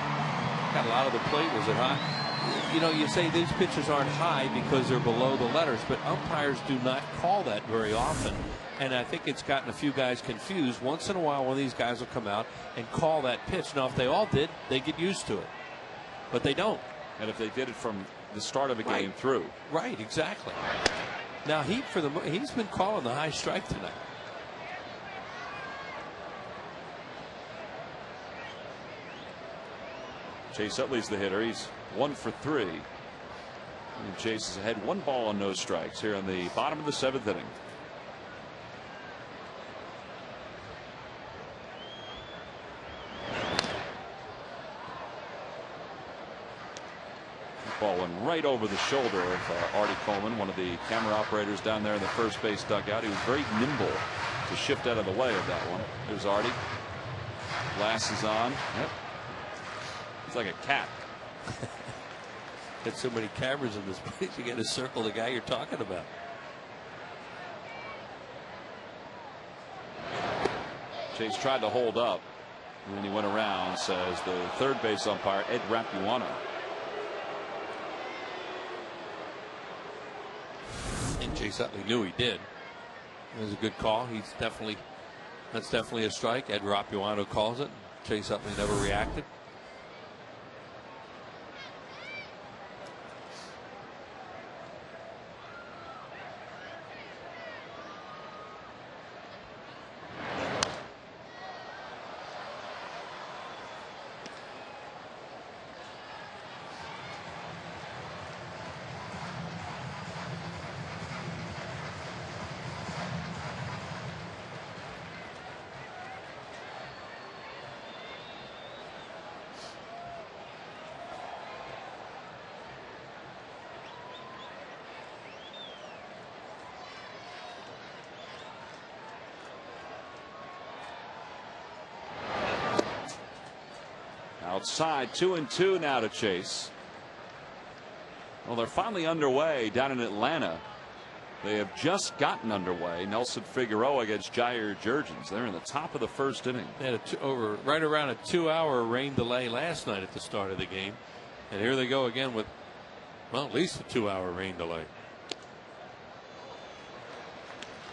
Got a lot of the plate. Was it high? You know, you say these pitches aren't high because they're below the letters, but umpires do not call that very often. And I think it's gotten a few guys confused. Once in a while, one of these guys will come out and call that pitch. Now, if they all did, they get used to it. But they don't. And if they did it from the start of a game through. Right, exactly. Now, he's been calling the high strike tonight. Chase Utley's the hitter. He's 1 for 3. And Chase is ahead 1 ball on no strikes here in the bottom of the 7th inning. Ball went right over the shoulder of Artie Coleman, one of the camera operators down there in the first base dugout. He was very nimble to shift out of the way of that one. There's Artie. Glasses on. Yep. He's like a cat. Got so many cameras in this place, you got to circle the guy you're talking about. Chase tried to hold up, and then he went around, says the third base umpire, Ed Rapuano. And Chase Utley knew he did. It was a good call. That's definitely a strike. Ed Rapuano calls it. Chase Utley never reacted. Outside, 2-2 now to Chase. Well, they're finally underway down in Atlanta. They have just gotten underway. Nelson Figueroa against Jair Jurgens. They're in the top of the first inning. They had right around a 2-hour rain delay last night at the start of the game. And here they go again with, well, at least a 2-hour rain delay.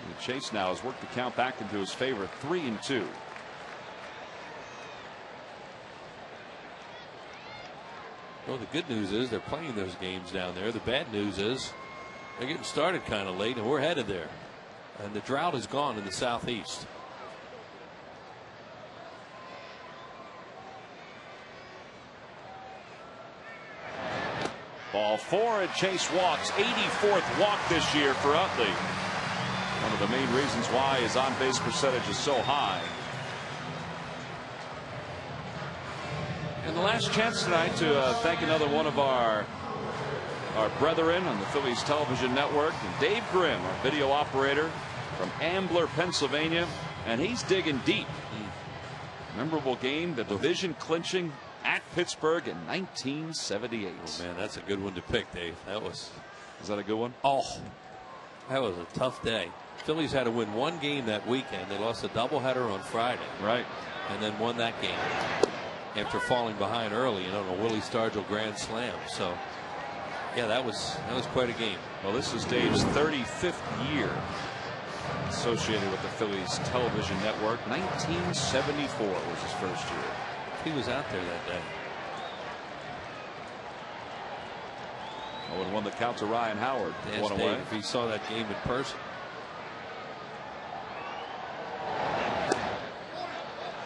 And Chase now has worked the count back into his favor, 3-2. Well, the good news is they're playing those games down there. The bad news is they're getting started kind of late, and we're headed there. And the drought is gone in the southeast. Ball 4, and Chase walks. 84th walk this year for Utley. One of the main reasons why his on-base percentage is so high. And the last chance tonight to thank another one of our brethren on the Phillies television network, and Dave Grimm, our video operator from Ambler, Pennsylvania, and he's digging deep. Memorable game, the division clinching at Pittsburgh in 1978. Oh man, that's a good one to pick, Dave. Is that a good one? Oh, that was a tough day. Phillies had to win one game that weekend. They lost a doubleheader on Friday. Right. And then won that game after falling behind early, on a Willie Stargell grand slam. So, yeah, that was quite a game. Well, this is Dave's 35th year associated with the Phillies television network. 1974 was his first year. He was out there that day. 0-1 the count to Ryan Howard. One away. If he saw that game in person.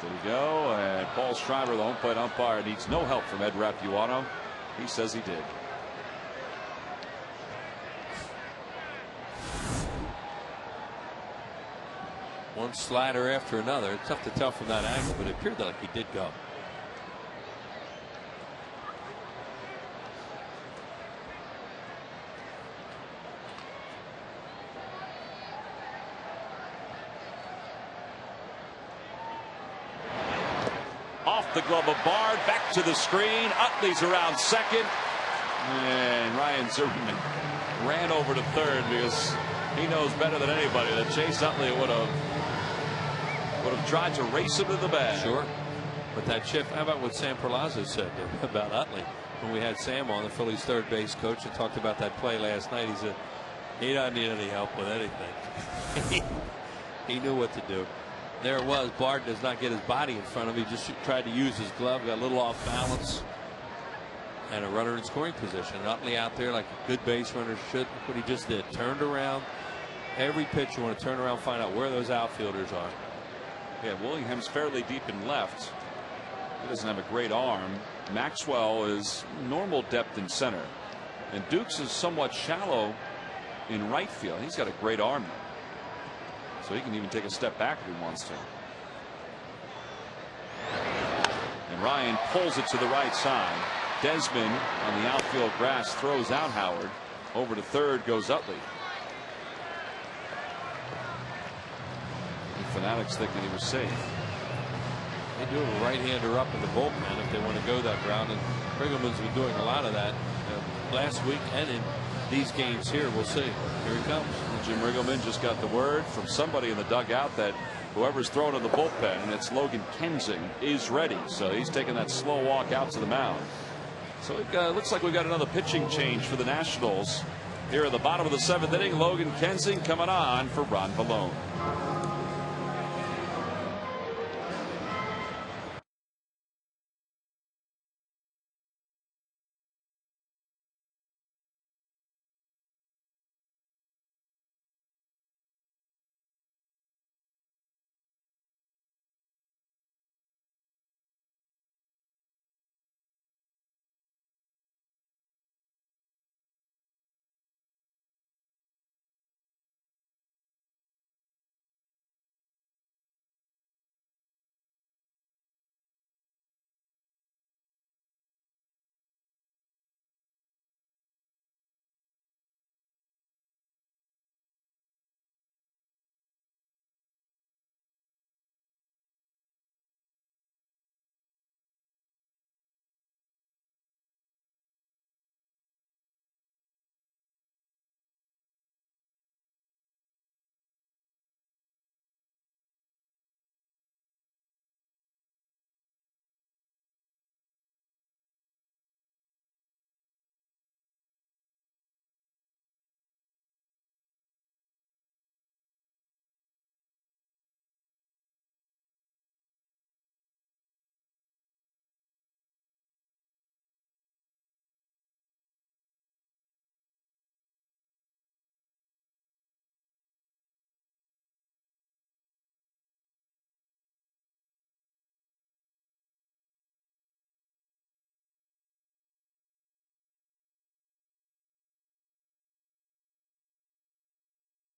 There we go. And Paul Schreiber, the home plate umpire, needs no help from Ed Rapuano. He says he did. One slider after another. It's tough to tell from that angle, but it appeared like he did go. Off the glove of Bard, back to the screen. Utley's around second, and Ryan Zimmerman ran over to third because he knows better than anybody that Chase Utley would have tried to race him to the bag. Sure, but that shift. How about what Sam Perlazzo said about Utley when we had Sam on, the Phillies third base coach, and talked about that play last night? He said he doesn't need any help with anything. He knew what to do. There it was. Bard does not get his body in front of him. He just tried to use his glove, got a little off balance, and a runner in scoring position. And Utley out there like a good base runner should. Look what he just did. Turned around. Every pitch you want to turn around, find out where those outfielders are. Yeah, Willingham's fairly deep in left. He doesn't have a great arm. Maxwell is normal depth in center, and Dukes is somewhat shallow in right field. He's got a great arm, so he can even take a step back if he wants to. And Ryan pulls it to the right side. Desmond on the outfield grass throws out Howard. Over to third goes Utley. The Fanatics thinking he was safe. They do have a right-hander up in the bullpen if they want to go that route, and Riggleman's been doing a lot of that last week and in these games here. We'll see. Here he comes. Jim Riggleman just got the word from somebody in the dugout that whoever's thrown in the bullpen, and it's Logan Kensing, is ready. So he's taking that slow walk out to the mound. So it looks like we've got another pitching change for the Nationals here at the bottom of the seventh inning. Logan Kensing coming on for Ron Valone.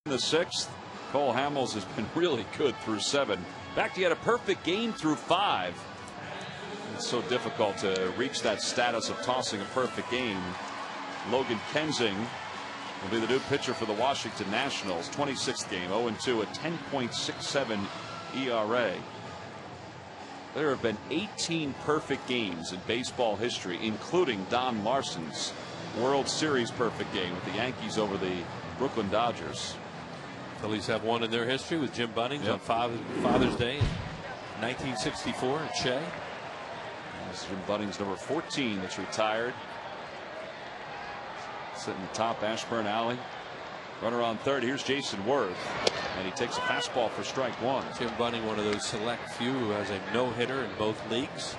In the sixth, Cole Hamels has been really good through seven. In fact, he had a perfect game through five. It's so difficult to reach that status of tossing a perfect game. Logan Kensing will be the new pitcher for the Washington Nationals. 26th game, 0-2, a 10.67 ERA. There have been 18 perfect games in baseball history, including Don Larsen's World Series perfect game with the Yankees over the Brooklyn Dodgers. Phillies have one in their history with Jim Bunnings on Father's Day in 1964 at Shea. This is Jim Bunnings, number 14, that's retired. Sitting top Ashburn Alley. Runner on third. Here's Jason Worth, and he takes a fastball for strike one. Jim Bunning, one of those select few who has a no-hitter in both leagues.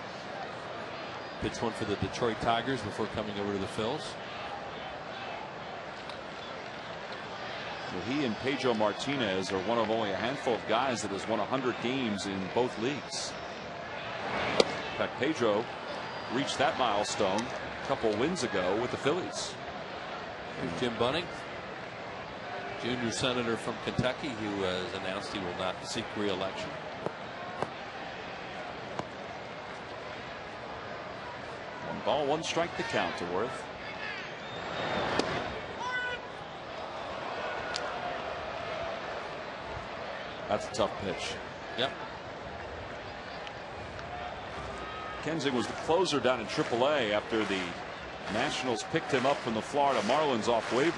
Pitched one for the Detroit Tigers before coming over to the Phils. Well, he and Pedro Martinez are one of only a handful of guys that has won 100 games in both leagues. In fact, Pedro reached that milestone a couple wins ago with the Phillies. Here's Jim Bunning, junior senator from Kentucky, who has announced he will not seek re-election. One ball, one strike to count to Worth. That's a tough pitch. Yep. Kensing was the closer down in AAA after the Nationals picked him up from the Florida Marlins off waivers.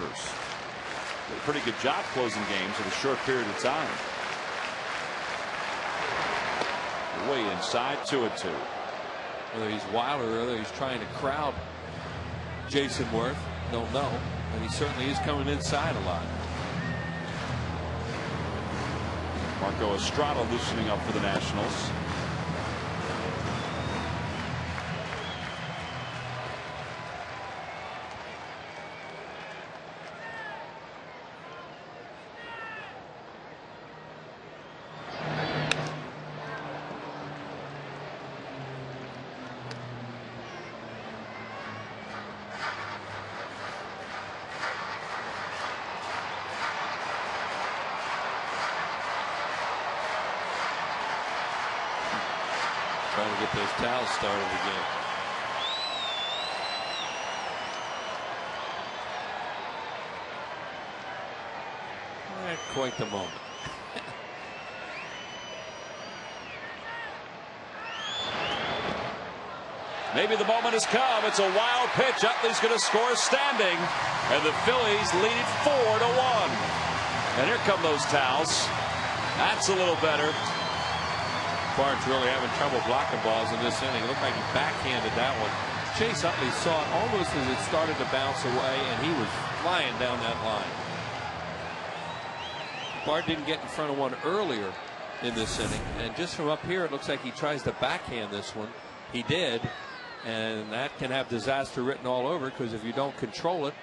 Did a pretty good job closing games in a short period of time. Way inside, 2-2. Whether he's wild or whether he's trying to crowd Jason Worth, don't know. But he certainly is coming inside a lot. Marco Estrada loosening up for the Nationals. Trying to get those towels started again. Not quite the moment. Maybe the moment has come. It's a wild pitch. Utley's going to score standing, and the Phillies lead it 4-1. And here come those towels. That's a little better. Bart's really having trouble blocking balls in this inning. It looked like he backhanded that one. Chase Utley saw it almost as it started to bounce away, and he was flying down that line. Bart didn't get in front of one earlier in this inning, and just from up here it looks like he tries to backhand this one. He did, and that can have disaster written all over, because if you don't control it,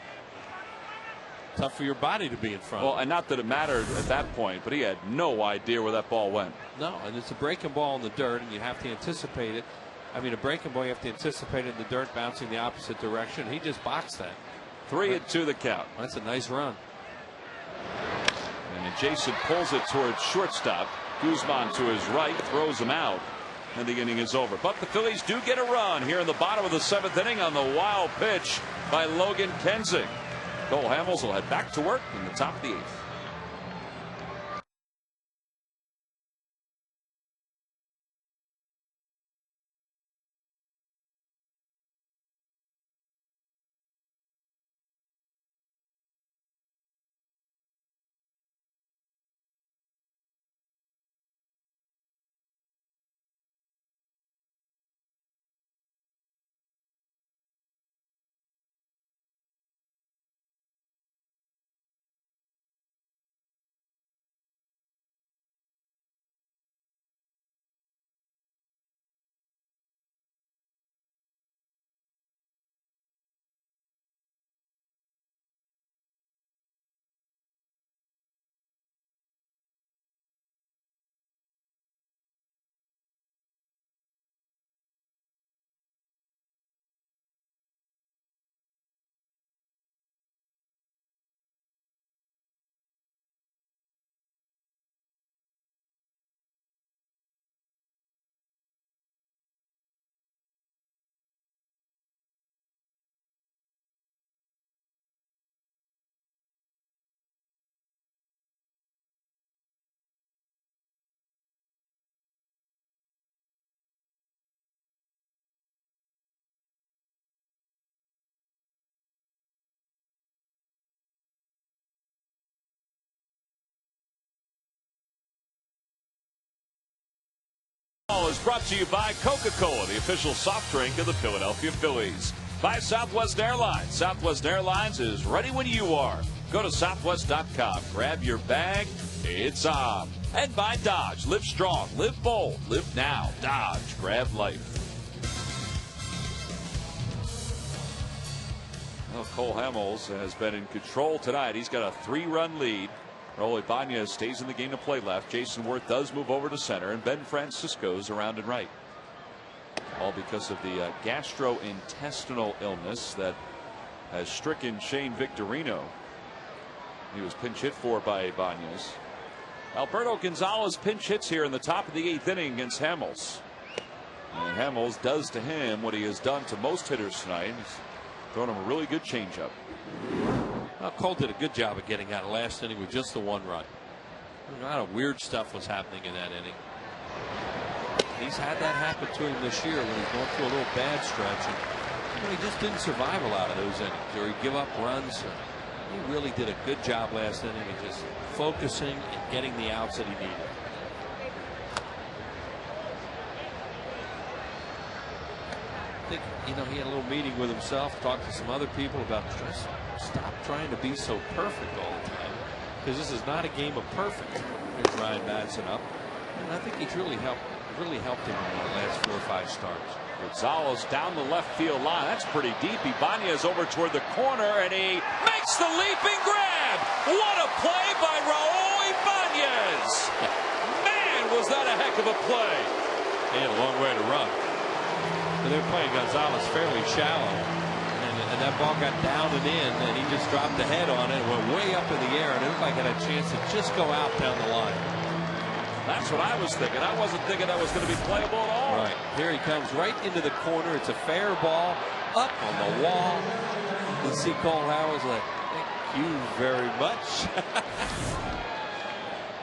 tough for your body to be in front. Well, and not that it mattered at that point, but he had no idea where that ball went. No, and it's a breaking ball in the dirt, and you have to anticipate it. I mean, a breaking ball, you have to anticipate it in the dirt bouncing the opposite direction. He just boxed that. 3-2 the count. That's a nice run. And then Jason pulls it towards shortstop. Guzman to his right throws him out, and the inning is over. But the Phillies do get a run here in the bottom of the 7th inning on the wild pitch by Logan Kensing. Cole Hamels will head back to work in the top of the 8th. brought to you by Coca-Cola, the official soft drink of the Philadelphia Phillies. By Southwest Airlines. Southwest Airlines is ready when you are. Go to southwest.com. Grab your bag. It's on. And by Dodge. Live strong. Live bold. Live now. Dodge. Grab life. Well, Cole Hamels has been in control tonight. He's got a 3-run lead. Raul Ibanez stays in the game to play left. Jason Worth does move over to center, and Ben Francisco's around and right. All because of the gastrointestinal illness that has stricken Shane Victorino. He was pinch hit for by Ibanez. Alberto Gonzalez pinch hits here in the top of the 8th inning against Hamels. And Hamels does to him what he has done to most hitters tonight. He's thrown him a really good changeup. Well, Cole did a good job of getting out of last inning with just the 1 run. A lot of weird stuff was happening in that inning. He's had that happen to him this year when he's going through a little bad stretch. And, he just didn't survive a lot of those innings, or he'd give up runs. He really did a good job last inning of just focusing and getting the outs that he needed. I think, he had a little meeting with himself, talked to some other people about just stop trying to be so perfect all the time, because this is not a game of perfect. Here's Ryan Madsen up, and I think he's really helped him in the last 4 or 5 starts. Gonzalez down the left field line. That's pretty deep. Ibanez over toward the corner, and he makes the leaping grab. What a play by Raul Ibanez. Man, was that a heck of a play. He had a long way to run. But they're playing Gonzalez fairly shallow. And that ball got down and in, and he just dropped the head on it and went way up in the air, and it looked like it had a chance to just go out down the line. That's what I was thinking. I wasn't thinking that was going to be playable at all. Right. Here he comes right into the corner. It's a fair ball up on the wall. You see Cole Hamels like, thank you very much.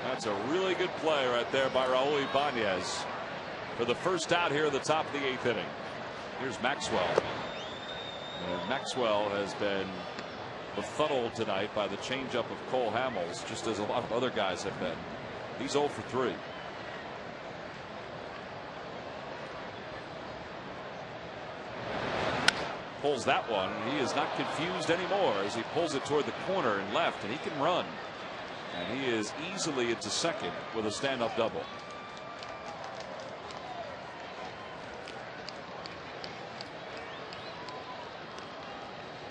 That's a really good play right there by Raul Ibanez for the first out here at the top of the 8th inning. Here's Maxwell. And Maxwell has been befuddled tonight by the changeup of Cole Hamels, just as a lot of other guys have been. He's 0 for 3. Pulls that one. He is not confused anymore as he pulls it toward the corner and left, and he can run. And he is easily into second with a stand-up double.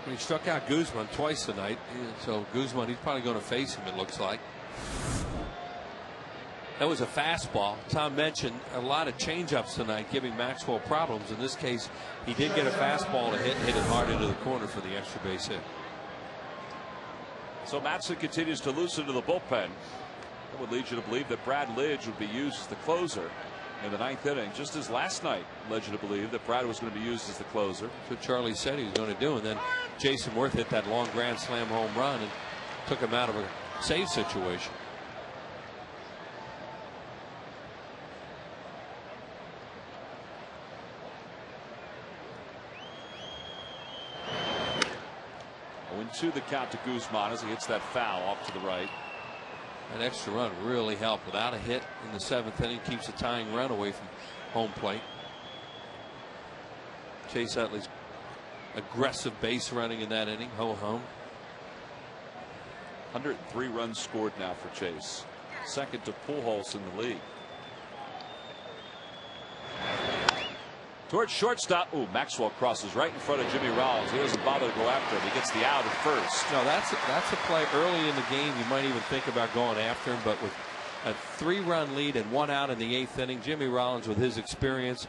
He struck out Guzman twice tonight, so Guzman, he's probably going to face him, it looks like. That was a fastball. Tom mentioned a lot of changeups tonight giving Maxwell problems. In this case, he did get a fastball to hit it hard into the corner for the extra base hit. So Madsen continues to loosen to the bullpen. That would lead you to believe that Brad Lidge would be used as the closer in the 9th inning, just as last night led you to believe that Brad was going to be used as the closer. That's what Charlie said he was going to do. And then Jason Worth hit that long grand slam home run and took him out of a save situation. To the count to Guzman as he hits that foul off to the right. That extra run really helped. Without a hit in the 7th inning, keeps a tying run away from home plate. Chase Utley's aggressive base running in that inning. Ho home. 103 runs scored now for Chase. Second to Pujols in the league. Towards shortstop. Ooh, Maxwell crosses right in front of Jimmy Rollins. He doesn't bother to go after him. He gets the out at first. No, that's a play early in the game. You might even think about going after him, but with a 3-run lead and 1 out in the 8th inning, Jimmy Rollins, with his experience,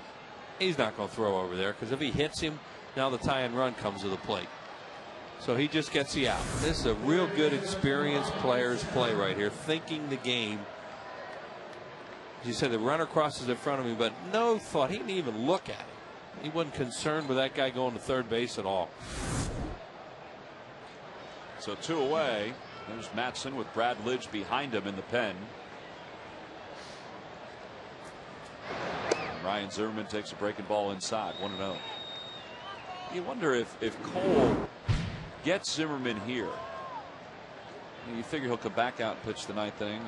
he's not going to throw over there, because if he hits him, now the tie-in run comes to the plate. So he just gets the out. This is a real good experienced player's play right here, thinking the game. You said the runner crosses in front of me, but no thought. He didn't even look at it. He wasn't concerned with that guy going to third base at all. So 2 away. There's Madsen with Brad Lidge behind him in the pen. And Ryan Zimmerman takes a breaking ball inside, 1-0. You wonder if Cole gets Zimmerman here. You figure he'll come back out and pitch the 9th inning.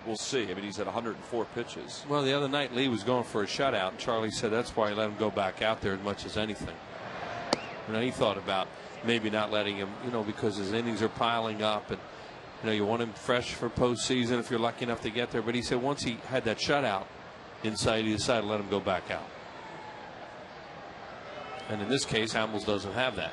we'll see. I mean, he's at 104 pitches. Well, the other night Lee was going for a shutout, and Charlie said that's why he let him go back out there as much as anything. You know, he thought about maybe not letting him, you know, because his innings are piling up, and you know, you want him fresh for postseason if you're lucky enough to get there. But he said once he had that shutout inside, he decided to let him go back out. And in this case, Hamels doesn't have that.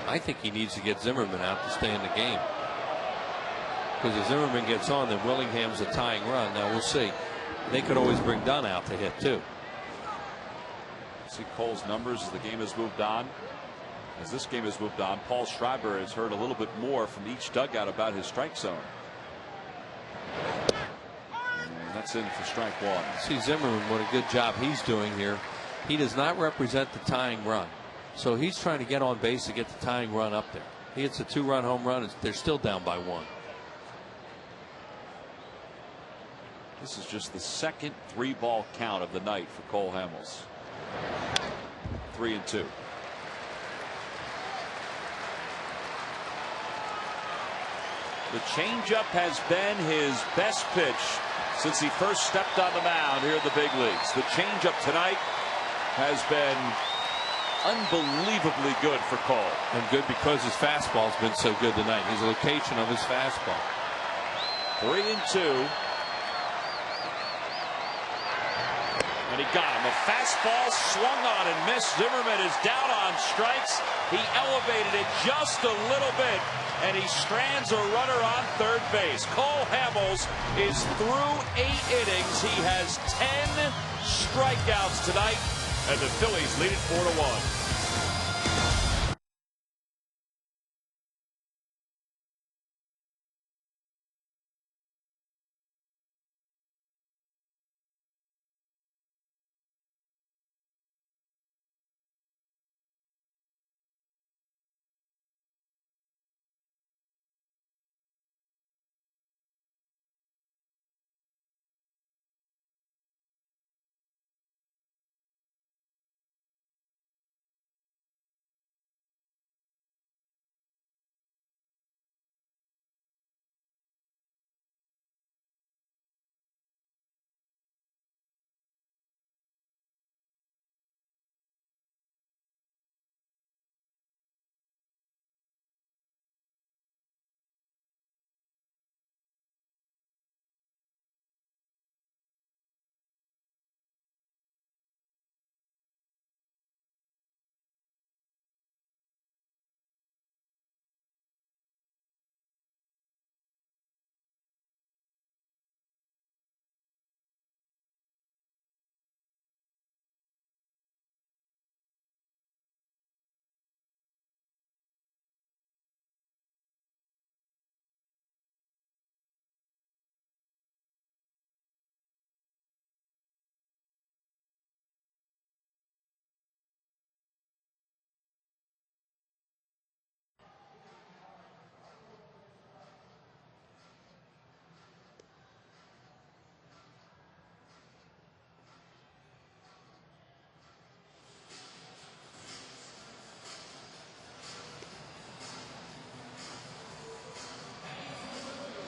I think he needs to get Zimmerman out to stay in the game. Because if Zimmerman gets on, then Willingham's a tying run. Now we'll see. They could always bring Dunn out to hit too. See Cole's numbers as the game has moved on. As this game has moved on, Paul Schreiber has heard a little bit more from each dugout about his strike zone. And that's in for strike one. See Zimmerman, what a good job he's doing here. He does not represent the tying run. So he's trying to get on base to get the tying run up there. He hits a 2-run home run. They're still down by 1. This is just the second 3-ball count of the night for Cole Hamels. 3-2. The changeup has been his best pitch since he first stepped on the mound here in the big leagues. The changeup tonight has been unbelievably good for Cole. And good because his fastball's been so good tonight. His location of his fastball. 3-2. And he got him. A fastball swung on and missed. Zimmerman is down on strikes. He elevated it just a little bit, and he strands a runner on third base. Cole Hamels is through 8 innings. He has 10 strikeouts tonight, and the Phillies lead it 4-1.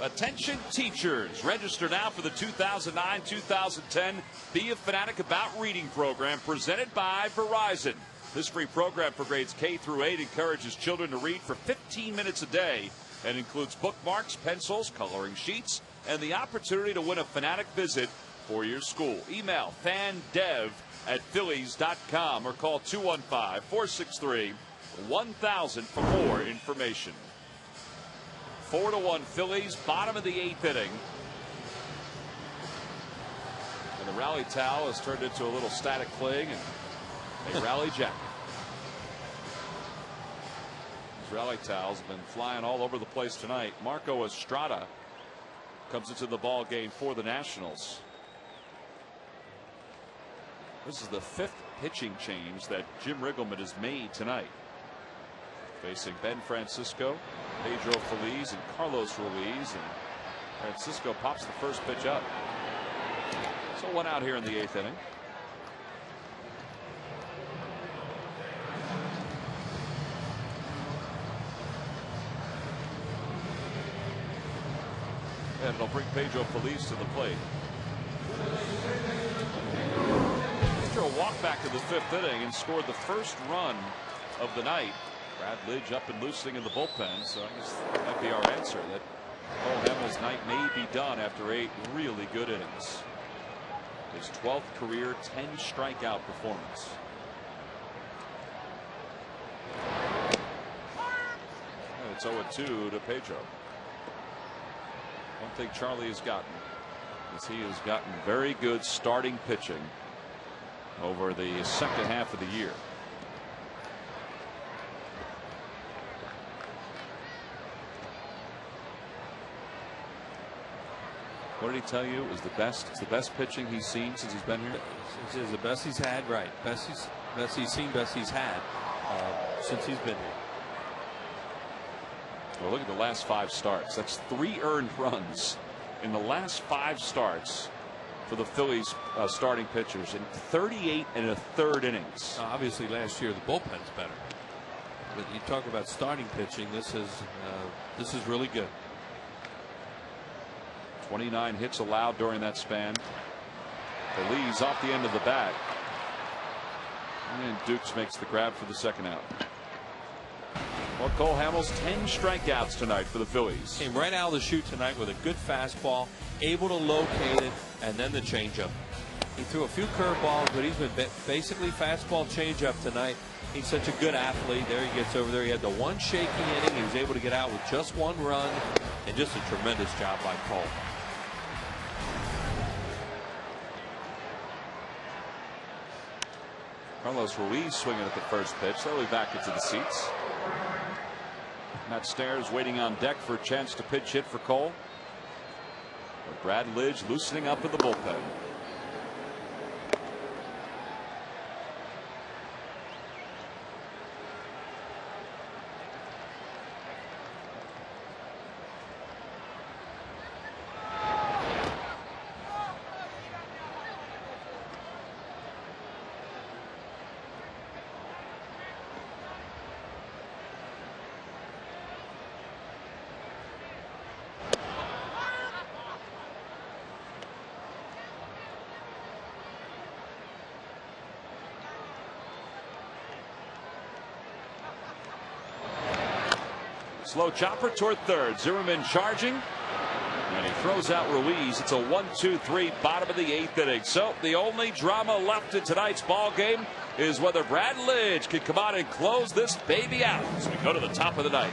Attention teachers, register now for the 2009-2010 Be a Fanatic About Reading program presented by Verizon. This free program for grades K through 8 encourages children to read for 15 minutes a day and includes bookmarks, pencils, coloring sheets, and the opportunity to win a Fanatic visit for your school. Email fandev@phillies.com or call 215-463-1000 for more information. 4-1 Phillies, bottom of the 8th inning. And the rally towel has turned into a little static fling and a rally jacket. These rally towels have been flying all over the place tonight. Marco Estrada comes into the ball game for the Nationals. This is the 5th pitching change that Jim Riggleman has made tonight. Facing Ben Francisco, Pedro Feliz, and Carlos Ruiz, and Francisco pops the first pitch up. So 1 out here in the 8th inning. And it'll bring Pedro Feliz to the plate. Pedro walked back to the 5th inning and scored the first run of the night. Brad Lidge up and loosening in the bullpen, so I guess that might be our answer, that Cole Hamels' night may be done after 8 really good innings. His 12th career 10 strikeout performance. And it's 0-2 to Pedro. One thing Charlie has gotten is he has gotten very good starting pitching over the second half of the year. What did he tell you is the best? It's the best pitching he's seen since he's been here. It's the best he's had, right? Best he's seen, best he's had since he's been here. Well, look at the last 5 starts. That's 3 earned runs in the last 5 starts for the Phillies starting pitchers in 38 1/3 innings. Obviously, last year the bullpen's better, but you talk about starting pitching. This is really good. 29 hits allowed during that span. Feliz off the end of the bat, and Dukes makes the grab for the second out. Well, Cole Hamels 10 strikeouts tonight for the Phillies. Came right out of the chute tonight with a good fastball, able to locate it, and then the changeup. He threw a few curveballs, but he's been basically fastball changeup tonight. He's such a good athlete. There he gets over there. He had the one shaky inning. He was able to get out with just 1 run, and just a tremendous job by Cole. Carlos Ruiz swinging at the first pitch. They'll be back into the seats. Matt Stairs waiting on deck for a chance to pitch hit for Cole. But Brad Lidge loosening up in the bullpen. Slow chopper toward third. Zimmerman charging, and he throws out Ruiz. It's a 1-2-3 bottom of the 8th inning. So the only drama left in tonight's ball game is whether Brad Lidge can come out and close this baby out as we go to the top of the 9th.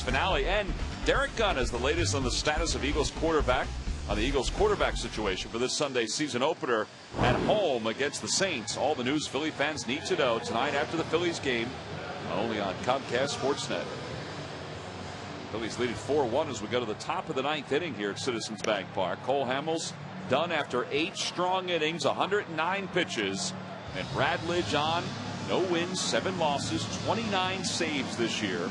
Finale, and Derek Gunn is the latest on the status of Eagles quarterback, on the Eagles quarterback situation for this Sunday season opener at home against the Saints. All the news Philly fans need to know tonight after the Phillies game, only on Comcast Sportsnet. Phillies lead it 4-1 as we go to the top of the 9th inning here at Citizens Bank Park. Cole Hamels done after 8 strong innings, 109 pitches. And Brad Lidge on, no wins, 7 losses, 29 saves this year,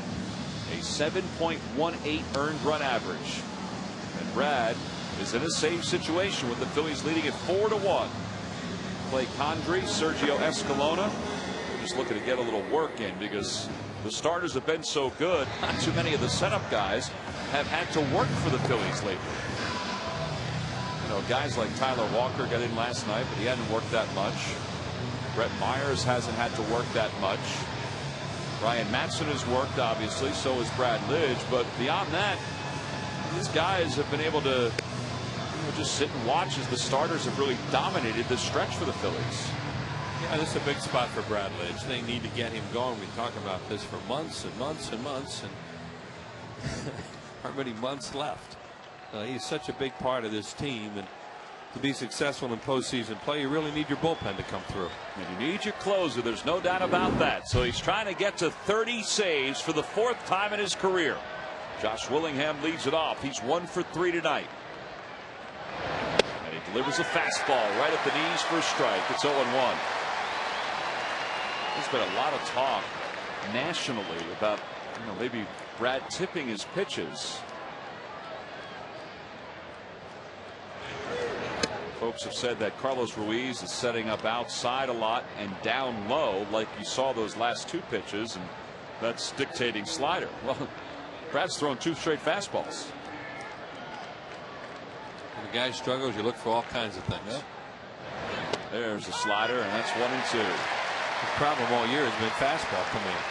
a 7.18 earned run average. And Brad is in a save situation with the Phillies leading it 4-1. Clay Condrey, Sergio Escalona, just looking to get a little work in because the starters have been so good. Not too many of the setup guys have had to work for the Phillies lately. You know, guys like Tyler Walker got in last night, but he hadn't worked that much. Brett Myers hasn't had to work that much. Ryan Matson has worked, obviously, so has Brad Lidge, but beyond that, these guys have been able to just sit and watch as the starters have really dominated this stretch for the Phillies. Yeah, this is a big spot for Brad Lidge. They need to get him going. We talk about this for months and months and months, and how many months left? He's such a big part of this team, and to be successful in postseason play, you really need your bullpen to come through. And you need your closer. There's no doubt about that. So he's trying to get to 30 saves for the 4th time in his career. Josh Willingham leads it off. He's 1 for 3 tonight. And he delivers a fastball right at the knees for a strike. It's 0-1. There's been a lot of talk nationally about, maybe Brad tipping his pitches. Folks have said that Carlos Ruiz is setting up outside a lot and down low, like you saw those last 2 pitches, and that's dictating slider. Well, Brad's thrown 2 straight fastballs. When the guy struggles, you look for all kinds of things. Yep. There's a slider, and that's 1 and 2. The problem all year has been fastball coming in.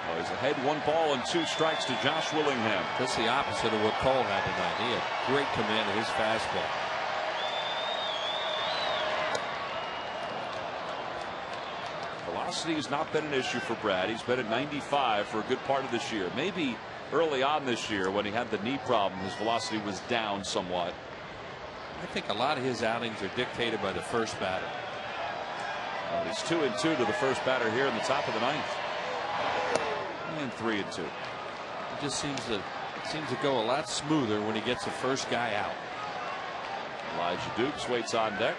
Well, he's ahead 1 ball and 2 strikes to Josh Willingham. That's the opposite of what Cole had tonight. He had great command of his fastball. Velocity has not been an issue for Brad. He's been at 95 for a good part of this year. Maybe early on this year when he had the knee problem, his velocity was down somewhat. I think a lot of his outings are dictated by the first batter. Well, he's 2 and 2 to the first batter here in the top of the 9th. And 3 and 2. It just seems to go a lot smoother when he gets the first guy out. Elijah Dukes waits on deck.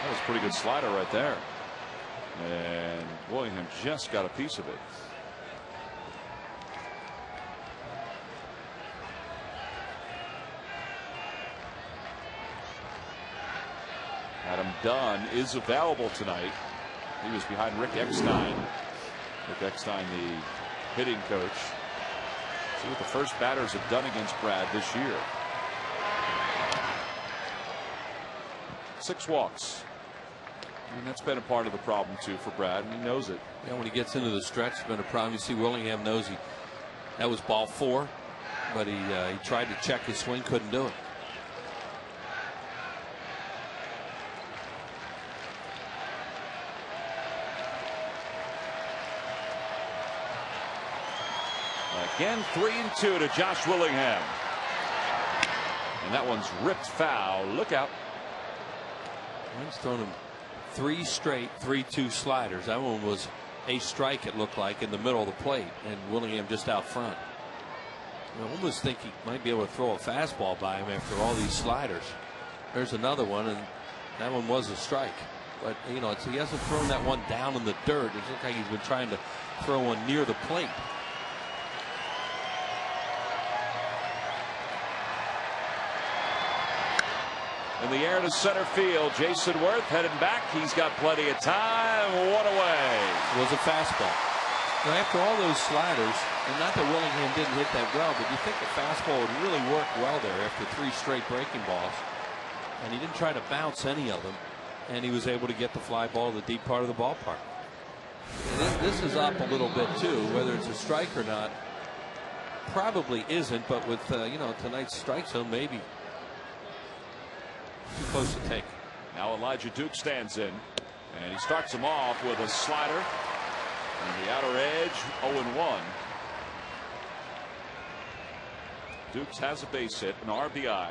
That was a pretty good slider right there. And Willingham just got a piece of it. Adam Dunn is available tonight. He was behind Rick Eckstein. Rick Eckstein, the hitting coach. See what the first batters have done against Brad this year. 6 walks. And that's been a part of the problem too for Brad, and he knows it. Yeah, when he gets into the stretch, it's been a problem. You see Willingham knows that was ball 4, but he tried to check his swing, couldn't do it. Again, 3 and 2 to Josh Willingham. And that one's ripped foul. Look out. He's thrown him 3 straight 3-2 sliders. That one was a strike, it looked like, in the middle of the plate, and Willingham just out front. I almost think he might be able to throw a fastball by him after all these sliders. There's another one, and that one was a strike. But, he hasn't thrown that one down in the dirt. It looks like he's been trying to throw one near the plate. In the air to center field, Jason Worth heading back. He's got plenty of time. 1 away. It was a fastball. Now, after all those sliders, and not that Willingham didn't hit that well, but you think a fastball would really work well there after 3 straight breaking balls. And he didn't try to bounce any of them, and he was able to get the fly ball to the deep part of the ballpark. This is up a little bit too, whether it's a strike or not. Probably isn't, but with tonight's strike zone, maybe too close to take. Now Elijah Duke stands in, and he starts him off with a slider on the outer edge. 0-1. Dukes has a base hit, an RBI.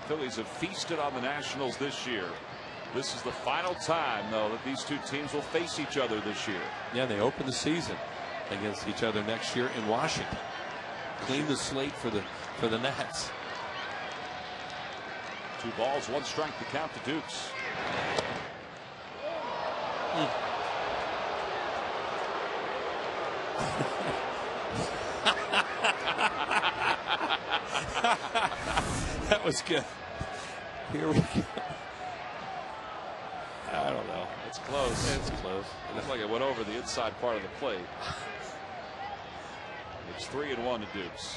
Phillies have feasted on the Nationals this year. This is the final time, though, that these two teams will face each other this year. Yeah, they open the season against each other next year in Washington. Clean the slate for the Nats. 2 balls, 1 strike to count to Dukes. That was good. Here we go. I don't know. It's close. It's close. It looked like it went over the inside part of the plate. It's 3-1 to Dukes.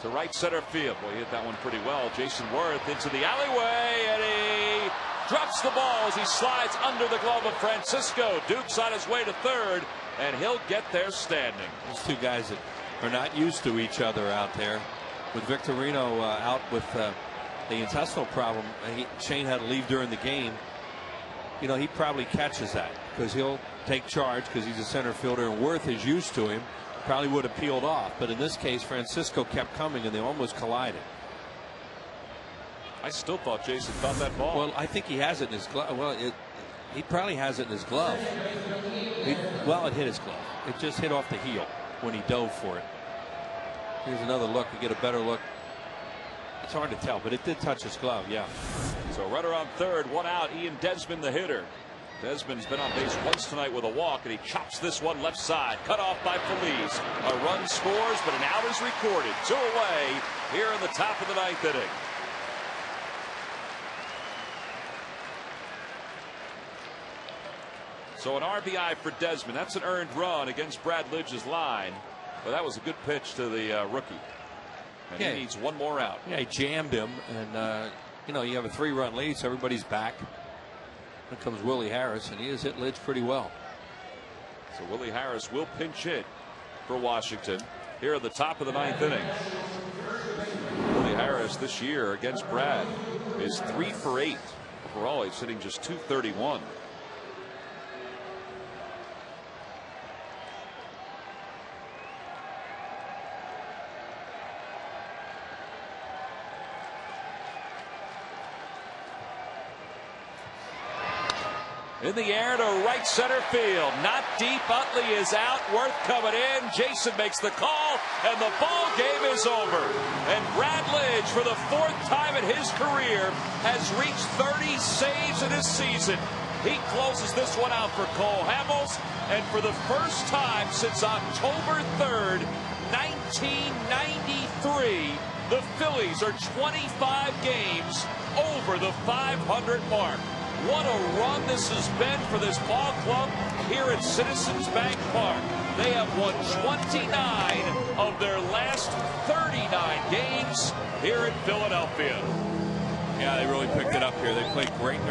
To right center field. Boy, he hit that one pretty well. Jason Worth into the alleyway, and he drops the ball as he slides under the glove of Francisco. Dukes on his way to third, and he'll get there standing. Those two guys that are not used to each other out there. With Victorino out with the intestinal problem, Shane had to leave during the game. You know, he probably catches that because he'll take charge because he's a center fielder, and Worth is used to him. Probably would have peeled off, but in this case, Francisco kept coming and they almost collided. I still thought Jason caught that ball. Well, I think he has it in his glove. Well, he probably has it in his glove. Well, it hit his glove. It just hit off the heel when he dove for it. Here's another look. We get a better look. It's hard to tell, but it did touch his glove, yeah. So runner on third, 1 out. Ian Desmond, the hitter. Desmond's been on base once tonight with a walk, and he chops this one left side. Cut off by Feliz. A run scores, but an out is recorded. 2 away here in the top of the 9th inning. So an RBI for Desmond. That's an earned run against Brad Lidge's line. But that was a good pitch to the rookie. And he needs 1 more out. Yeah, he jammed him, and you know, you have a 3-run lead, so everybody's back. Here comes Willie Harris, and he has hit Lidge pretty well. So Willie Harris will pinch hit for Washington here at the top of the 9th inning. Willie Harris this year against Brad is 3 for 8. Overall, he's hitting just .231. In the air to right center field. Not deep. Utley is out. Worth coming in. Jason makes the call, and the ball game is over. And Brad Lidge, for the 4th time in his career, has reached 30 saves in this season. He closes this one out for Cole Hamels, and for the first time since October 3rd, 1993, the Phillies are 25 games over the 500 mark. What a run this has been for this ball club here at Citizens Bank Park. They have won 29 of their last 39 games here in Philadelphia. Yeah, they really picked it up here. They played great in their